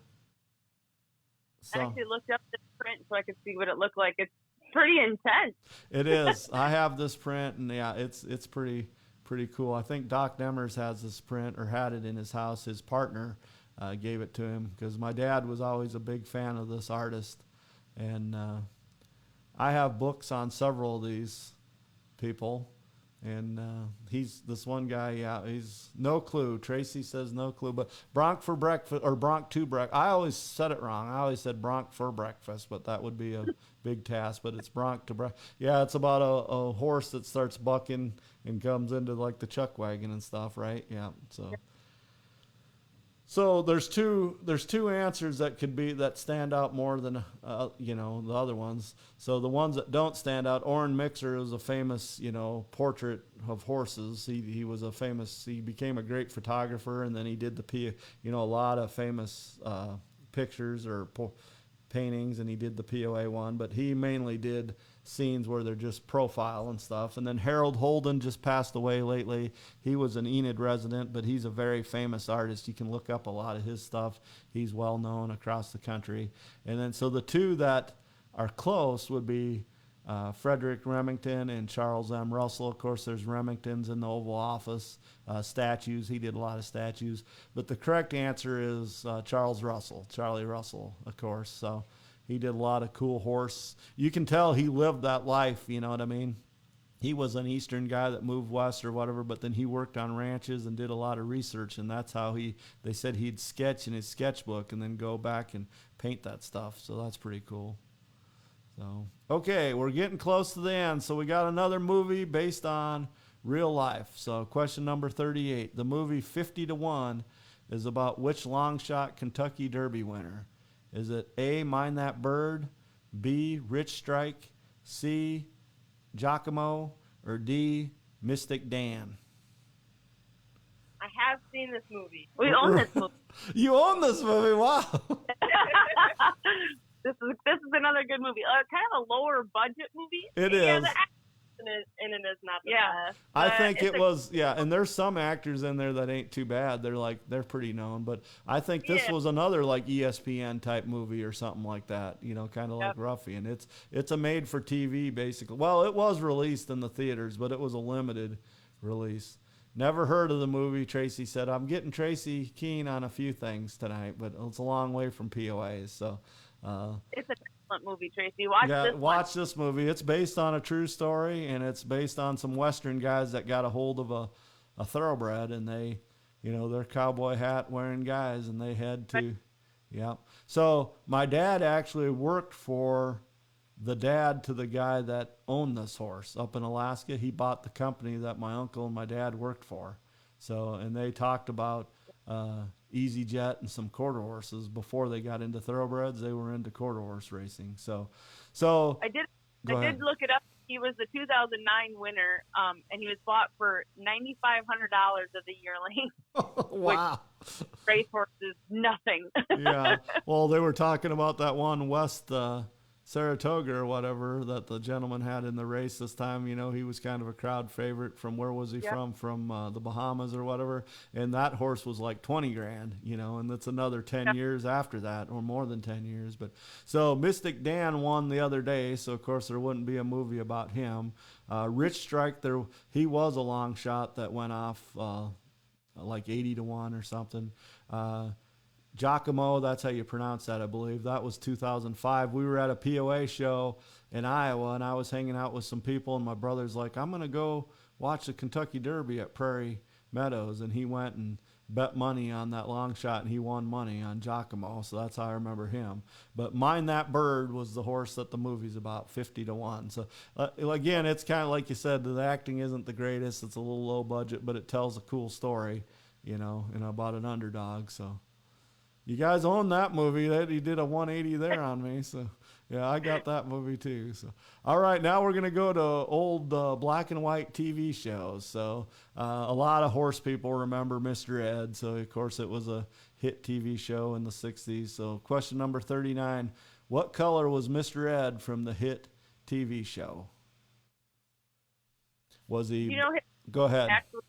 I actually looked up this print so I could see what it looked like. It's pretty intense. It is. I have this print, and yeah, it's pretty cool. I think Doc Demers has this print or had it in his house. His partner gave it to him because my dad was always a big fan of this artist, and I have books on several of these people. And he's this one guy, he's no clue. Tracy says no clue, but Bronx for breakfast or Bronx to breakfast. I always said it wrong. I always said Bronx for breakfast, but that would be a big task. But it's Bronx to breakfast. Yeah, it's about a horse that starts bucking and comes into like the chuck wagon and stuff, right? Yeah. So there's two answers that stand out more than the other ones. So the ones that don't stand out, Orrin Mixer is a famous portrait of horses. He became a great photographer, and then he did a lot of famous pictures or paintings, and he did the POA one. But he mainly did scenes where they're just profile and stuff. And then Harold Holden just passed away lately. He was an Enid resident, but he's a very famous artist. You can look up a lot of his stuff. He's well known across the country. And then so the two that are close would be Frederick Remington and Charles M. Russell. Of course, there's Remingtons in the Oval Office, statues. He did a lot of statues. But the correct answer is Charlie Russell, of course. So he did a lot of cool horse. You can tell he lived that life, you know what I mean? He was an Eastern guy that moved west or whatever, but then he worked on ranches and did a lot of research, and that's how they said he'd sketch in his sketchbook and then go back and paint that stuff. So that's pretty cool. So, okay, we're getting close to the end. So we got another movie based on real life. So question number 38. The movie 50 to 1 is about which long shot Kentucky Derby winner? Is it A, Mind That Bird, B, Rich Strike, C, Giacomo, or D, Mystic Dan? I have seen this movie. We own this movie. You own this movie, wow. This is another good movie. Kind of a lower budget movie. It Yeah, is. the acting in it is not the best. I but think it's it was, and there's some actors in there that ain't too bad. They're pretty known, but I think this was another like ESPN type movie or something like that, kind of like Ruffian. It's a made for TV basically. Well, it was released in the theaters, but it was a limited release. Never heard of the movie. Tracy said, I'm getting Tracy keen on a few things tonight, but it's a long way from POAs. So It's an excellent movie, Tracy. watch this movie. It's based on a true story, and it's based on some Western guys that got a hold of a thoroughbred, and they, they're cowboy hat wearing guys, and they had to, So my dad actually worked for the dad to the guy that owned this horse up in Alaska. He bought the company that my uncle and my dad worked for. So, and they talked about Easy Jet and some quarter horses before they got into thoroughbreds. They were into quarter horse racing. So I did look it up. He was the 2009 winner, and he was bought for $9,500 of the yearling. Wow. Racehorse is nothing. Yeah. Well, they were talking about that one West Saratoga or whatever that the gentleman had in the race this time. He was kind of a crowd favorite from, where was he from? From the Bahamas or whatever. And that horse was like 20 grand, and that's another 10 years after that, or more than 10 years. But so Mystic Dan won the other day. So of course there wouldn't be a movie about him. Rich Strike, he was a long shot that went off like 80 to 1 or something. Giacomo, that's how you pronounce that, I believe. That was 2005. We were at a POA show in Iowa, and I was hanging out with some people, and my brother's like, I'm going to go watch the Kentucky Derby at Prairie Meadows. And he went and bet money on that long shot, and he won money on Giacomo. So that's how I remember him. But Mind That Bird was the horse that the movie's about, 50 to 1. So again, it's kind of like you said, the acting isn't the greatest. It's a little low budget, but it tells a cool story, and about an underdog. So you guys own that movie. He did a 180 there on me. So, yeah, I got that movie too. So, all right, now we're going to go to old black and white TV shows. So, a lot of horse people remember Mr. Ed. So, of course, it was a hit TV show in the 60s. So, question number 39. What color was Mr. Ed from the hit TV show? Was he? Go ahead. Actually,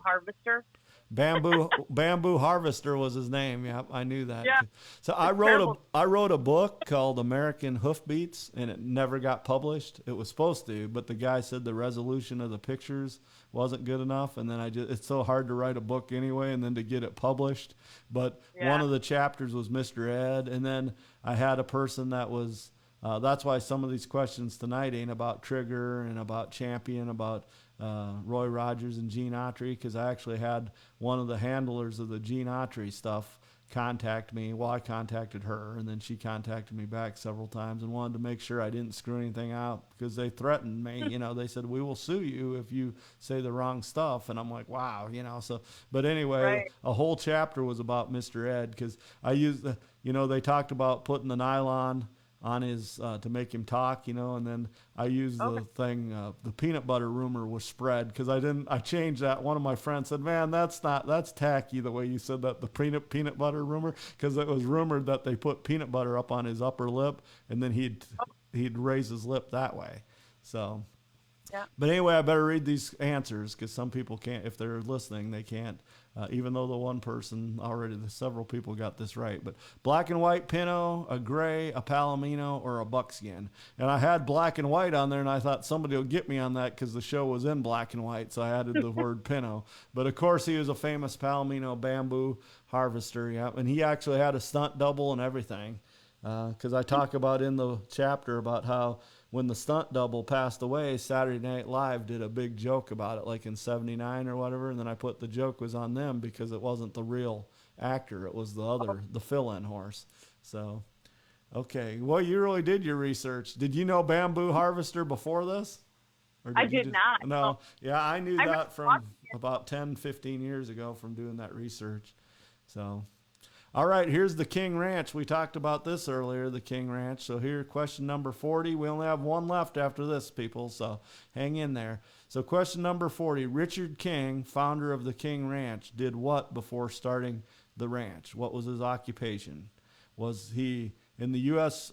Harvester. Bamboo Harvester was his name. Yeah, I knew that. Yeah. So I wrote a book called American Hoofbeats, and it never got published. It was supposed to, but the guy said the resolution of the pictures wasn't good enough, and then it's so hard to write a book anyway, and then to get it published. But one of the chapters was Mr. Ed, and then I had a person that was. That's why some of these questions tonight ain't about Trigger and about Champion, about Roy Rogers and Gene Autry, because I actually had one of the handlers of the Gene Autry stuff contact me. Well, I contacted her, and then she contacted me back several times and wanted to make sure I didn't screw anything out because they threatened me. They said, we will sue you if you say the wrong stuff. And I'm like, wow, so, but anyway, Right. a whole chapter was about Mr. Ed because I used the, they talked about putting the nylon on his to make him talk, and then I used the thing, the peanut butter rumor was spread because I changed that. One of my friends said, man, that's tacky the way you said that, the peanut butter rumor, because it was rumored that they put peanut butter up on his upper lip and then he'd raise his lip that way. So, Yeah. But anyway, I better read these answers because some people can't, if they're listening, they can't. Even though the one person already, several people got this right. But black and white Pinot, a gray, a Palomino, or a buckskin. And I had black and white on there, and I thought somebody will get me on that because the show was in black and white, so I added the word Pinot. But of course, he was a famous Palomino bamboo harvester, yeah. And he actually had a stunt double and everything. Because I talk about in the chapter about how when the stunt double passed away, Saturday Night Live did a big joke about it, like in '79 or whatever. And then I put the joke was on them because it wasn't the real actor. It was the fill-in horse. So, okay. Well, you really did your research. Did you know bamboo harvester before this? Or I you did not. No. Yeah, I knew I that from watched about 10, 15 years ago from doing that research. So, all right, here's the King Ranch. We talked about this earlier, the King Ranch. So here, question number 40. We only have one left after this, people, so hang in there. So question number 40, Richard King, founder of the King Ranch, did what before starting the ranch? What was his occupation? Was he in the U.S.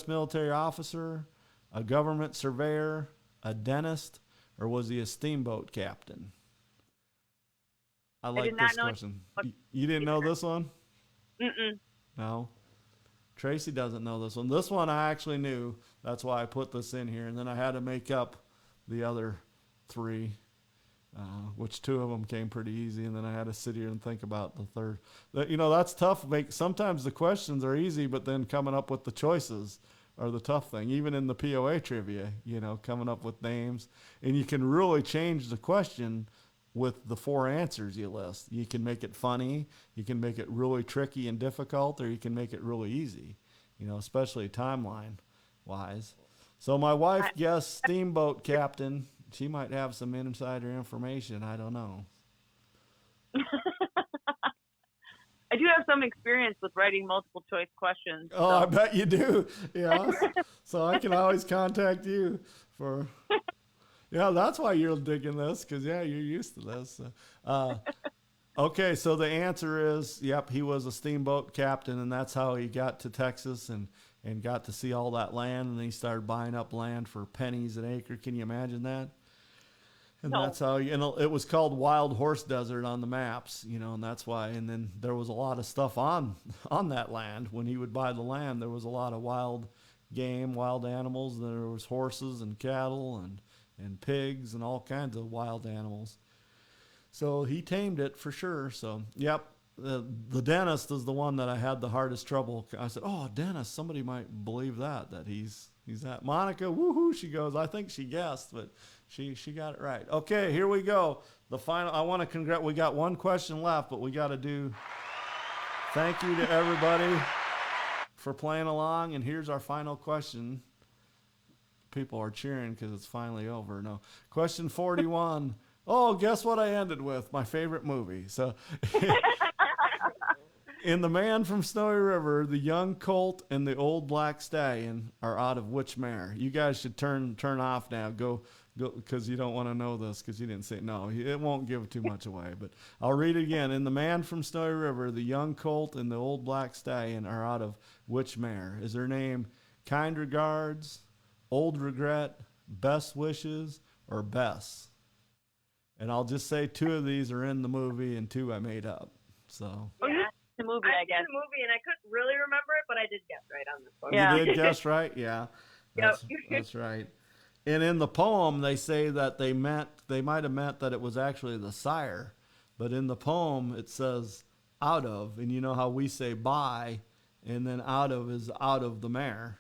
military officer, a government surveyor, a dentist, or was he a steamboat captain? I like did not this know question. You didn't know this one? Mm-mm. No. Tracy doesn't know this one. This one I actually knew. That's why I put this in here. And then I had to make up the other three, which two of them came pretty easy. And then I had to sit here and think about the third. That's tough. Sometimes the questions are easy, but then coming up with the choices are the tough thing. Even in the POA trivia, coming up with names. And you can really change the question with the four answers you list. You can make it funny, you can make it really tricky and difficult, or you can make it really easy, especially timeline wise. So my wife guessed steamboat captain. She might have some insider information. I don't know. I do have some experience with writing multiple choice questions. Oh, so. I bet you do. Yeah. So I can always contact you for... Yeah, that's why you're digging this, because, you're used to this. Okay, so the answer is, yep, he was a steamboat captain, and that's how he got to Texas and got to see all that land, and then he started buying up land for pennies an acre. Can you imagine that? And that's how, it was called Wild Horse Desert on the maps, and that's why. And then there was a lot of stuff on that land. When he would buy the land, there was a lot of wild game, wild animals. There was horses and cattle and pigs and all kinds of wild animals. So he tamed it for sure. So, yep, the dentist is the one that I had the hardest trouble. I said, oh, dentist, somebody might believe that he's that. Monica, woohoo, she goes, I think she guessed, but she got it right. Okay, here we go. The final, I want to we got one question left, but we got to do thank you to everybody for playing along. And here's our final question. People are cheering because it's finally over. No. Question 41. Oh, guess what I ended with? My favorite movie. So in The Man from Snowy River, the young colt and the old black stallion are out of which mare? You guys should turn off now. Go because you don't want to know this because you didn't say no. It won't give too much away, but I'll read it again. In The Man from Snowy River, the young colt and the old black stallion are out of which mare? Is their name Kind Regards, Old Regret, Best Wishes, or Bess? And I'll just say two of these are in the movie and two I made up. So the movie, I guess. The movie, and I couldn't really remember it, but I did guess right on this one. Yeah. You did guess right? Yeah. That's right. And in the poem, they say that they might have meant that it was actually the sire. But in the poem, it says out of. And you know how we say by, and then out of is out of the mare,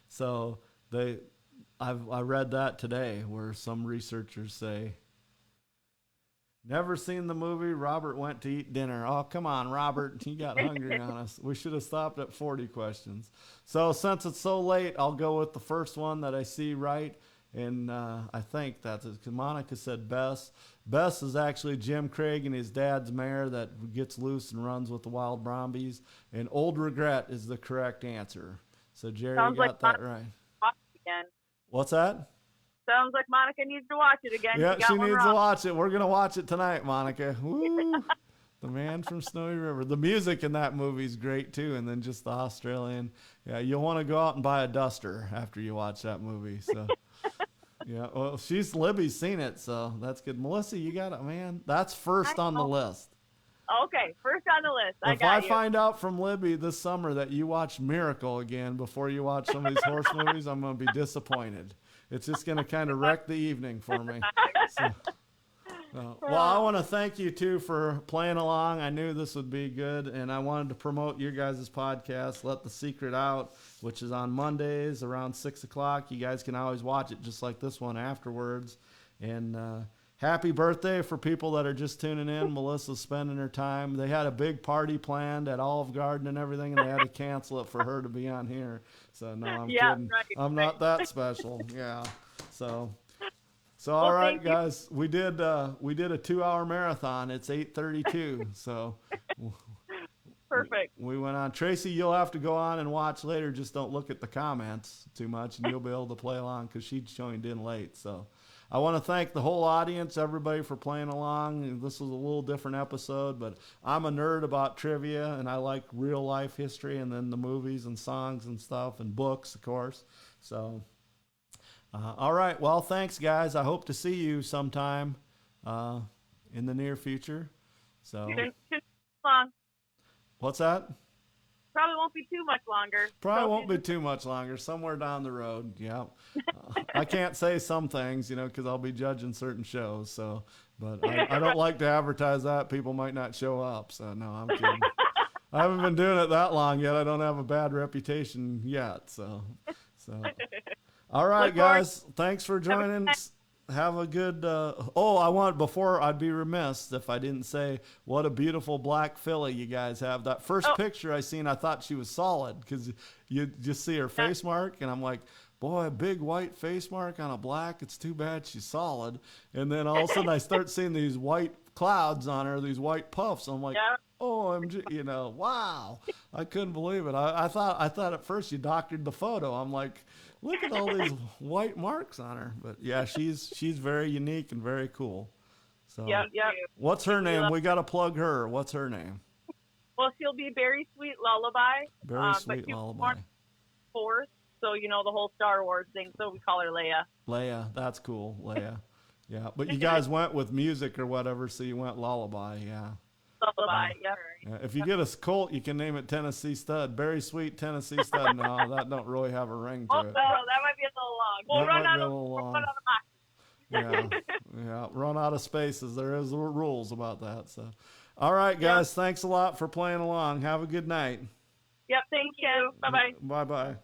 So I read that today where some researchers say Never seen the movie. Robert went to eat dinner. Oh, come on, Robert. He got hungry on us. We should have stopped at 40 questions. So since it's so late, I'll go with the first one that I see right. And I think that's it, because Monica said Bess. Bess is actually Jim Craig and his dad's mare that gets loose and runs with the Wild Brombies. And Old Regret is the correct answer. So Jerry Sounds got like that Monica right. watch it again. What's that? Sounds like Monica needs to watch it again. Yeah, got she one needs to wrong. watch it. We're going to watch it tonight, Monica. Woo! The Man from Snowy River. The music in that movie is great, too. And then just the Australian. Yeah, you'll want to go out and buy a duster after you watch that movie. So, yeah, well, Libby's seen it, so that's good. Melissa, you got it, man. That's first on the list. Okay, first on the list. If I find out from Libby this summer that you watched Miracle again before you watch some of these horse movies, I'm going to be disappointed. It's just going to kind of wreck the evening for me. Well, I want to thank you, too, for playing along. I knew this would be good, and I wanted to promote your guys' podcast, Let the Secret Out, which is on Mondays around 6 o'clock. You guys can always watch it just like this one afterwards. And happy birthday for people that are just tuning in. Melissa's spending her time. They had a big party planned at Olive Garden and everything, and they had to cancel it for her to be on here. So, no, I'm kidding. Right, I'm not that special. Yeah. So all right, guys, we did a 2-hour marathon. It's 8:32. So Perfect. we went on. Tracy, you'll have to go on and watch later. Just don't look at the comments too much, and you'll be able to play along because she joined in late. So I want to thank the whole audience, everybody, for playing along. This was a little different episode, but I'm a nerd about trivia, and I like real life history, and then the movies and songs and stuff, and books, of course. So. All right. Well, thanks, guys. I hope to see you sometime in the near future. So, Long. What's that? Probably won't be too much longer. Probably won't be too much longer. Somewhere down the road. Yeah. I can't say some things, because I'll be judging certain shows. So, but I don't like to advertise that. People might not show up. So, no, I'm kidding. I haven't been doing it that long yet. I don't have a bad reputation yet. So. All right, guys. Thanks for joining. Have a good. Before I'd be remiss if I didn't say what a beautiful black filly you guys have. That first picture I seen, I thought she was solid because you just see her face mark, and I'm like, boy, a big white face mark on a black. It's too bad she's solid. And then all of a sudden I start seeing these white clouds on her, these white puffs. I'm like, OMG, wow. I couldn't believe it. I thought at first you doctored the photo. I'm like, look at all these white marks on her. But yeah, she's very unique and very cool. So Yep. What's her name? We got to plug her. What's her name? Well, she'll be Very Sweet Lullaby. Very Sweet but Lullaby. Force, so the whole Star Wars thing. So we call her Leia. Leia, that's cool. Leia. Yeah, but you guys went with music or whatever, so you went Lullaby. Yeah. Lullaby. Yep. Yeah, if you get a colt, you can name it Tennessee Stud. Very Sweet Tennessee Stud. No, that don't really have a ring to it. That might be a little long. We'll run out of boxes. Yeah, run out of spaces. There is rules about that. So, all right, guys, thanks a lot for playing along. Have a good night. Yep, thank you. Bye-bye. Bye-bye.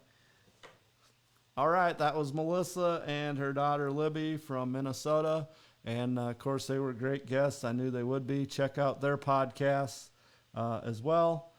All right, that was Melissa and her daughter Libby from Minnesota. And, of course, they were great guests. I knew they would be. Check out their podcasts as well.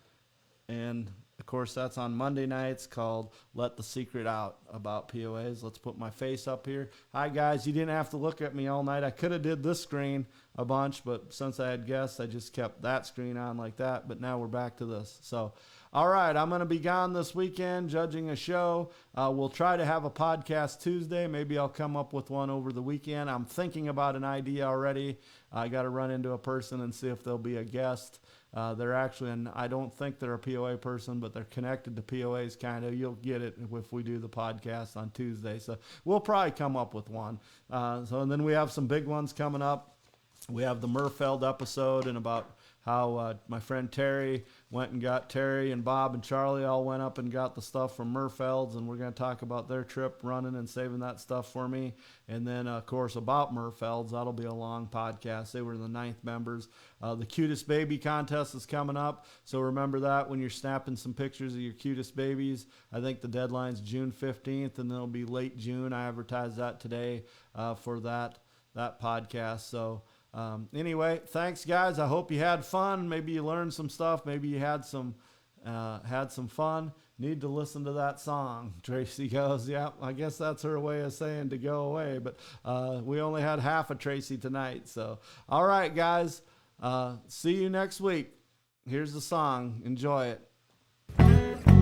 And, of course, that's on Monday nights called Let the Secret Out about POAs. Let's put my face up here. Hi, guys. You didn't have to look at me all night. I could have did this screen a bunch, but since I had guests, I just kept that screen on like that. But now we're back to this. So, all right, I'm going to be gone this weekend judging a show. We'll try to have a podcast Tuesday. Maybe I'll come up with one over the weekend. I'm thinking about an idea already. I got to run into a person and see if they'll be a guest. They're actually, and I don't think they're a POA person, but they're connected to POAs kind of. You'll get it if we do the podcast on Tuesday. So we'll probably come up with one. And then we have some big ones coming up. We have the Murfeld episode and about how my friend Terry went and got Terry and Bob and Charlie all went up and got the stuff from Murfeld's, and we're going to talk about their trip running and saving that stuff for me. And then, of course, about Murfeld's, that'll be a long podcast. They were the 9th members. The Cutest Baby Contest is coming up, so remember that when you're snapping some pictures of your cutest babies. I think the deadline's June 15th, and then it'll be late June. I advertised that today for that podcast. So Anyway, thanks guys. I hope you had fun. Maybe you learned some stuff. Maybe you had some fun. Need to listen to that song. Tracy goes, yeah, I guess that's her way of saying to go away. But we only had half of Tracy tonight. So, all right, guys. See you next week. Here's the song. Enjoy it.